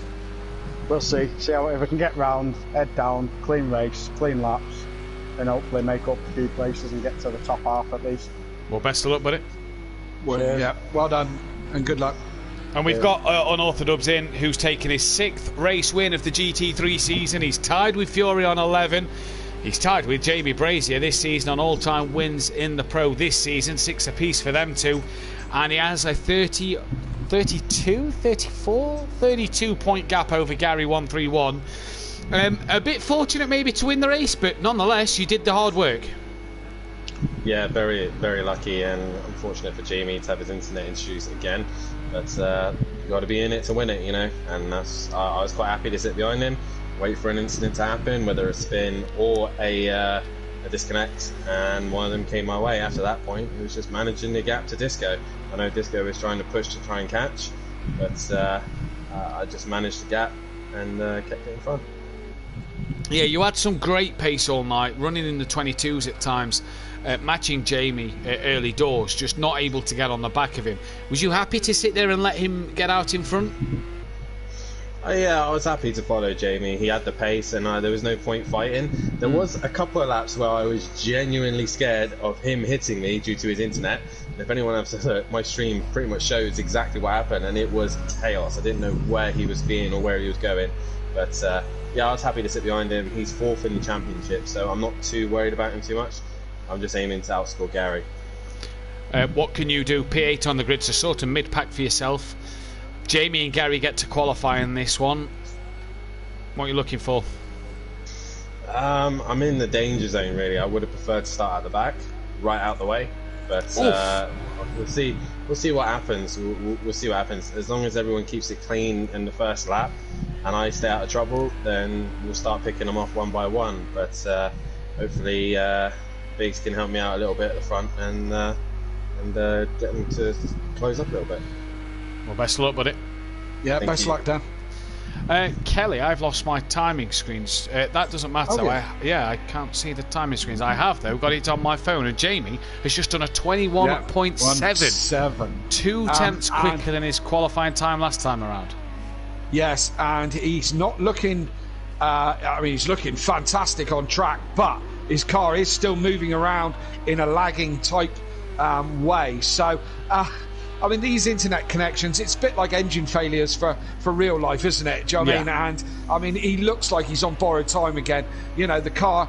we'll see how if I can get round, head down, clean race, clean laps, and hopefully make up a few places and get to the top half at least. Well, best of luck, buddy. Well, yeah, well done and good luck. And we've got Unorthodox in, who's taken his 6th race win of the GT3 season. He's tied with Fury on 11. He's tied with Jamie Brazier this season on all-time wins in the Pro this season, 6 apiece for them two. And he has a 32 point gap over Gary 131. A bit fortunate maybe to win the race, but nonetheless, you did the hard work. Yeah, very, very lucky, and unfortunate for Jamie to have his internet issues again. But you got to be in it to win it, you know. And I was quite happy to sit behind him, wait for an incident to happen, whether a spin or a disconnect, and one of them came my way. After that point, it was just managing the gap to Disco. I know Disco was trying to push to try and catch, but I just managed the gap and kept getting fun. Yeah, you had some great pace all night, running in the 22s at times, matching Jamie at early doors, just not able to get on the back of him. Was you happy to sit there and let him get out in front? Yeah, I was happy to follow Jamie. He had the pace, and there was no point fighting. There was a couple of laps where I was genuinely scared of him hitting me due to his internet. And if anyone else has looked, my stream pretty much shows exactly what happened, and it was chaos. I didn't know where he was being or where he was going. But yeah, I was happy to sit behind him. He's 4th in the championship, so I'm not too worried about him too much. I'm just aiming to outscore Gary. What can you do? P8 on the grid, so sort of mid-pack for yourself. Jamie and Gary get to qualify in this one. What are you looking for? I'm in the danger zone, really. I would have preferred to start at the back, right out the way. But we'll see. We'll see what happens. We'll see what happens. As long as everyone keeps it clean in the first lap, and I stay out of trouble, then we'll start picking them off one by one. But hopefully, Biggs can help me out a little bit at the front and get them to close up a little bit. Well, best of luck, buddy. Yeah, Thank best you. luck, Dan. Kelly, I've lost my timing screens. That doesn't matter. Oh, yeah. I can't see the timing screens. I have, though, got it on my phone. And Jamie has just done a 21.7. 2 tenths quicker than his qualifying time last time around. Yes, and he's not looking... he's looking fantastic on track, but his car is still moving around in a lagging type way. So... these internet connections, it's a bit like engine failures for real life, isn't it? Do you know what I mean? And, he looks like he's on borrowed time again. You know, the car,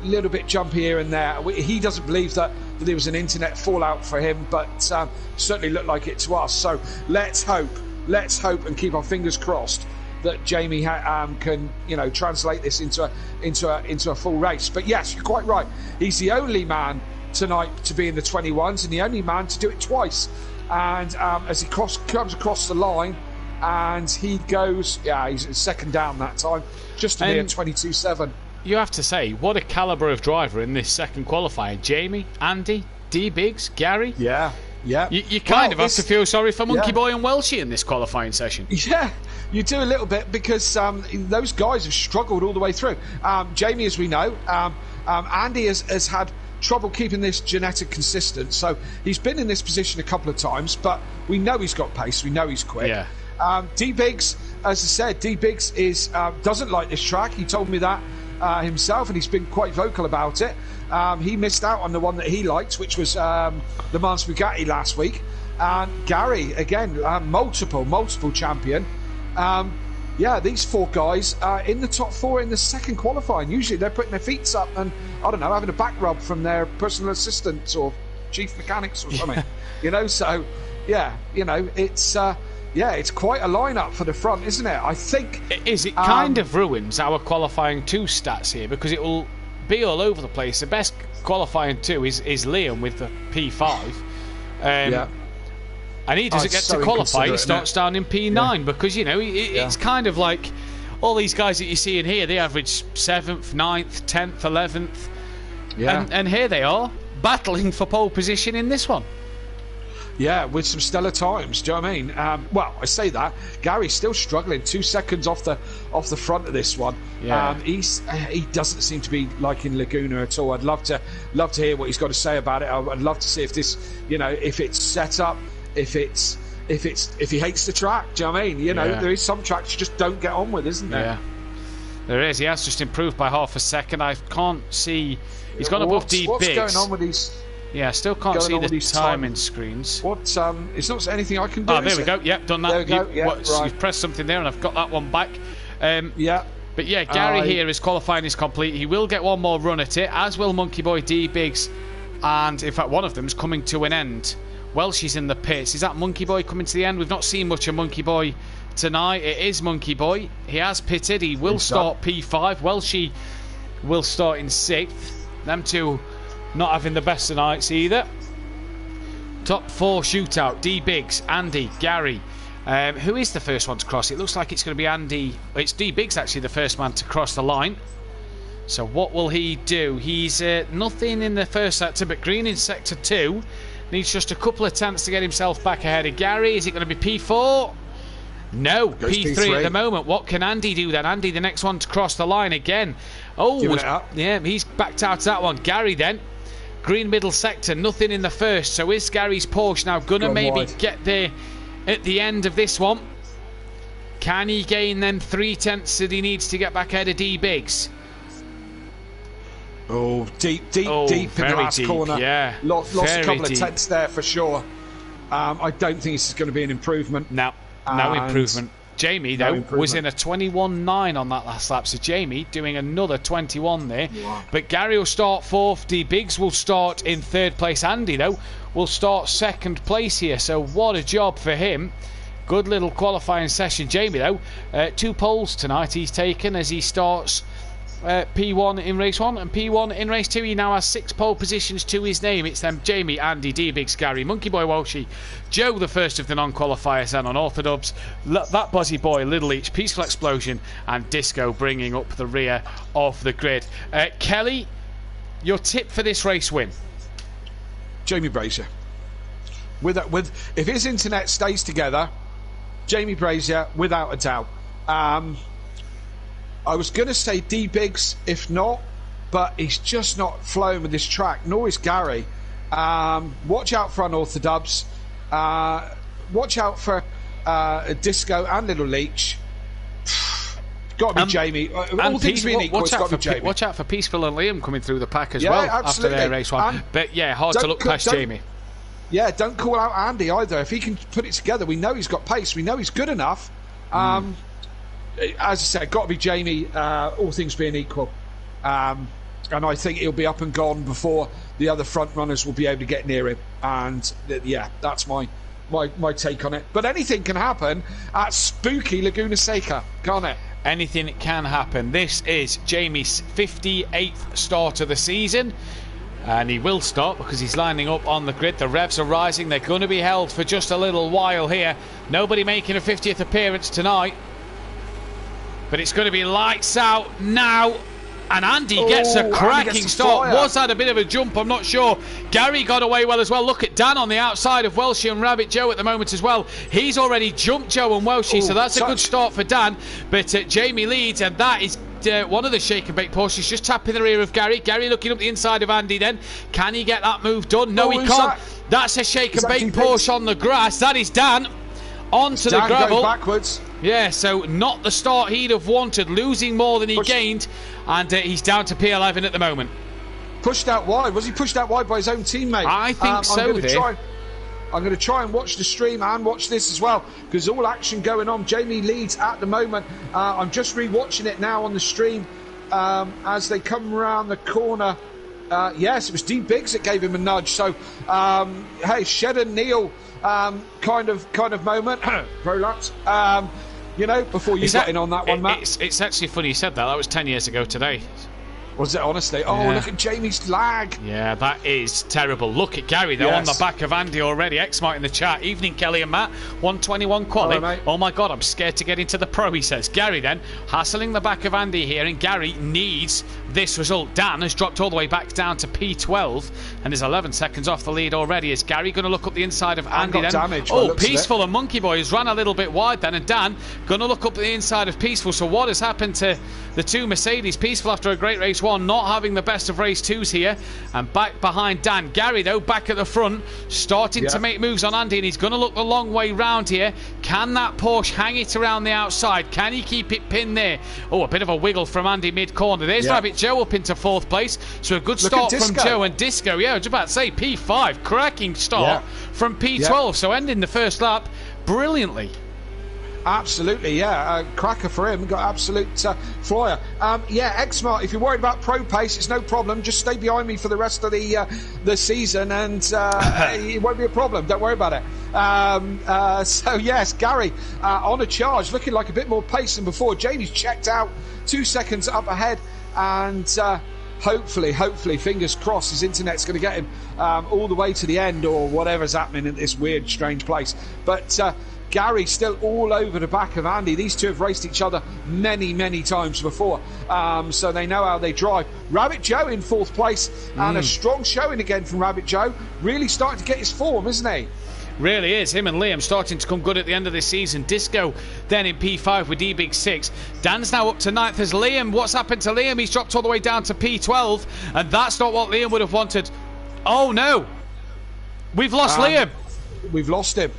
little bit jumpy here and there. He doesn't believe that there was an internet fallout for him, but certainly looked like it to us. So let's hope let's hope and keep our fingers crossed that Jamie can, translate this into a full race. But yes, you're quite right. He's the only man tonight to be in the 21s and the only man to do it twice. And as he comes across the line, and he goes, he's second down that time, just to be at 22.7. You have to say, what a calibre of driver in this second qualifying. Jamie, Andy, D. Biggs, Gary. Yeah. You kind of have to feel sorry for Monkey Boy and Welshie in this qualifying session. Yeah, you do a little bit, because those guys have struggled all the way through. Jamie, as we know, Andy has had trouble keeping this genetic consistent, so he's been in this position a couple of times, but we know he's got pace, we know he's quick. D. Biggs, as I said, D. Biggs doesn't like this track. He told me that himself, and he's been quite vocal about it. He missed out on the one that he liked, which was the Mans Bugatti last week. And Gary, again, multiple champion. These four guys are in the top four in the second qualifying. Usually they're putting their feet up and, I don't know, having a back rub from their personal assistants or chief mechanics or something. It's quite a lineup for the front, isn't it? I think it kind of ruins our qualifying 2 stats here, because it will be all over the place. The best qualifying 2 is Liam with the P5. And he doesn't get to qualify. He starts down in P9 because, it's kind of like all these guys that you see in here, they average 7th, 9th, 10th, 11th. And here they are, battling for pole position in this one. Yeah, with some stellar times. Do you know what I mean? I say that Gary's still struggling, 2 seconds off the front of this one. He doesn't seem to be liking Laguna at all. I'd love to hear what he's got to say about it. I'd love to see if this, if it's set up, if he hates the track. Do you know what I mean? There is some tracks you just don't get on with, isn't there? Yeah, there is. He has just improved by half a second. I can't see. He's gone above D. What's Biggs. going on with these? Yeah, still can't see the timing screens. It's not anything I can do. Oh, there we go. Yep, done that. There we go. You've pressed something there, and I've got that one back. But yeah, Gary here is qualifying is complete. He will get one more run at it, as will Monkey Boy, D. Biggs, and in fact, one of them's coming to an end. Welshie's in the pits. Is that Monkey Boy coming to the end? We've not seen much of Monkey Boy tonight. It is Monkey Boy. He has pitted. He will start P5. Welshie will start in 6th. Them two not having the best of nights either. Top 4 shootout. D. Biggs, Andy, Gary. Who is the first one to cross? It looks like it's going to be Andy. It's D. Biggs actually the first man to cross the line. So what will he do? He's nothing in the first sector, but green in sector 2. Needs just a couple of tenths to get himself back ahead of Gary. Is it going to be P4? No, P3 at the moment. What can Andy do then? Andy, the next one to cross the line again. Yeah, he's backed out of that one. Gary then. Green middle sector, nothing in the first. So is Gary's Porsche now going to maybe get there at the end of this one? Can he gain then 3 tenths that he needs to get back ahead of D. Biggs? Deep in the last corner. Yeah, lost a couple of tenths there for sure. I don't think this is going to be an improvement. No improvement. Jamie, though, was in a 21.9 on that last lap. So Jamie doing another 21 there. Wow. But Gary will start 4th. D. Biggs will start in 3rd place. Andy, though, will start 2nd place here. So what a job for him. Good little qualifying session. Jamie, though, 2 poles tonight he's taken as he starts P1 in race 1 and P1 in race 2. He now has 6 pole positions to his name. It's them Jamie, Andy, D. Biggs, Gary, Monkey Boy Welshie, Joe, the first of the non-qualifiers, and on Orthodubs, that Buzzy Boy, Little Each, Peaceful Explosion, and Disco bringing up the rear of the grid. Kelly, your tip for this race win? Jamie Brazier. If his internet stays together, Jamie Brazier, without a doubt. I was going to say D. Biggs, if not, but he's just not flowing with this track, nor is Gary. Watch out for Unorthodubs. Watch out for Disco and Little Leech. Got to be Jamie. All things being equal, it's got to be Jamie. Watch out for Peaceful and Liam coming through the pack as well after their race 1. But yeah, hard to look past Jamie. Yeah, don't call out Andy either. If he can put it together, we know he's got pace. We know he's good enough. As I said, got to be Jamie, all things being equal. And I think he'll be up and gone before the other front runners will be able to get near him. And yeah, that's my my take on it. But anything can happen at spooky Laguna Seca, can't it? Anything can happen. This is Jamie's 58th start of the season. And he will start because he's lining up on the grid. The revs are rising. They're going to be held for just a little while here. Nobody making a 50th appearance tonight. But it's going to be lights out now. And Andy gets a cracking start. Was that a bit of a jump? I'm not sure. Gary got away well as well. Look at Dan on the outside of Welshie and Rabbit Joe at the moment as well. He's already jumped Joe and Welshie, so that's a good start for Dan. But Jamie leads, and that is one of the shake and bake Porsches just tapping the rear of Gary. Gary looking up the inside of Andy then. Can he get that move done? No, he can't. That's a shake and bake Porsche on the grass. That is Dan. Onto the gravel. Backwards. Yeah, so not the start he'd have wanted, losing more than he gained, and he's down to P11 at the moment. Pushed out wide. Was he pushed out wide by his own teammate? I think so. I'm going to try and watch the stream and watch this as well, because all action going on. Jamie leads at the moment. I'm just re-watching it now on the stream as they come around the corner. Yes, it was D Biggs that gave him a nudge. So, hey, Shed and Neil kind of moment. Prolapse. Before you got in on that one, Matt. It's actually funny you said that. That was 10 years ago today. Was it, honestly? Oh, yeah. Look at Jamie's lag. Yeah, that is terrible. Look at Gary, though, on the back of Andy already. X-Mart in the chat. Evening, Kelly and Matt. 121 quali. Oh, my God, I'm scared to get into the pro, he says. Gary, then, hassling the back of Andy here, and Gary needs this result. Dan has dropped all the way back down to P12 and is 11 seconds off the lead already. Is Gary going to look up the inside of Andy then? Damage, Peaceful and Monkey Boy has run a little bit wide then, and Dan going to look up the inside of Peaceful. So what has happened to the two Mercedes? Peaceful, after a great race one, not having the best of race twos here, and back behind Dan. Gary, though, back at the front, starting to make moves on Andy, and he's going to look the long way round here. Can that Porsche hang it around the outside? Can he keep it pinned there? Oh, a bit of a wiggle from Andy mid-corner. There's Rabbit Joe up into 4th place, so a good start from Joe. And Disco, I was about to say P5, cracking start from P12, so ending the first lap brilliantly. Absolutely, cracker for him. Got absolute flyer. X-Mart, if you're worried about pro pace, it's no problem. Just stay behind me for the rest of the season, and it won't be a problem. Don't worry about it. So yes, Gary on a charge, looking like a bit more pace than before. Jamie's checked out, 2 seconds up ahead, and hopefully, fingers crossed, his internet's going to get him all the way to the end, or whatever's happening in this weird, strange place. But Gary still all over the back of Andy. These two have raced each other many times before, so they know how they drive. Rabbit Joe in 4th place, and a strong showing again from Rabbit Joe. Really starting to get his form, isn't he? Really is. Him and Liam starting to come good at the end of this season. Disco then in P5 with D-Big 6. Dan's now up to 9th as Liam. What's happened to Liam? He's dropped all the way down to P12, and that's not what Liam would have wanted. Oh no, we've lost Liam. We've lost him.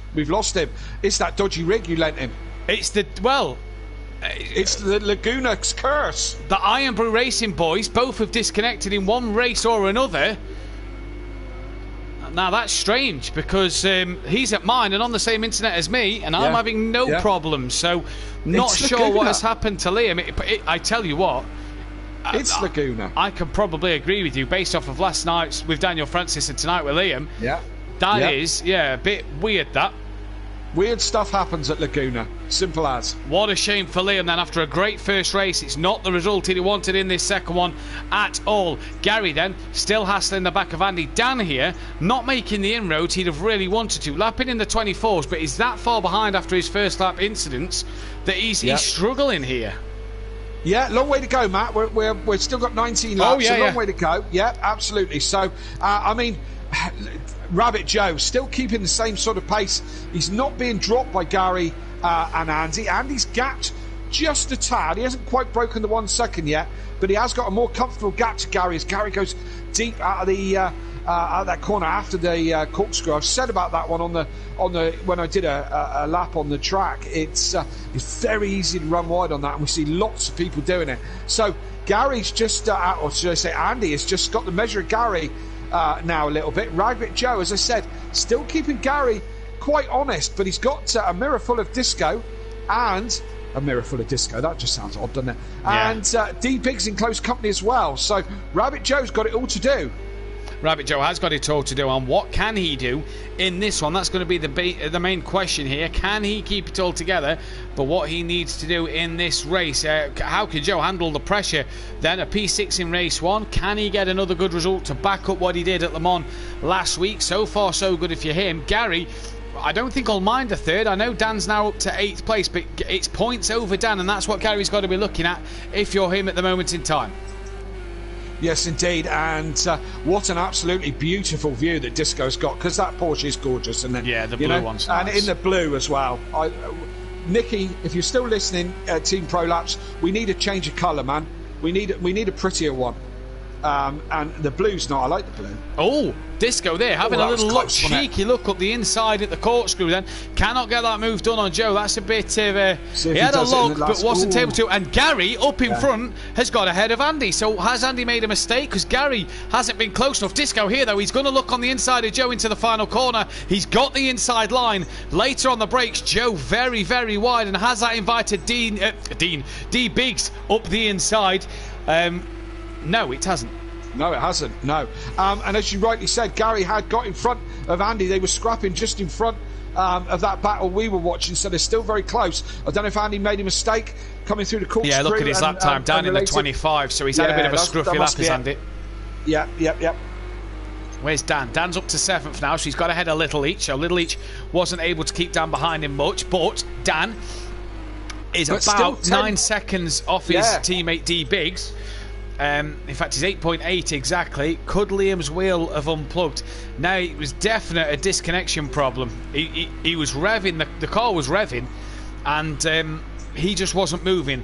It's that dodgy rig you lent him. It's the Laguna's curse. The Iron Brew Racing boys both have disconnected in one race or another. Now that's strange, because he's at mine and on the same internet as me, and I'm having no problems. So not sure what has happened to Liam. I tell you what, it's Laguna. I can probably agree with you based off of last night with Daniel Francis and tonight with Liam. That is, a bit weird, that. Weird stuff happens at Laguna. Simple as. What a shame for Liam then, after a great first race. It's not the result he wanted in this second one at all. Gary then, still hassling the back of Andy. Dan here, not making the inroads he'd have really wanted to. Lapping in the 24s, but he's that far behind after his first lap incidents that he's struggling here. Yeah, long way to go, Matt. We've still got 19 laps. Long way to go. Yeah, absolutely. So, Rabbit Joe still keeping the same sort of pace. He's not being dropped by Gary and Andy. Andy's gapped just a tad. He hasn't quite broken the 1 second yet, but he has got a more comfortable gap to Gary as Gary goes deep out of the out of that corner after the corkscrew. I've said about that one on the when I did a lap on the track. It's very easy to run wide on that, and we see lots of people doing it. So Gary's just, or should I say, Andy has just got the measure of Gary now a little bit. Rabbit Joe, as I said, still keeping Gary quite honest, but he's got a mirror full of disco and a mirror full of disco. That just sounds odd, doesn't it? Yeah. And D Biggs in close company as well. So Rabbit Joe's got it all to do. Rabbit Joe has got it all to do, and what can he do in this one? That's going to be the main question here. Can he keep it all together? But what he needs to do in this race, how can Joe handle the pressure? Then a P6 in race 1. Can he get another good result to back up what he did at Le Mans last week? So far, so good if you're him. Gary, I don't think I'll mind a third. I know Dan's now up to 8th place, but it's points over Dan, and that's what Gary's got to be looking at if you're him at the moment in time. Yes, indeed, and what an absolutely beautiful view that Disco's got, because that Porsche is gorgeous, and yeah, the blue one's nice. And in the blue as well. Nikki, if you're still listening, Team Prolapse, we need a change of colour, man. We need a prettier one. And the blue's not. I like the blue. Oh, Disco there having a little look, cheeky look up the inside at the corkscrew. Then cannot get that move done on Joe. That's a bit of he had a look but wasn't able to. And Gary up in front has got ahead of Andy. So has Andy made a mistake? Because Gary hasn't been close enough. Disco here though, he's going to look on the inside of Joe into the final corner. He's got the inside line. Later on the brakes, Joe very, very wide, and has that invited D Biggs up the inside. No, it hasn't. No, it hasn't. No. And as you rightly said, Gary had got in front of Andy. They were scrapping just in front of that battle we were watching, so they're still very close. I don't know if Andy made a mistake coming through the corkscrew. Yeah, look at his lap time down in the 25, so he's had a bit of a scruffy lap, has Andy. Yeah. Where's Dan? Dan's up to 7th now, so he's got ahead of Little Each. So Little Each wasn't able to keep Dan behind him much, but Dan is about 9 seconds off his teammate D Biggs. In fact, he's 8.8 exactly. Could Liam's wheel have unplugged? Now, it was definite a disconnection problem. He was revving, the car was revving, and he just wasn't moving.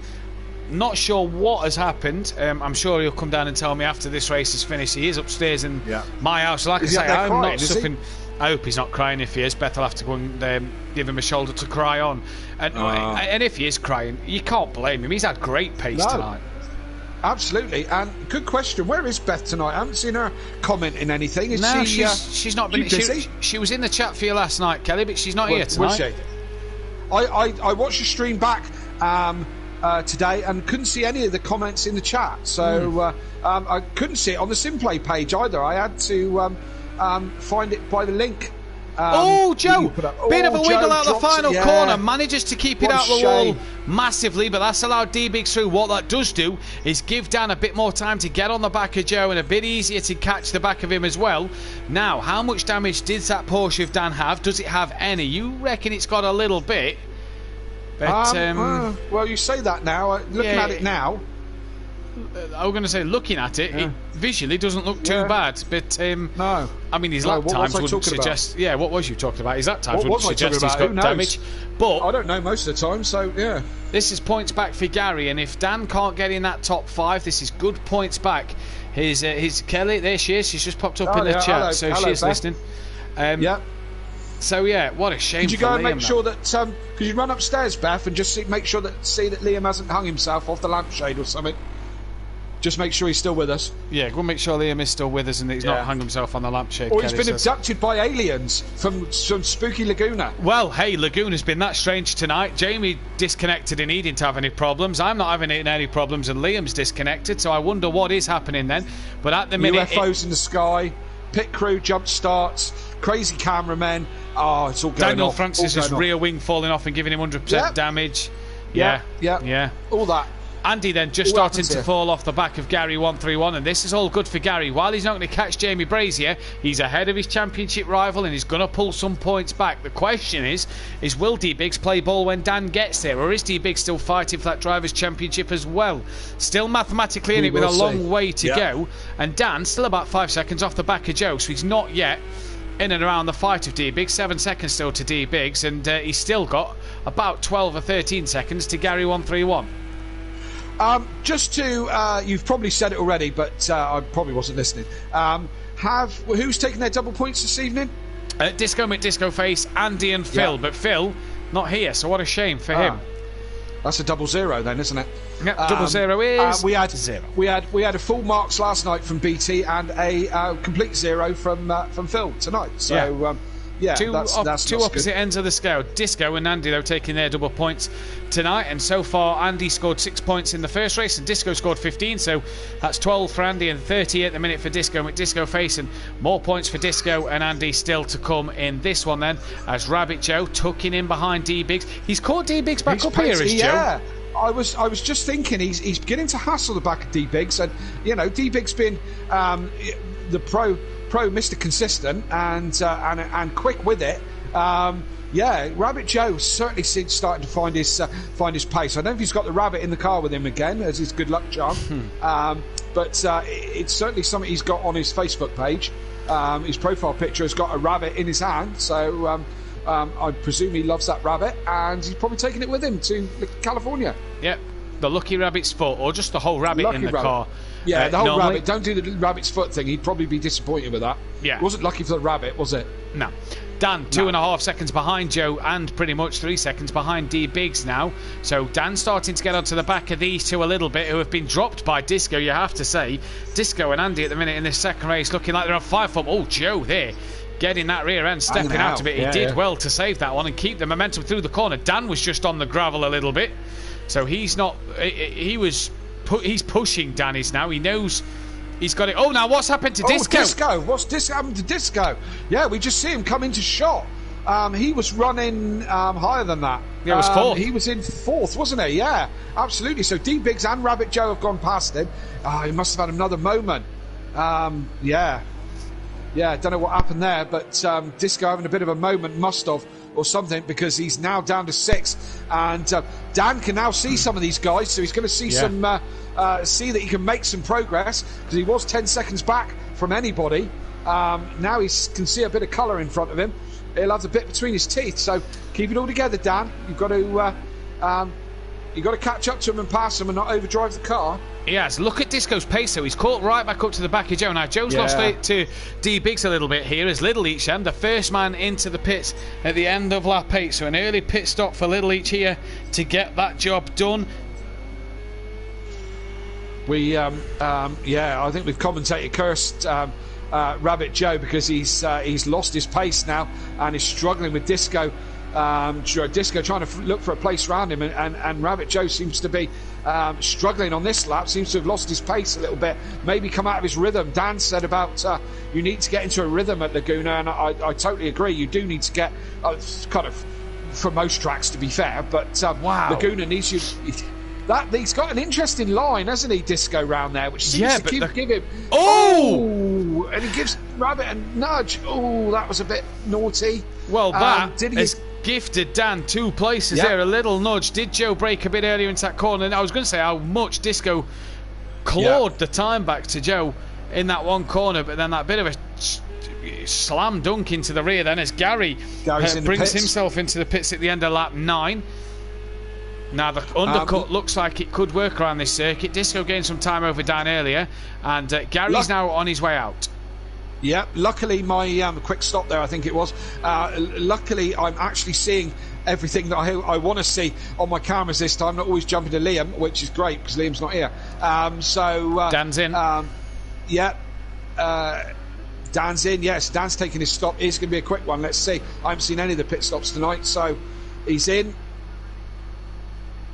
Not sure what has happened. I'm sure he'll come down and tell me after this race is finished. He is upstairs in my house. Like I say, I'm not suffering. I hope he's not crying. If he is, Beth will have to go and give him a shoulder to cry on. And if he is crying, you can't blame him. He's had great pace tonight. Absolutely, and good question. Where is Beth tonight? I haven't seen her commenting anything. She's not been. She was in the chat for you last night, Kelly, but she's not here tonight. Was she? I watched the stream back today and couldn't see any of the comments in the chat. So I couldn't see it on the SimPlay page either. I had to find it by the link. Joe! Bit of a wiggle out the final corner. Manages to keep it out the wall massively, but that's allowed D-Biggs through. What that does do is give Dan a bit more time to get on the back of Joe and a bit easier to catch the back of him as well. Now, how much damage did that Porsche of Dan have? Does it have any? You reckon it's got a little bit? But, well, you say that now. Looking at it now. I was going to say, looking at it, it visually doesn't look too bad, but no. I mean, his lap times wouldn't suggest. Yeah, what was you talking about? His lap times wouldn't suggest he's got damage. But I don't know most of the time, so yeah. This is points back for Gary, and if Dan can't get in that top 5, this is good points back. His Kelly, there she is. She's just popped up in the chat, hello, so she's listening. So yeah, what a shame. Could you go and make sure that? Could you run upstairs, Beth, and just make sure that Liam hasn't hung himself off the lampshade or something? Just make sure he's still with us. Yeah, go and make sure Liam is still with us and that he's not hung himself on the lampshade. Or he's been abducted by aliens from spooky Laguna. Well, hey, Laguna's been that strange tonight. Jamie disconnected and he didn't have any problems. I'm not having any problems and Liam's disconnected, so I wonder what is happening then. But at the minute... UFOs in the sky, pit crew jump starts, crazy cameramen. Oh, it's all going Daniel off. Francis' rear wing falling off and giving him 100% damage. Yeah. All that. Andy then just starting to fall off the back of Gary 131, and this is all good for Gary. While he's not going to catch Jamie Brazier, he's ahead of his championship rival and he's going to pull some points back. The question is will D-Biggs play ball when Dan gets there, or is D-Biggs still fighting for that Drivers' Championship as well? Still mathematically in it with a long way to go, and Dan still about 5 seconds off the back of Joe, so he's not yet in and around the fight of D-Biggs. 7 seconds still to D-Biggs, and he's still got about 12 or 13 seconds to Gary 131. Just to, you've probably said it already, but I probably wasn't listening. Who's taking their double points this evening? Disco McDisco Face, Andy and Phil, but Phil not here, so what a shame for him. That's a 0-0 then, isn't it? Yep, 0-0 is we had 0. We had a full marks last night from BT and a complete 0 from Phil tonight. So Yeah, two that's two not opposite good. ends of the scale. Disco and Andy, though, taking their double points tonight. And so far, Andy scored 6 points in the first race, and Disco scored 15. So that's 12 for Andy and 30 at the minute for Disco. With Disco facing more points for Disco and Andy still to come in this one. Then, as Rabbit Joe tucking in behind D Biggs, he's caught D Biggs back up here, is Joe. Yeah. I was just thinking he's beginning to hassle the back of D Biggs, and D Biggs been the pro Mr. Consistent and quick with it. Rabbit Joe certainly seems starting to find his pace. I don't know if he's got the rabbit in the car with him again as his good luck charm, but it's certainly something he's got on his Facebook page. His profile picture has got a rabbit in his hand, so I presume he loves that rabbit, and he's probably taking it with him to California. Yep, the Lucky Rabbit's foot, or just the whole rabbit in the car. Yeah, the whole normally. rabbit. Don't do the rabbit's foot thing. He'd probably be disappointed with that. Yeah. It wasn't lucky for the rabbit, was it? No. Dan, 2.5 seconds behind Joe, and pretty much 3 seconds behind D Biggs now. So Dan starting to get onto the back of these two a little bit, who have been dropped by Disco, you have to say. Disco and Andy at the minute in this second race looking like they're on fire for. Oh, Joe there, getting that rear end, stepping out of it. He did well to save that one and keep the momentum through the corner. Dan was just on the gravel a little bit, so he's not. He's pushing Danny's now. He knows he's got it. Oh, now what's happened to Disco? Disco. What's happened to Disco? Yeah, we just see him come into shot. He was running higher than that. Yeah, it was fourth. He was in fourth, wasn't he? Yeah, absolutely. So D Biggs and Rabbit Joe have gone past him. He must have had another moment. Yeah, don't know what happened there, but Disco having a bit of a moment, must have, or something, because he's now down to 6, and Dan can now see some of these guys, so he's going to see see that he can make some progress, because he was 10 seconds back from anybody. Now he can see a bit of colour in front of him. He'll have the bit between his teeth, so keep it all together, Dan. You've got to catch up to him and pass him and not overdrive the car. He has. Look at Disco's pace, though. He's caught right back up to the back of Joe. Now, Joe's lost it to D Biggs a little bit here as Little Each, the first man into the pits at the end of lap 8. So an early pit stop for Little Each here to get that job done. I think we've commentated cursed Rabbit Joe because he's lost his pace now and is struggling with Disco. Disco trying to look for a place around him, and Rabbit Joe seems to be struggling on this lap, seems to have lost his pace a little bit, maybe come out of his rhythm. Dan said about you need to get into a rhythm at Laguna, and I totally agree. You do need to get kind of for most tracks, to be fair, but Laguna needs you. He's got an interesting line, hasn't he, Disco, round there, which seems to give him. Oh! And he gives Rabbit a nudge. Oh, that was a bit naughty. Well, that has gifted Dan 2 places there. A little nudge. Did Joe break a bit earlier into that corner? And I was going to say how much Disco clawed the time back to Joe in that one corner, but then that bit of a slam dunk into the rear then as Gary brings himself into the pits at the end of lap 9. Now the undercut looks like it could work around this circuit. Disco gained some time over Dan earlier, and Gary's now on his way out. Yeah, luckily my quick stop there, I think it was. Luckily, I'm actually seeing everything that I want to see on my cameras this time. Not always jumping to Liam, which is great because Liam's not here. Dan's in. Dan's in. Yes, Dan's taking his stop. It's going to be a quick one. Let's see. I haven't seen any of the pit stops tonight, so he's in.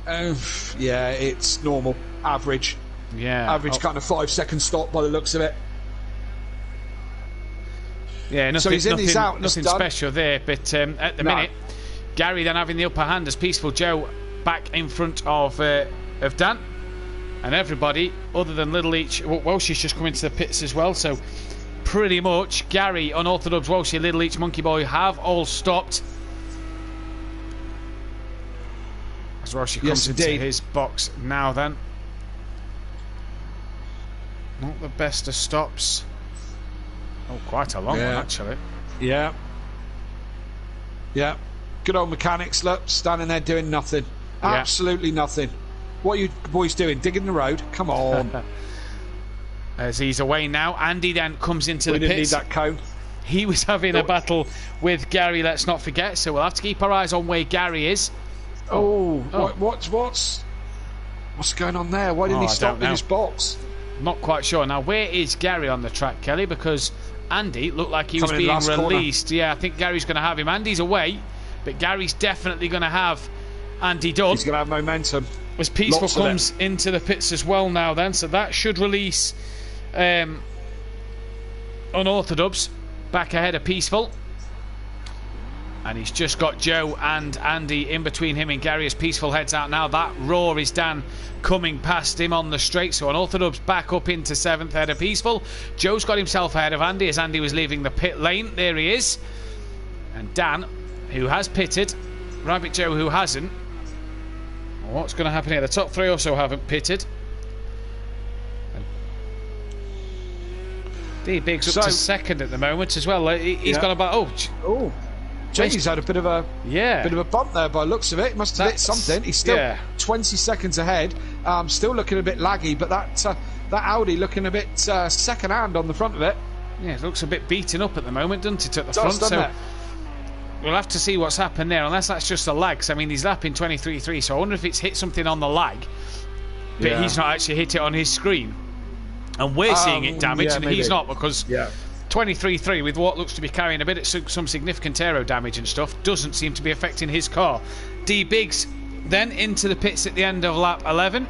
It's normal, average. Yeah, average kind of 5-second stop by the looks of it. Yeah, nothing, so he's in, nothing, he's out, nothing special there. But at the minute, Gary then having the upper hand as Peaceful Joe back in front of Dan, and everybody other than Little Each. Welshie's just come into the pits as well. So pretty much Gary, Unorthodox Welshie, Little Each, Monkey Boy have all stopped. As Welshie comes into his box now. Then not the best of stops. Oh, quite a long one, actually. Yeah. Good old mechanics, look, standing there doing nothing. Absolutely nothing. What are you boys doing? Digging the road? Come on. As he's away now, Andy then comes into the pits. We didn't need that cone. He was having a battle with Gary, let's not forget, so we'll have to keep our eyes on where Gary is. What's going on there? Why didn't he stop in his box? Not quite sure. Now, where is Gary on the track, Kelly? Because Andy looked like he was Coming in being last corner. released. Yeah, I think Gary's going to have him. Andy's away, but Gary's definitely going to have Andy done. He's going to have momentum. As Peaceful Lots of comes into the pits as well now then, so that should release Unorthodox back ahead of Peaceful. And he's just got Joe and Andy in between him and Gary as Peaceful heads out now. That roar is Dan coming past him on the straight. So Unorthodox back up into 7th ahead of Peaceful. Joe's got himself ahead of Andy as Andy was leaving the pit lane. There he is. And Dan, who has pitted. Rabbit Joe, who hasn't. What's going to happen here? The top 3 also haven't pitted. D Biggs up to 2nd at the moment as well. He's got about Jamie's had a bit of a bump there by the looks of it. He must have hit something. He's still 20 seconds ahead. Still looking a bit laggy, but that Audi looking a bit second hand on the front of it. Yeah, it looks a bit beaten up at the moment, doesn't it, at the Does, front? So it? we'll have to see what's happened there, unless that's just a lag. 'Cause, I mean, he's lapping 23.3, so I wonder if it's hit something on the lag, but he's not actually hit it on his screen. And we're seeing it damaged, and he's not, because 23.3, with what looks to be carrying a bit of some significant aero damage and stuff, doesn't seem to be affecting his car. D Biggs then into the pits at the end of lap 11.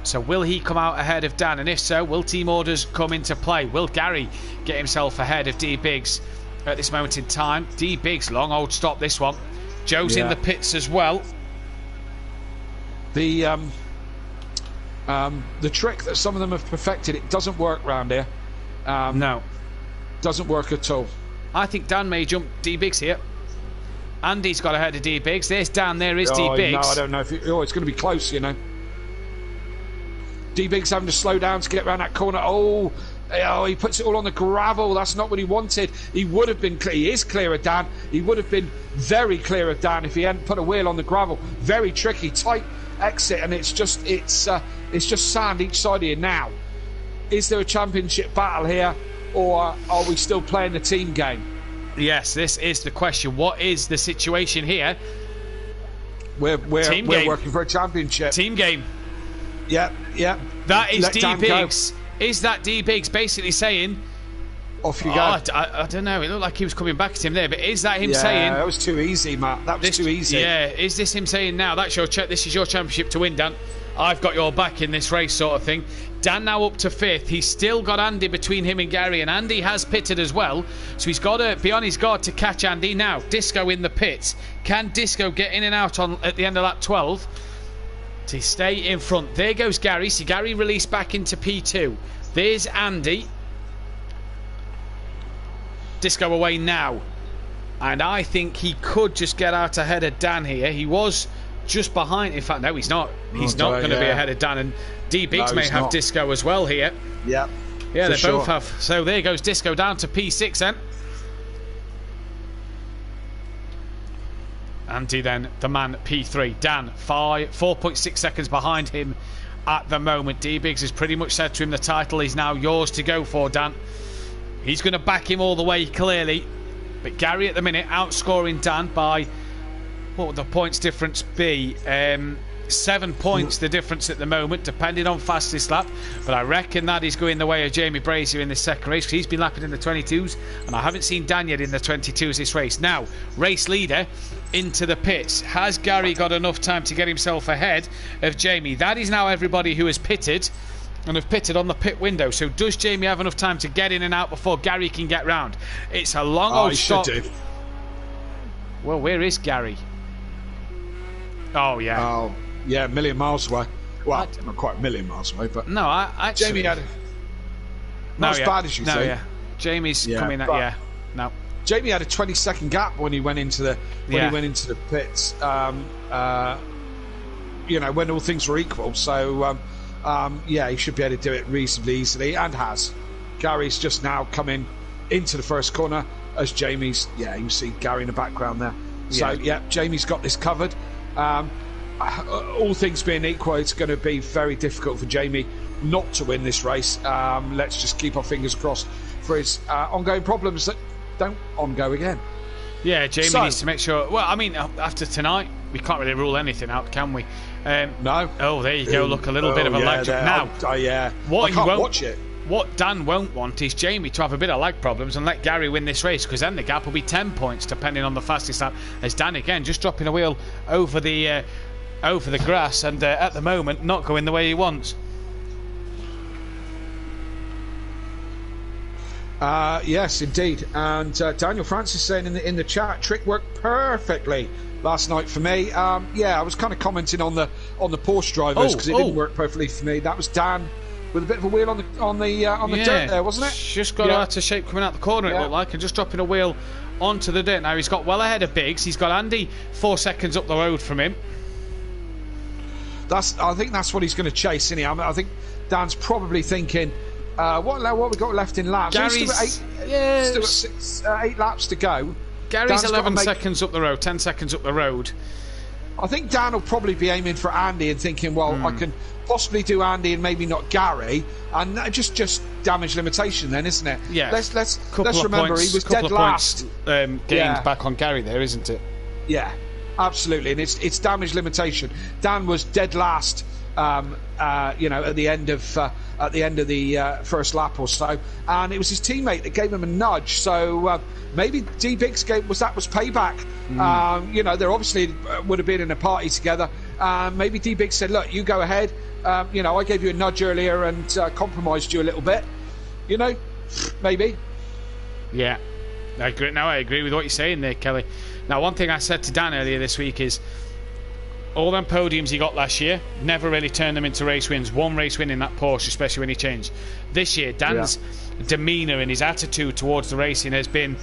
So will he come out ahead of Dan? And if so, will team orders come into play? Will Gary get himself ahead of D Biggs at this moment in time? D Biggs, long old stop this one. Joe's in the pits as well. The trick that some of them have perfected, it doesn't work round here. No. Doesn't work at all. I think Dan may jump D Biggs here. Andy's got ahead of D Biggs. There's Dan, there is D Biggs. No, I don't know if it's going to be close, you know. D Biggs having to slow down to get around that corner. Oh, he puts it all on the gravel. That's not what he wanted. He would have been clear. He is clear of Dan. He would have been very clear of Dan if he hadn't put a wheel on the gravel. Very tricky, tight exit, and it's just sand each side of you now. Is there a championship battle here, or are we still playing the team game? Yes, this is the question. What is the situation here? We're working for a championship. Team game. Yeah. That is Let D Dan Biggs. go. Is that D Biggs basically saying, off you go? I don't know. It looked like he was coming back at him there, but is that him saying? That was too easy, Matt. That was too easy. Yeah, is this him saying now? That's your this is your championship to win, Dan. I've got your back in this race, sort of thing. Dan now up to 5th. He's still got Andy between him and Gary, and Andy has pitted as well, so he's got to be on his guard to catch Andy. Now, Disco in the pits. Can Disco get in and out at the end of lap 12 to stay in front? There goes Gary. See Gary released back into P2. There's Andy. Disco away now, and I think he could just get out ahead of Dan here. He was just behind. In fact, no, he's not. He's not going to be ahead of Dan, and D Biggs may have Disco as well here. Yeah, they both have. So there goes Disco down to P6 then. Andy then, the man P3. Dan 4.6 seconds behind him at the moment. D Biggs has pretty much said to him the title is now yours to go for, Dan. He's going to back him all the way, clearly. But Gary at the minute outscoring Dan by, what would the points difference be? 7 points the difference at the moment, depending on fastest lap. But I reckon that is going the way of Jamie Brazier in this second race, because he's been lapping in the 22s, and I haven't seen Dan yet in the 22s this race. Now, race leader into the pits. Has Gary got enough time to get himself ahead of Jamie? That is now everybody who has pitted and have pitted on the pit window. So does Jamie have enough time to get in and out before Gary can get round? It's a long old stop. Well, where is Gary? Oh, yeah. Oh, yeah, a million miles away. Well, not quite a million miles away, but... No, I actually... Jamie had... Not as bad as you say. Yeah. Jamie's coming at... No. Jamie had a 20-second gap when he went into the pits. When all things were equal. So, he should be able to do it reasonably easily, and has. Gary's just now coming into the first corner as Jamie's... you can see Gary in the background there. So, Jamie's got this covered. All things being equal, it's going to be very difficult for Jamie not to win this race. Let's just keep our fingers crossed for his ongoing problems that don't on-go again. Yeah, Jamie needs to make sure... Well, I mean, after tonight, we can't really rule anything out, can we? No. Oh, there you go. Look, a little bit of a lag jump. Now, I can't watch it. what Dan won't want is Jamie to have a bit of lag problems and let Gary win this race, because then the gap will be 10 points depending on the fastest lap. As Dan again just dropping a wheel over the grass, and at the moment not going the way he wants. Yes, indeed. And Daniel Francis saying in the chat, trick worked perfectly last night for me. I was kind of commenting on the Porsche drivers because it didn't work perfectly for me. That was Dan with a bit of a wheel on the dirt there, wasn't it? Just got out of shape coming out the corner, it looked like, and just dropping a wheel onto the dirt. Now he's got well ahead of Biggs. He's got Andy 4 seconds up the road from him. I think that's what he's going to chase, isn't he? I think Dan's probably thinking, what we got left in laps? Gary's still got 8 laps to go. Gary's Dan's 11 seconds up the road, 10 seconds up the road. I think Dan will probably be aiming for Andy and thinking, I can possibly do Andy and maybe not Gary, and just damage limitation then, isn't it? Yeah. Let's remember he was dead last. Gained back on Gary there, isn't it? Yeah, absolutely, and it's damage limitation. Dan was dead last. At the end of the first lap or so, and it was his teammate that gave him a nudge. So maybe D Biggs was payback. There obviously would have been in a party together. Maybe D Biggs said, "Look, you go ahead. I gave you a nudge earlier and compromised you a little bit. Maybe." Yeah, I agree. Now I agree with what you're saying there, Kelly. Now, one thing I said to Dan earlier this week is, all them podiums he got last year never really turned them into race wins. One race win in that Porsche, especially when he changed. This year, Dan's demeanour and his attitude towards the racing has been,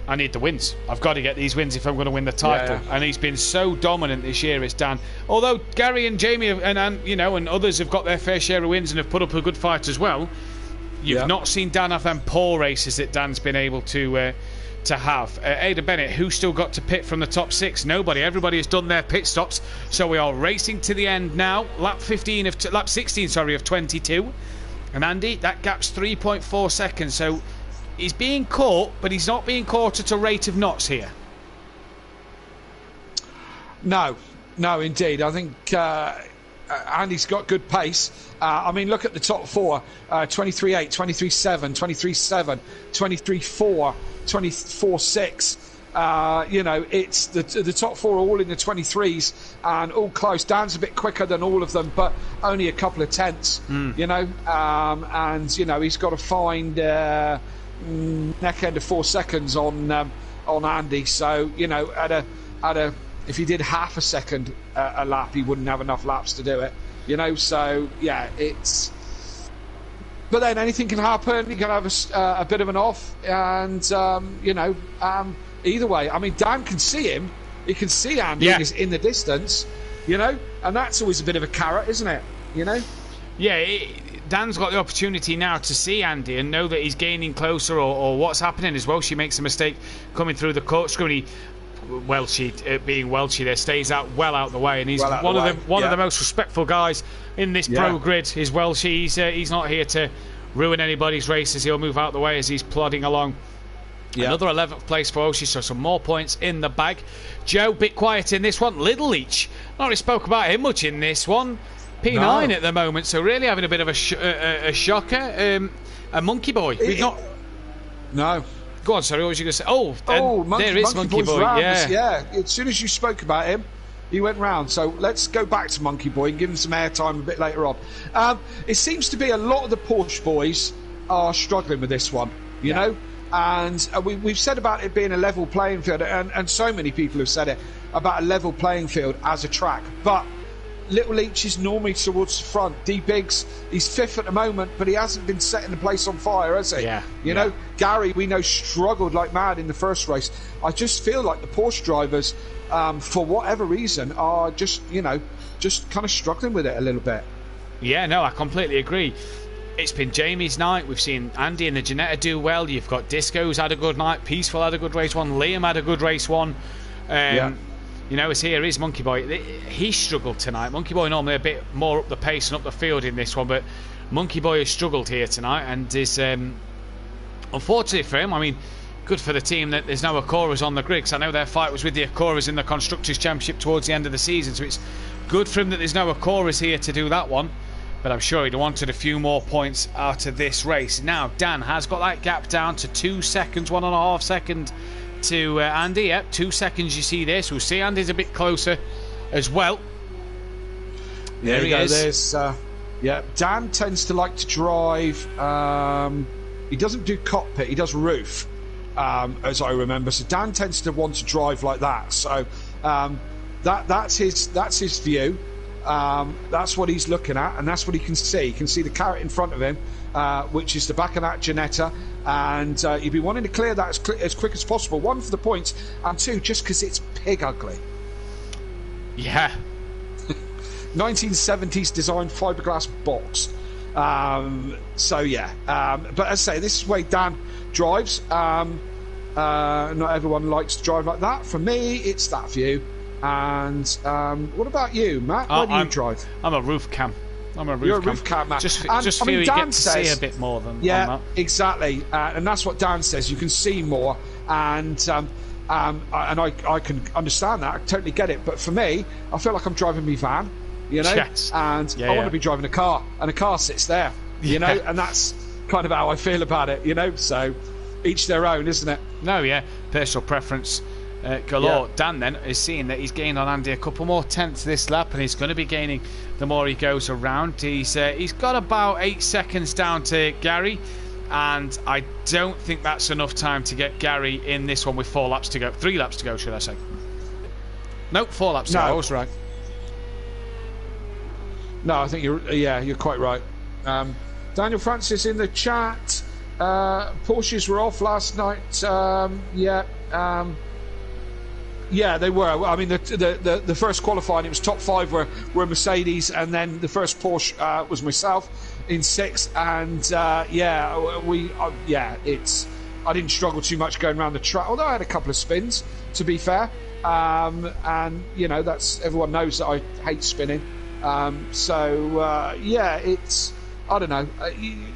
I need the wins. I've got to get these wins if I'm going to win the title. And he's been so dominant this year, it's Dan. Although Gary and Jamie and others have got their fair share of wins and have put up a good fight as well, you've not seen Dan have them poor races that Dan's been able to have. Ada Bennett, who still got to pit from the top 6? Nobody. Everybody has done their pit stops. So we are racing to the end now. Lap 16 of 22. And Andy, that gap's 3.4 seconds. So he's being caught, but he's not being caught at a rate of knots here. No, indeed. I think Andy's got good pace. Look at the top 4. 23.8, 23.7, 23.7, 23.4, 24.6. It's the top 4 are all in the 23s and all close. Dan's a bit quicker than all of them, but only a couple of tenths. He's got to find neck end of 4 seconds on Andy. So if he did half a second a lap, he wouldn't have enough laps to do it. It's. But then anything can happen. You can have a bit of an off, and either way. Dan can see him. He can see Andy in the distance, and that's always a bit of a carrot, isn't it? Dan's got the opportunity now to see Andy and know that he's gaining closer, or what's happening as well. She makes a mistake coming through the corkscrew, and being Welchie there, stays out the way, and he's one of the most respectful guys in this pro grid is Welchie. He's not here to ruin anybody's races. He'll move out the way as he's plodding along. Another 11th place for Oshie, so some more points in the bag. Joe, bit quiet in this one. Little Leach, not really spoke about him much in this one. P9 at the moment, so really having a bit of a shocker. A Monkey Boy. No. Go on, sorry, what was you going to say? There is Monkey Boy. As soon as you spoke about him, he went round. So let's go back to Monkey Boy and give him some airtime a bit later on. It seems to be a lot of the Porsche boys are struggling with this one, you know? And we've said about it being a level playing field, and so many people have said it, about a level playing field as a track. But Little Leach is normally towards the front. D Biggs, he's 5th at the moment, but he hasn't been setting the place on fire, has he? You know, Gary, we know, struggled like mad in the first race. I just feel like the Porsche drivers, for whatever reason, are just kind of struggling with it a little bit. Yeah, no, I completely agree. It's been Jamie's night. We've seen Andy and the Janetta do well. You've got Disco's had a good night. Peaceful had a good race one. Liam had a good race one. Here's Monkey Boy. He struggled tonight. Monkey Boy normally a bit more up the pace and up the field in this one, but Monkey Boy has struggled here tonight and is, unfortunately for him, good for the team that there's no Acoras on the grid, because I know their fight was with the Acoras in the Constructors' Championship towards the end of the season, so it's good for him that there's no Acoras here to do that one. but I'm sure he'd wanted a few more points out of this race. Now, Dan has got that gap down to 2 seconds, 1.5 seconds to Andy. Yep, 2 seconds you see this. We'll see Andy's a bit closer as well. There he is. Dan tends to like to drive. He doesn't do cockpit, he does roof, as I remember. So Dan tends to want to drive like that. So that's his view. That's what he's looking at, and that's what he can see. He can see the carrot in front of him, which is the back of that Ginetta, and he'd be wanting to clear that as quick as possible. 1, for the points, and 2, just because it's pig ugly. Yeah. 1970s design fiberglass box. So yeah, but as I say, this is the way Dan drives. Not everyone likes to drive like that. For me, it's that view. And what about you, Matt? Where do you drive? I'm a roof cam. You're a roof cam, Matt. Just feel you get to see a bit more than that. Exactly. And that's what Dan says. You can see more, and I can understand that. I totally get it. But for me, I feel like I'm driving me van, you know, yes. and I want to be driving a car, and a car sits there, you know, and that's kind of how I feel about it, you know. So each their own, isn't it? No, yeah, personal preference. Galore. Yeah. Dan then is seeing that he's gained on Andy a couple more tenths this lap, and he's going to be gaining the more he goes around. He's got about 8 seconds down to Gary, and I don't think that's enough time to get Gary in this one with 4 laps to go. 3 laps to go, should I say? Nope, 4 laps to go. I was right. No, I think you're quite right. Daniel Francis in the chat. Porsches were off last night. Yeah, they were. I mean, the first qualifying, it was top 5 were Mercedes, and then the first Porsche was myself in 6th. And I didn't struggle too much going around the track, although I had a couple of spins, to be fair. And you know, that's everyone knows that I hate spinning. It's I don't know.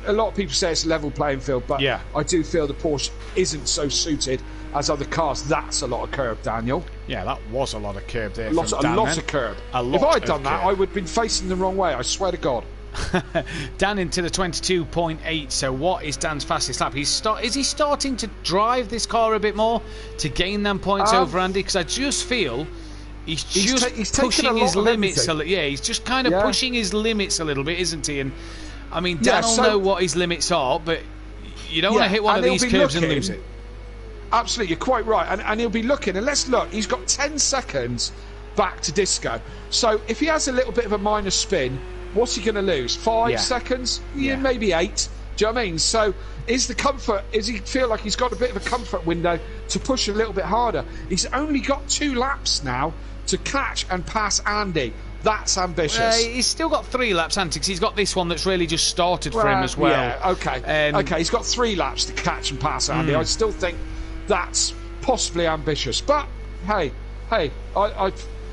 A lot of people say it's a level playing field, but yeah. I do feel the Porsche isn't so suited as other cars. That's a lot of curb, Daniel. Yeah, that was a lot of curb there. A lot of curb. If I had done that, I would have been facing the wrong way. I swear to God. Dan into the 22.8. So what is Dan's fastest lap? Is he starting to drive this car a bit more to gain them points over Andy? Because I just feel he's pushing his limits a little. Yeah, he's just kind of pushing his limits a little bit, isn't he? And I mean, Dan will know what his limits are, but you don't want to hit one of these curves and lose it. Absolutely, you're quite right. And he'll be looking, and let's look, he's got 10 seconds back to Disco. So if he has a little bit of a minor spin, what's he going to lose? 5 seconds? Yeah, maybe 8. Do you know what I mean? So is he feel like he's got a bit of a comfort window to push a little bit harder? He's only got 2 laps now to catch and pass Andy. That's ambitious. He's still got 3 laps, Andy, because he's got this one that's really just started for him as well. Yeah, okay. He's got 3 laps to catch and pass Andy. I still think that's possibly ambitious. But, hey, I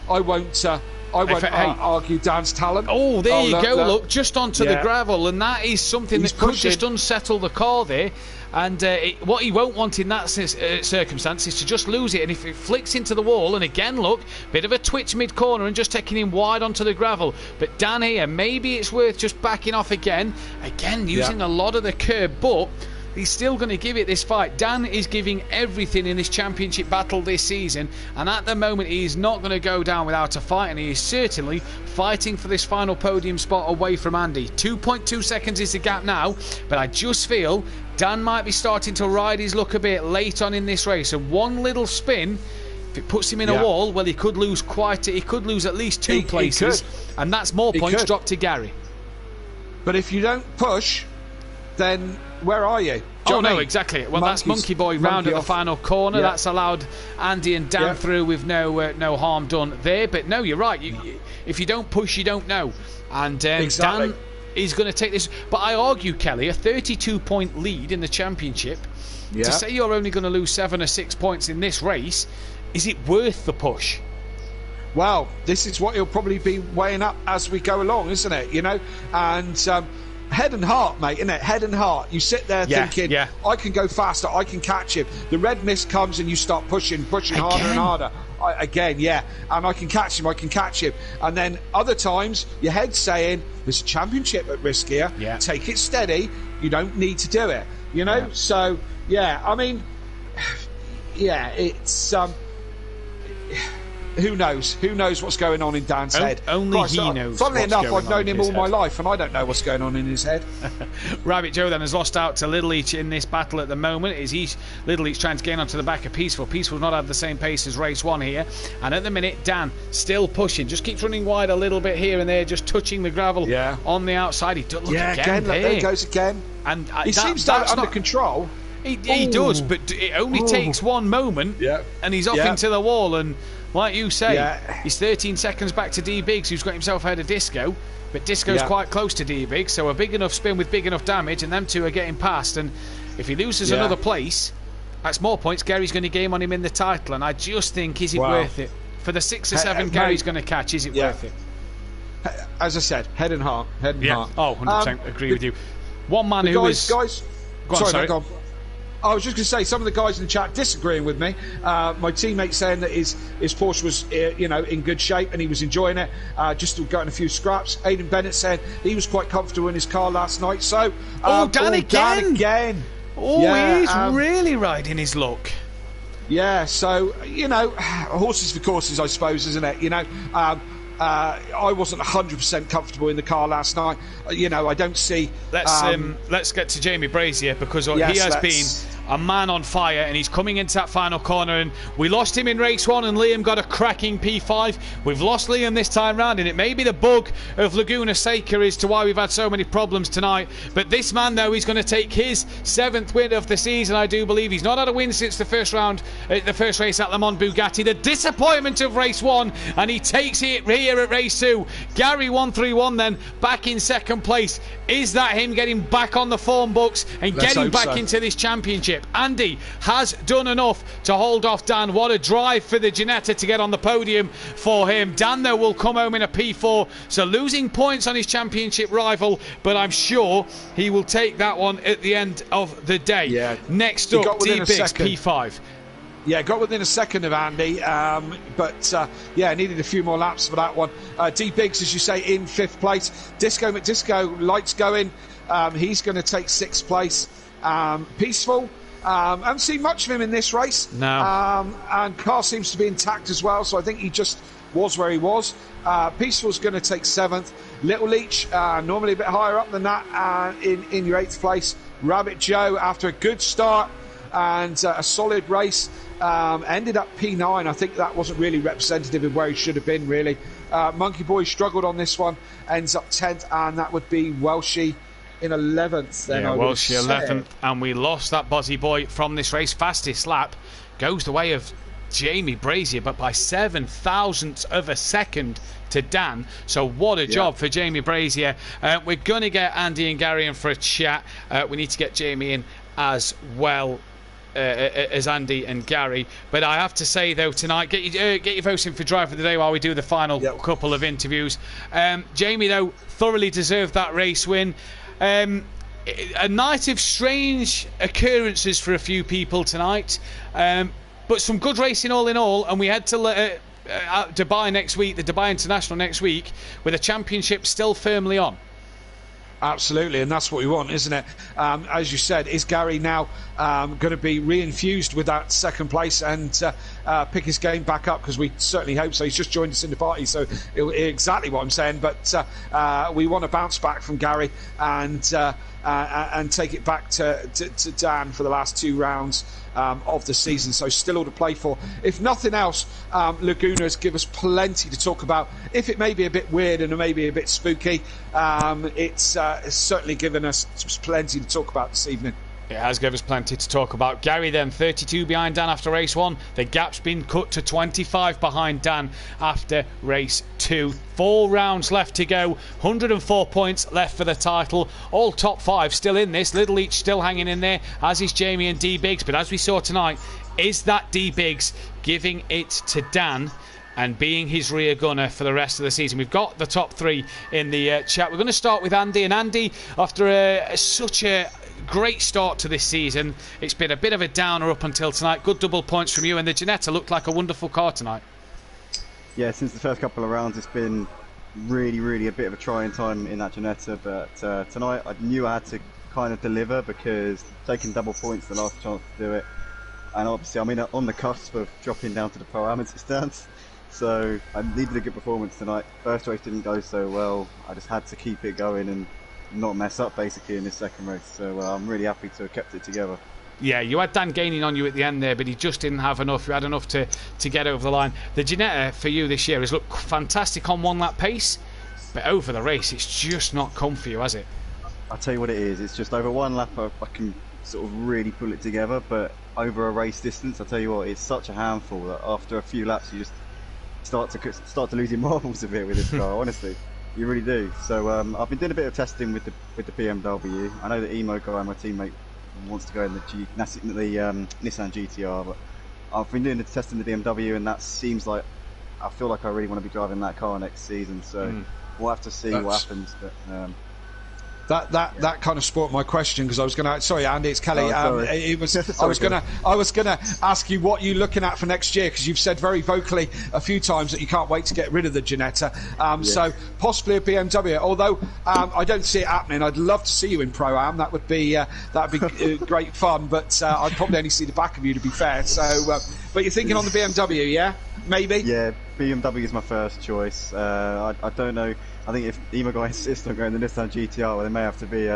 won't argue Dan's talent. Oh, there you go. Look, just onto the gravel, and that is something that could just unsettle the car there. And what he won't want in that circumstance is to just lose it. And if it flicks into the wall, and again, look, bit of a twitch mid-corner and just taking him wide onto the gravel. But Dan here, maybe it's worth just backing off again. Again, using a lot of the curb, but he's still going to give it this fight. Dan is giving everything in this championship battle this season, and at the moment he is not going to go down without a fight, and he is certainly fighting for this final podium spot away from Andy. 2.2 seconds is the gap now, but I just feel Dan might be starting to ride his luck a bit late on in this race, and one little spin, if it puts him in a wall, well, he could lose at least 2 places, and that's more points dropped to Gary. But if you don't push, then where are you? Exactly. Well, that's Monkey Boy round at the final corner. That's allowed Andy and Dan through with no harm done there. But no, you're right. If you don't push, you don't know. And Dan is going to take this. But I argue, Kelly, a 32-point lead in the championship. To say you're only going to lose 7 or 6 points in this race, is it worth the push? Well, this is what he'll probably be weighing up as we go along, isn't it? You know, and head and heart, mate, isn't it? Head and heart. You sit there thinking, I can go faster, I can catch him. The red mist comes and you start pushing harder and harder. again, yeah, and I can catch him. And then other times, your head's saying, there's a championship at risk here. Yeah. Take it steady. You don't need to do it. You know? Yeah. So, yeah, I mean, yeah, it's... Who knows? Who knows what's going on in Dan's head? Only he knows. Funnily what's enough, going I've on known in him his all my head. life, and I don't know what's going on in his head. Rabbit Joe then has lost out to Little Each in this battle at the moment. Little Each trying to gain onto the back of Peaceful. Peaceful's not had the same pace as Race 1 here. And at the minute, Dan still pushing. Just keeps running wide a little bit here and there, just touching the gravel on the outside. He does look again there he goes again. And he seems to have it under control. He does, but it only takes one moment, and he's off into the wall. And like you say, he's 13 seconds back to D Biggs, who's got himself ahead of Disco. But Disco's quite close to D Biggs, so a big enough spin with big enough damage, and them two are getting past. And if he loses another place, that's more points. Gary's going to game on him in the title, and I just think, is it worth it? For the 6 or 7 Gary's going to catch, is it worth it? As I said, head and heart. Oh, 100% agree with you. One man who is... Guys, go on, sorry. Go on. I was just going to say, some of the guys in the chat disagreeing with me. My teammate saying that his Porsche was, in good shape and he was enjoying it. Just getting a few scraps. Aidan Bennett saying he was quite comfortable in his car last night. So, Dan again. He's really riding his luck. Yeah. So horses for courses, I suppose, isn't it? I wasn't 100% comfortable in the car last night. I don't see. Let's get to Jamie Brazier, because he has been a man on fire, and he's coming into that final corner. And we lost him in race 1, and Liam got a cracking P5. We've lost Liam this time round, and it may be the bug of Laguna Seca as to why we've had so many problems tonight. But this man, though, he's going to take his 7th win of the season, I do believe. He's not had a win since the first race at Le Mans Bugatti, the disappointment of race 1, and he takes it here at race 2. Gary 131 then back in 2nd place. Is that him getting back on the form books and getting back into this championship? Andy has done enough to hold off Dan. What a drive for the Ginetta to get on the podium for him. Dan, though, will come home in a P4, so losing points on his championship rival, but I'm sure he will take that one at the end of the day. Yeah. Next up, D Biggs, P5. Yeah, got within a second of Andy, but needed a few more laps for that one. D Biggs, as you say, in 5th place. Disco McDisco, lights going. He's going to take 6th place. Peaceful. I haven't seen much of him in this race. No. And car seems to be intact as well, so I think he just was where he was. Peaceful's going to take 7th. Little Leach, normally a bit higher up than that, in your 8th place. Rabbit Joe, after a good start and a solid race, ended up P9. I think that wasn't really representative of where he should have been, really. Monkey Boy struggled on this one, ends up 10th, and that would be Welshie in 11th. Then Welshie 11th, and we lost that Bozzy Boy from this race. Fastest lap goes the way of Jamie Brazier, but by 7 thousandths of a second to Dan. So what a job for Jamie Brazier. We're going to get Andy and Gary in for a chat. We need to get Jamie in as well as Andy and Gary. But I have to say, though, tonight, get your votes in for Driver of the Day while we do the final couple of interviews. Jamie, though, thoroughly deserved that race win. A night of strange occurrences for a few people tonight, but some good racing all in all, and we head to Dubai next week, the Dubai International next week, with a championship still firmly on. Absolutely, and that's what we want, isn't it? As you said, is Gary now going to be reinfused with that 2nd place and pick his game back up? Because we certainly hope so. He's just joined us in the party, so exactly what I'm saying. But we want to bounce back from Gary and take it back to Dan for the last 2 rounds of the season. So still all to play for. If nothing else, Laguna's give us plenty to talk about. If it may be a bit weird and maybe a bit spooky, it's certainly given us plenty to talk about this evening. It has given us plenty to talk about. Gary then 32 behind Dan after race 1. The gap's been cut to 25 behind Dan after race 2. 4 rounds left to go. 104 points left for the title. All top 5 still in this. Little Each still hanging in there, as is Jamie and D Biggs. But as we saw tonight, is that D Biggs giving it to Dan and being his rear gunner for the rest of the season? We've got the top 3 in the chat. We're going to start with Andy. And Andy, after such a great start to this season. It's been a bit of a downer up until tonight. Good double points from you, and the Ginetta looked like a wonderful car tonight. Yeah, since the first couple of rounds, it's been really a bit of a trying time in that Ginetta, but tonight I knew I had to kind of deliver, because taking double points the last chance to do it, and obviously I'm on the cusp of dropping down to the Pro Amateur stance, so I needed a good performance tonight. First race didn't go so well, I just had to keep it going and not mess up basically in this second race, so I'm really happy to have kept it together. Yeah, you had Dan gaining on you at the end there, but he just didn't have enough. You had enough to get over the line. The Ginetta for you this year has looked fantastic on one lap pace, but over the race it's just not come for you, has it? I'll tell you what it is, it's just over one lap I can sort of really pull it together, but over a race distance, I'll tell you what, it's such a handful that after a few laps you just start to lose your marbles a bit with this car, honestly. You really do. So I've been doing a bit of testing with the BMW. I know that Emo guy, my teammate, wants to go in the Nissan GTR, but I've been doing the testing in the BMW, and that seems like, I feel like I really want to be driving that car next season, so we'll have to see what happens. But That kind of spoiled my question, because I was going to. Sorry, Andy, it's Kelly. Sorry. I was gonna ask you what you're looking at for next year, because you've said very vocally a few times that you can't wait to get rid of the Ginetta. So possibly a BMW. Although I don't see it happening. I'd love to see you in Pro Am. That would be great fun. But I'd probably only see the back of you, to be fair. So, but you're thinking on the BMW, yeah? Maybe. Yeah, BMW is my first choice. I don't know. I think if Emo guy insists on going the Nissan GTR, well, there may have to be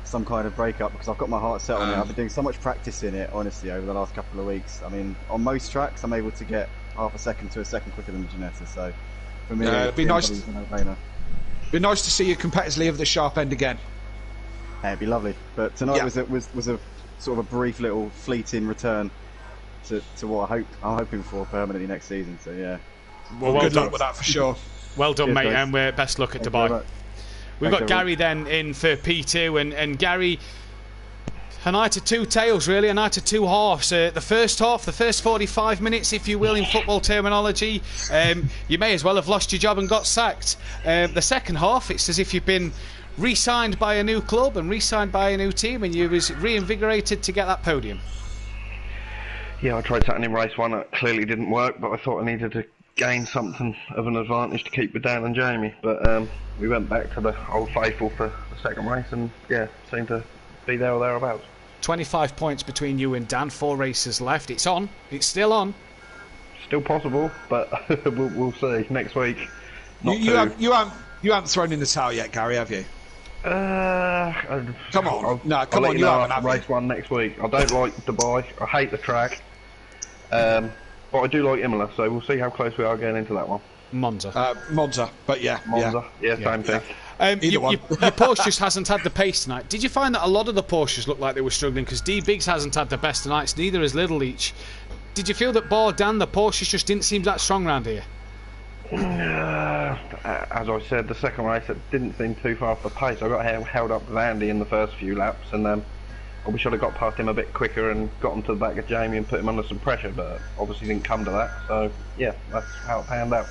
some kind of breakup, because I've got my heart set on it. I've been doing so much practice in it, honestly, over the last couple of weeks. I mean, on most tracks, I'm able to get half a second to a second quicker than the Ginetta. So for me, it'd be nice. A no-brainer. Be nice to see you competitively over the sharp end again. Hey, it'd be lovely. But tonight was a sort of a brief little fleeting return to what I'm hoping for permanently next season. So yeah. Well good luck with that for sure. Well done, Cheers, mate, guys. and we're best luck at Dubai. We've got Gary then in for P2, and Gary, a night of two tails, really, a night of two halves. The first half, the first 45 minutes, if you will, in football terminology, you may as well have lost your job and got sacked. The second half, it's as if you've been re-signed by a new club and re-signed by a new team, and you was reinvigorated to get that podium. Yeah, I tried something in race one. It clearly didn't work, but I thought I needed to gain something of an advantage to keep with Dan and Jamie. But we went back to the old faithful for the second race, and yeah, seemed to be there or thereabouts. 25 points between you and Dan, 4 races left. It's on. It's still on. Still possible, but we'll see next week. You haven't thrown in the towel yet, Gary, have you? Come on. Come on, you haven't. Race one next week. I don't like Dubai. I hate the track. But I do like Imola, so we'll see how close we are getting into that one. Monza. Monza, but yeah. Monza, yeah, same thing. Your Porsche just hasn't had the pace tonight. Did you find that a lot of the Porsches looked like they were struggling? Because D Biggs hasn't had the best tonight, neither has Little Each. Did you feel that bar Dan, the Porsches just didn't seem that strong round here? As I said, the second race, it didn't seem too far off the pace. I got held up with Andy in the first few laps, and I wish I'd have got past him a bit quicker and got him to the back of Jamie and put him under some pressure, but obviously didn't come to that. So yeah, that's how it panned out.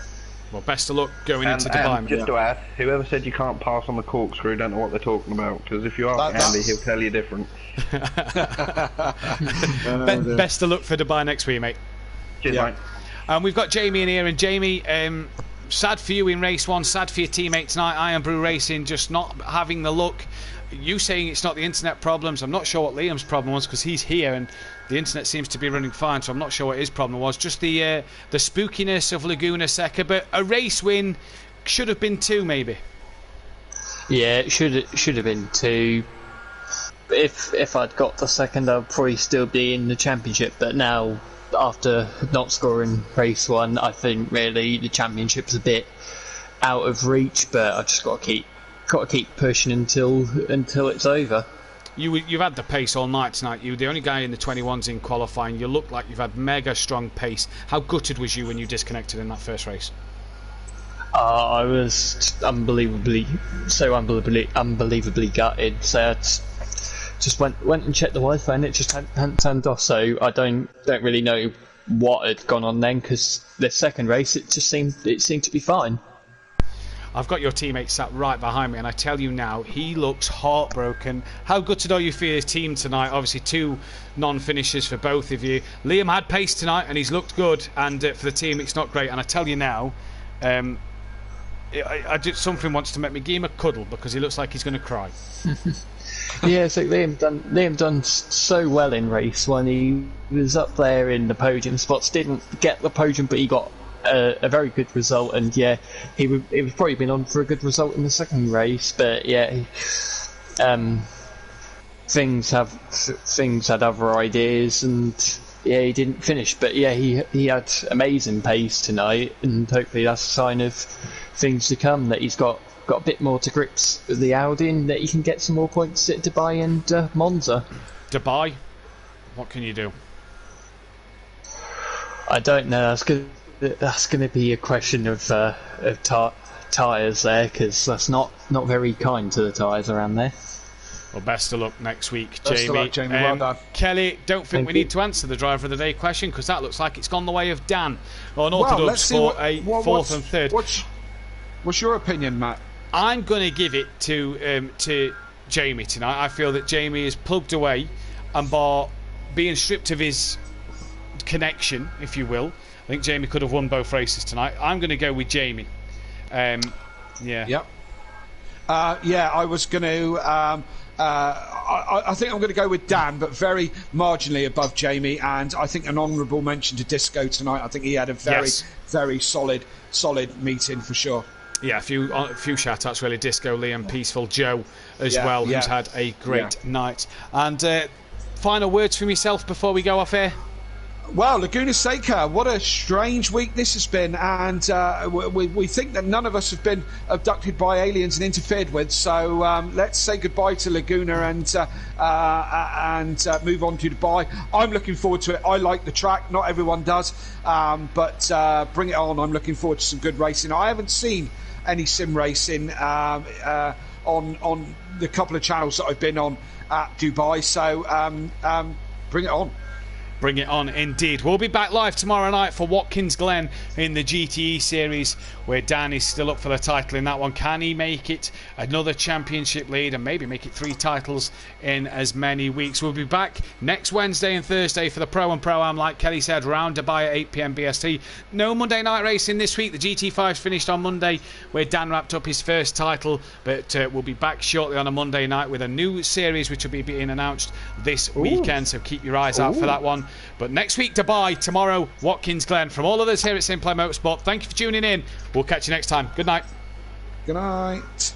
Well, best of luck going into Dubai. And just to add, whoever said you can't pass on the corkscrew don't know what they're talking about, because if you ask Andy, he'll tell you different. Best of luck for Dubai next week, mate. Cheers, mate. We've got Jamie in here, and Jamie, sad for you in race one, sad for your teammate tonight, Iron Brew Racing, just not having the luck. You saying it's not the internet problems. I'm not sure what Liam's problem was, because he's here and the internet seems to be running fine, so I'm not sure what his problem was. Just the spookiness of Laguna Seca, but a race win should have been 2, maybe. Yeah, it should have been 2. If I'd got the second, I'd probably still be in the championship. But now, after not scoring race 1, I think really the championship's a bit out of reach. But I just got to keep pushing until it's over. You've had the pace all night tonight. You were the only guy in the 21s in qualifying. You look like you've had mega strong pace. How gutted was you when you disconnected in that first race? I was unbelievably gutted. So I just went and checked the Wi-Fi, and it just hadn't turned off. So I don't really know what had gone on then, because the second race it seemed to be fine. I've got your teammate sat right behind me, and I tell you now, he looks heartbroken. How gutted are you for your team tonight? Obviously, 2 non-finishers for both of you. Liam had pace tonight, and he's looked good, and for the team, it's not great. And I tell you now, I just, something wants to make me give him a cuddle because he looks like he's going to cry. Yeah, so Liam done so well in race 1. He was up there in the podium spots, didn't get the podium, but he got a very good result, and yeah, he was probably been on for a good result in the second race, but yeah, things had other ideas, and yeah, he didn't finish, but yeah, he had amazing pace tonight, and hopefully that's a sign of things to come, that he's got a bit more to grips with the Audi, and that he can get some more points at Dubai and Monza. Dubai? What can you do? I don't know. That's going to be a question of tyres there, because that's not very kind to the tyres around there. Well, best of luck next week, Best Jamie. of luck, Jamie. Well done. Kelly, don't think we need to answer the driver of the day question, because that looks like it's gone the way of Dan on Autodubs for a 4th and 3rd. What's your opinion, Matt? I'm going to give it to Jamie tonight. I feel that Jamie is plugged away, and bar being stripped of his connection, if you will, I think Jamie could have won both races tonight. I'm going to go with Jamie. Yeah. Yep. I was going to. I think I'm going to go with Dan, but very marginally above Jamie. And I think an honourable mention to Disco tonight. I think he had a very solid meeting for sure. Yeah, a few shout-outs really. Disco, Liam, Peaceful, Joe as well, who's had a great night. And final words from yourself before we go off air? Well, Laguna Seca, what a strange week this has been, and we think that none of us have been abducted by aliens and interfered with, so let's say goodbye to Laguna and move on to Dubai. I'm looking forward to it. I like the track, not everyone does, but bring it on. I'm looking forward to some good racing. I haven't seen any sim racing on the couple of channels that I've been on at Dubai, so bring it on. Bring it on, indeed. We'll be back live tomorrow night for Watkins Glen in the GTE series, where Dan is still up for the title in that one. Can he make it another championship lead and maybe make it 3 titles in as many weeks? We'll be back next Wednesday and Thursday for the Pro and Pro-Am, like Kelly said, round Dubai at 8 PM BST. No Monday night racing this week. The GT5's finished on Monday, where Dan wrapped up his first title, but we'll be back shortly on a Monday night with a new series which will be being announced this weekend, so keep your eyes out for that one. But next week, Dubai, tomorrow, Watkins Glen. From all of us here at SimPlay Motorsport, thank you for tuning in. We'll catch you next time. Good night. Good night.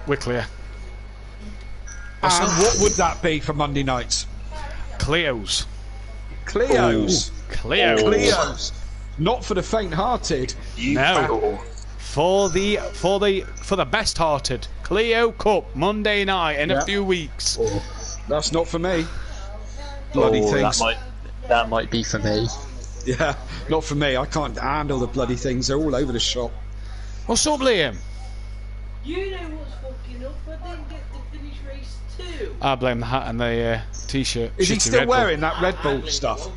We're clear. And what would that be for Monday nights? Cleos. Cleos. Cleos. Cleos. Not for the faint-hearted. No. For the best-hearted. Clio Cup Monday night in a few weeks. That's not for me. Bloody things. That might be for me. Yeah, not for me. I can't handle the bloody things. They're all over the shop. What's up, Liam? You know what's fucking up. I didn't get to finish race 2. I blame the hat and the t-shirt. Is he still wearing that Red Bull stuff?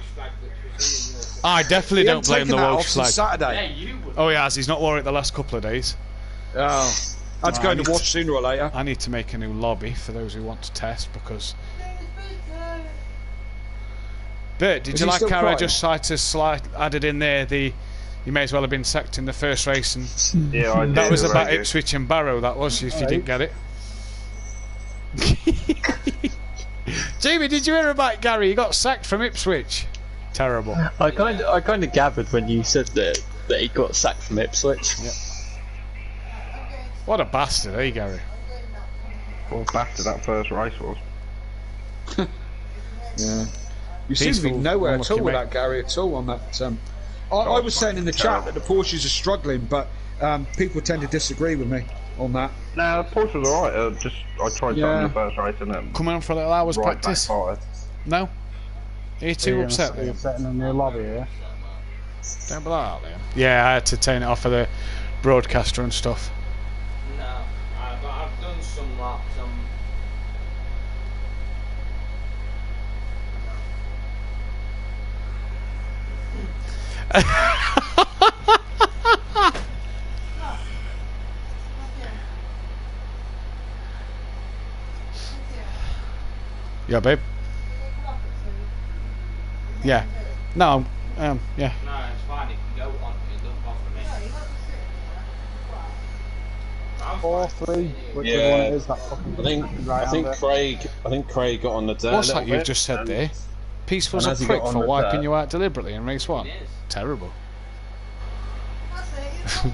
I definitely don't blame the Welsh flag. Saturday. Oh, he has. He's not worn it the last couple of days. Oh. I'd go to wash sooner or later. I need to make a new lobby for those who want to test, because... Bert, did you like how I just added in there the... You may as well have been sacked in the first race, and yeah, I did. That was about Ipswich and Barrow, that was, if you didn't get it. Jamie, did you hear about Gary? He got sacked from Ipswich. Terrible. I kind of gathered when you said that he got sacked from Ipswich. Yep. What a bastard, eh, Gary? What a bastard that first race was. Yeah. You seem to be nowhere at all without Gary at all on that. I was saying in the chat that the Porsches are struggling, but people tend to disagree with me on that. No, the Porsche was alright. I tried something in the first race and then coming on for a little hour's practice. No? Are you too upset, You're Liam? sitting in the lobby here. Don't be like that, Liam. Yeah, I had to turn it off of the broadcaster and stuff. No, I've done some laps. Yeah, babe. Yeah. No, yeah. No, it's fine. It can go on. It doesn't bother me. 4-3, whichever one it is, that fucking I think Craig got on the dirt. What's a that little you bit, just said and- there? Peaceful's and a as he prick got on for the wiping dirt- you out deliberately in race 1. It is. Terrible. That's it.